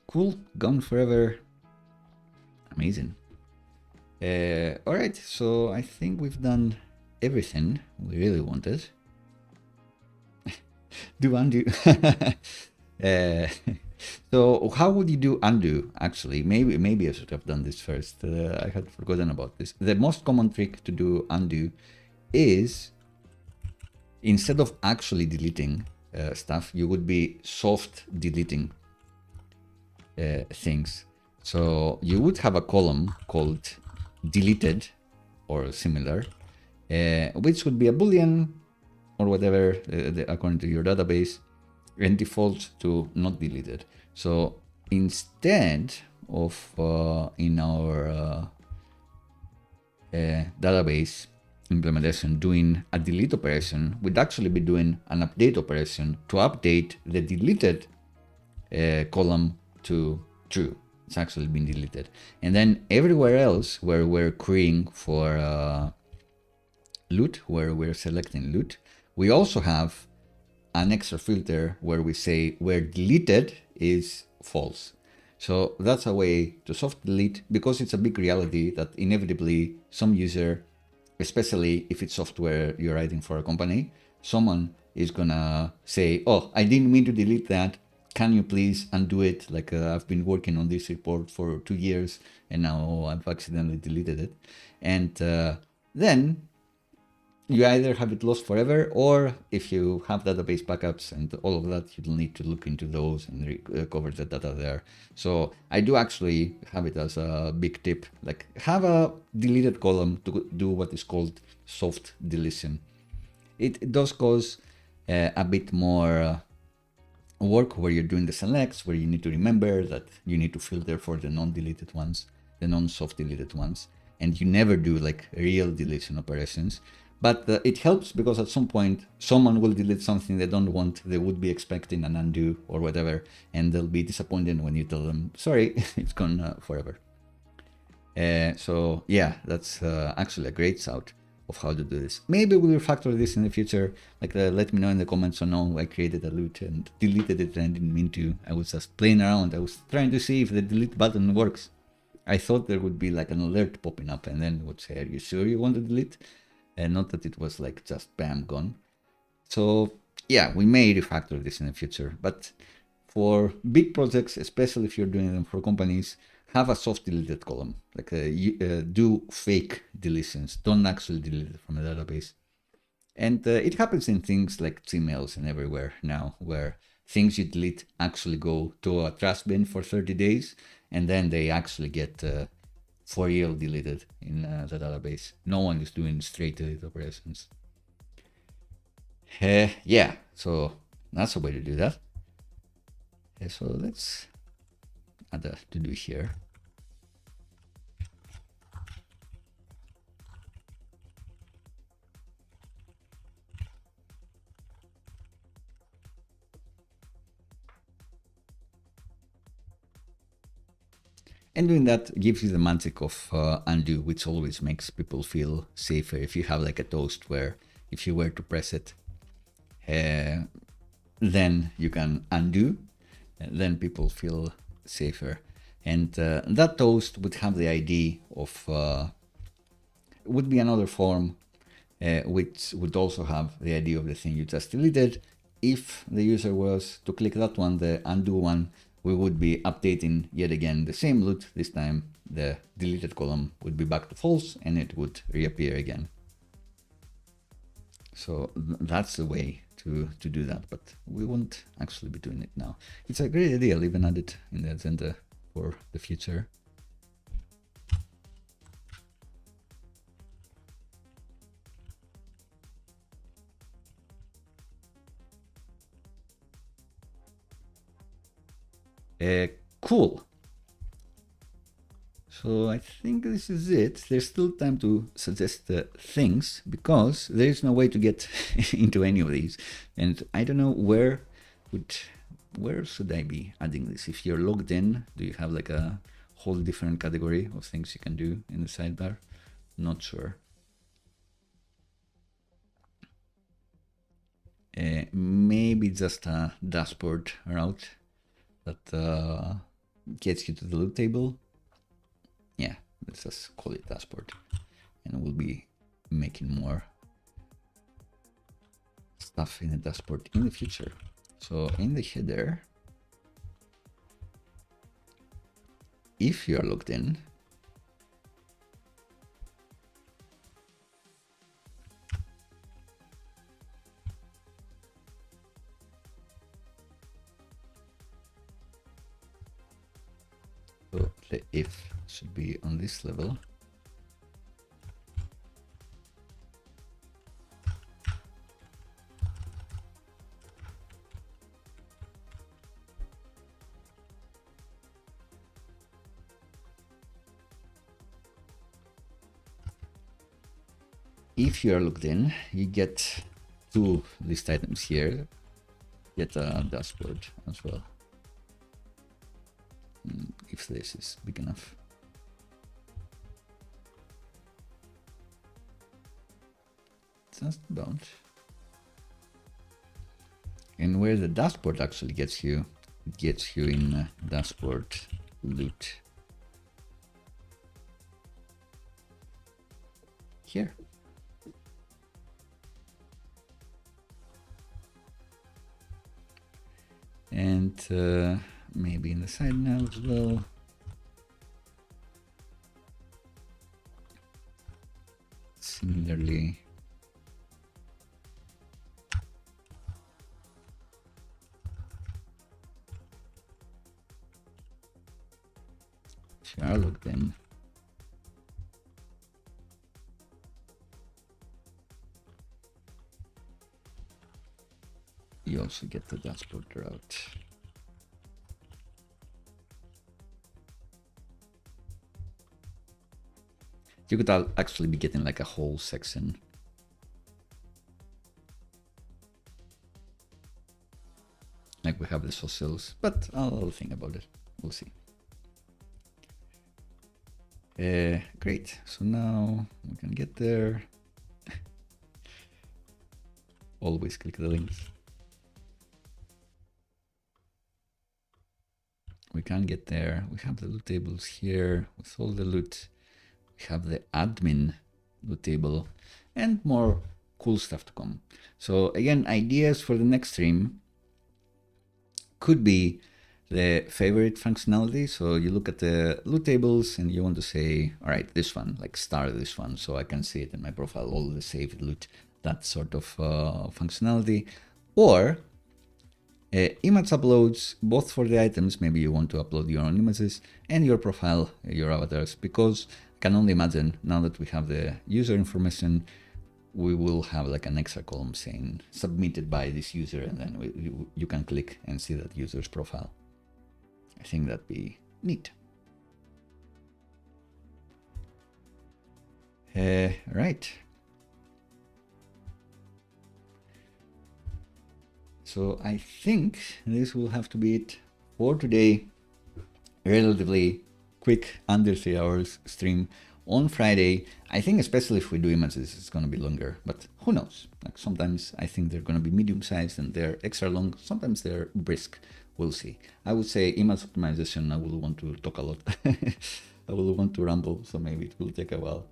Cool. Gone forever. Amazing. All right. So I think we've done everything we really wanted. Do undo. So how would you do undo? Actually, maybe I should have done this first. I had forgotten about this. The most common trick to do undo is, instead of actually deleting stuff, you would be soft deleting things. So you would have a column called deleted or similar, which would be a Boolean or whatever according to your database, and defaults to not deleted. So instead of in our database implementation doing a delete operation, we'd actually be doing an update operation to update the deleted column to true. It's actually been deleted. And then everywhere else where we're querying for loot, where we're selecting loot, we also have an extra filter where we say where deleted is false. So that's a way to soft delete, because it's a big reality that inevitably some user, especially if it's software you're writing for a company, someone is gonna say, oh, I didn't mean to delete that. Can you please undo it? Like I've been working on this report for 2 years and now I've accidentally deleted it. And then you either have it lost forever, or if you have database backups and all of that, you'll need to look into those and recover the data there. So I do actually have it as a big tip, like have a deleted column to do what is called soft deletion. It does cause a bit more work where you're doing the selects, where you need to remember that you need to filter for the non-deleted ones, the non-soft deleted ones, and you never do like real deletion operations. But it helps because at some point someone will delete something they don't want. They would be expecting an undo or whatever, and they'll be disappointed when you tell them, sorry, it's gone forever. So yeah, that's actually a great route of how to do this. Maybe we'll refactor this in the future. Like let me know in the comments. So no, I created a loot and deleted it and I didn't mean to. I was just playing around. I was trying to see if the delete button works. I thought there would be like an alert popping up and then it would say, are you sure you want to delete? And not that it was like just bam, gone. So yeah, we may refactor this in the future, but for big projects, especially if you're doing them for companies, have a soft deleted column, like do fake deletions, don't actually delete it from a database. And it happens in things like Gmails and everywhere now, where things you delete actually go to a trash bin for 30 days, and then they actually get for real deleted in the database. No one is doing straight delete operations. Yeah, so that's a way to do that. So let's add a to do here. And doing that gives you the magic of undo, which always makes people feel safer. If you have like a toast where if you were to press it, then you can undo, and then people feel safer. And that toast would have the ID of, would be another form, which would also have the ID of the thing you just deleted. If the user was to click that one, the undo one, we would be updating yet again the same loot. This time the deleted column would be back to false and it would reappear again. So that's the way to do that, but we won't actually be doing it now. It's a great idea. I'll even add it in the agenda for the future. Cool. So I think this is it. There's still time to suggest things because there is no way to get into any of these. And I don't know where should I be adding this? If you're logged in, do you have like a whole different category of things you can do in the sidebar? Not sure. Maybe just a dashboard route that gets you to the loot table. Yeah, let's just call it dashboard, and we'll be making more stuff in the dashboard in the future. So in the header, if you are logged in, so the if should be on this level. If you are logged in, you get 2 list items here, get a dashboard as well, if this is big enough. Just about. And where the dashboard actually gets you, it gets you in dashboard loot here. And maybe in the side now as well. Similarly, if you are logged in, you also get the dashboard route. You could actually be getting like a whole section. Like we have the fossils, but I'll think about it. We'll see. Great. So now we can get there. Always click the links. We can get there. We have the loot tables here with all the loot. We have the admin loot table and more cool stuff to come. So again, ideas for the next stream could be the favorite functionality. So you look at the loot tables and you want to say, all right, this one, like star this one, so I can see it in my profile, all the saved loot, that sort of functionality. Or image uploads, both for the items, maybe you want to upload your own images, and your profile, your avatars, because I can only imagine now that we have the user information, we will have like an extra column saying submitted by this user, and then you can click and see that user's profile. I think that'd be neat. Right. So I think this will have to be it for today. Relatively quick, under 3 hours stream on Friday. I think especially if we do images, it's going to be longer, but who knows? Like sometimes I think they're going to be medium sized and they're extra long. Sometimes they're brisk. We'll see. I would say image optimization, I will want to talk a lot. I will want to ramble, so maybe it will take a while.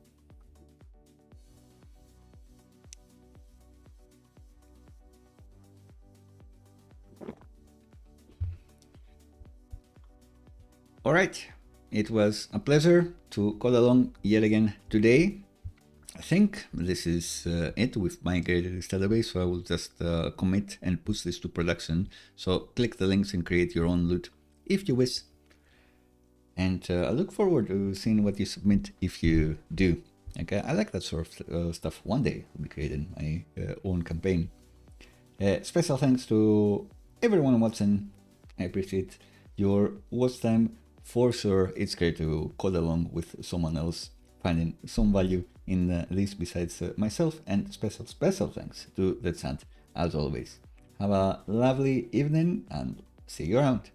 All right, it was a pleasure to code along yet again today. I think this is it. We've migrated this database, so I will just commit and push this to production. So click the links and create your own loot if you wish. And I look forward to seeing what you submit if you do. Okay, I like that sort of stuff. One day I'll be creating my own campaign. Special thanks to everyone watching. I appreciate your watch time. For sure, it's great to code along with someone else, finding some value in this besides myself, and special thanks to the chat as always. Have a lovely evening and see you around.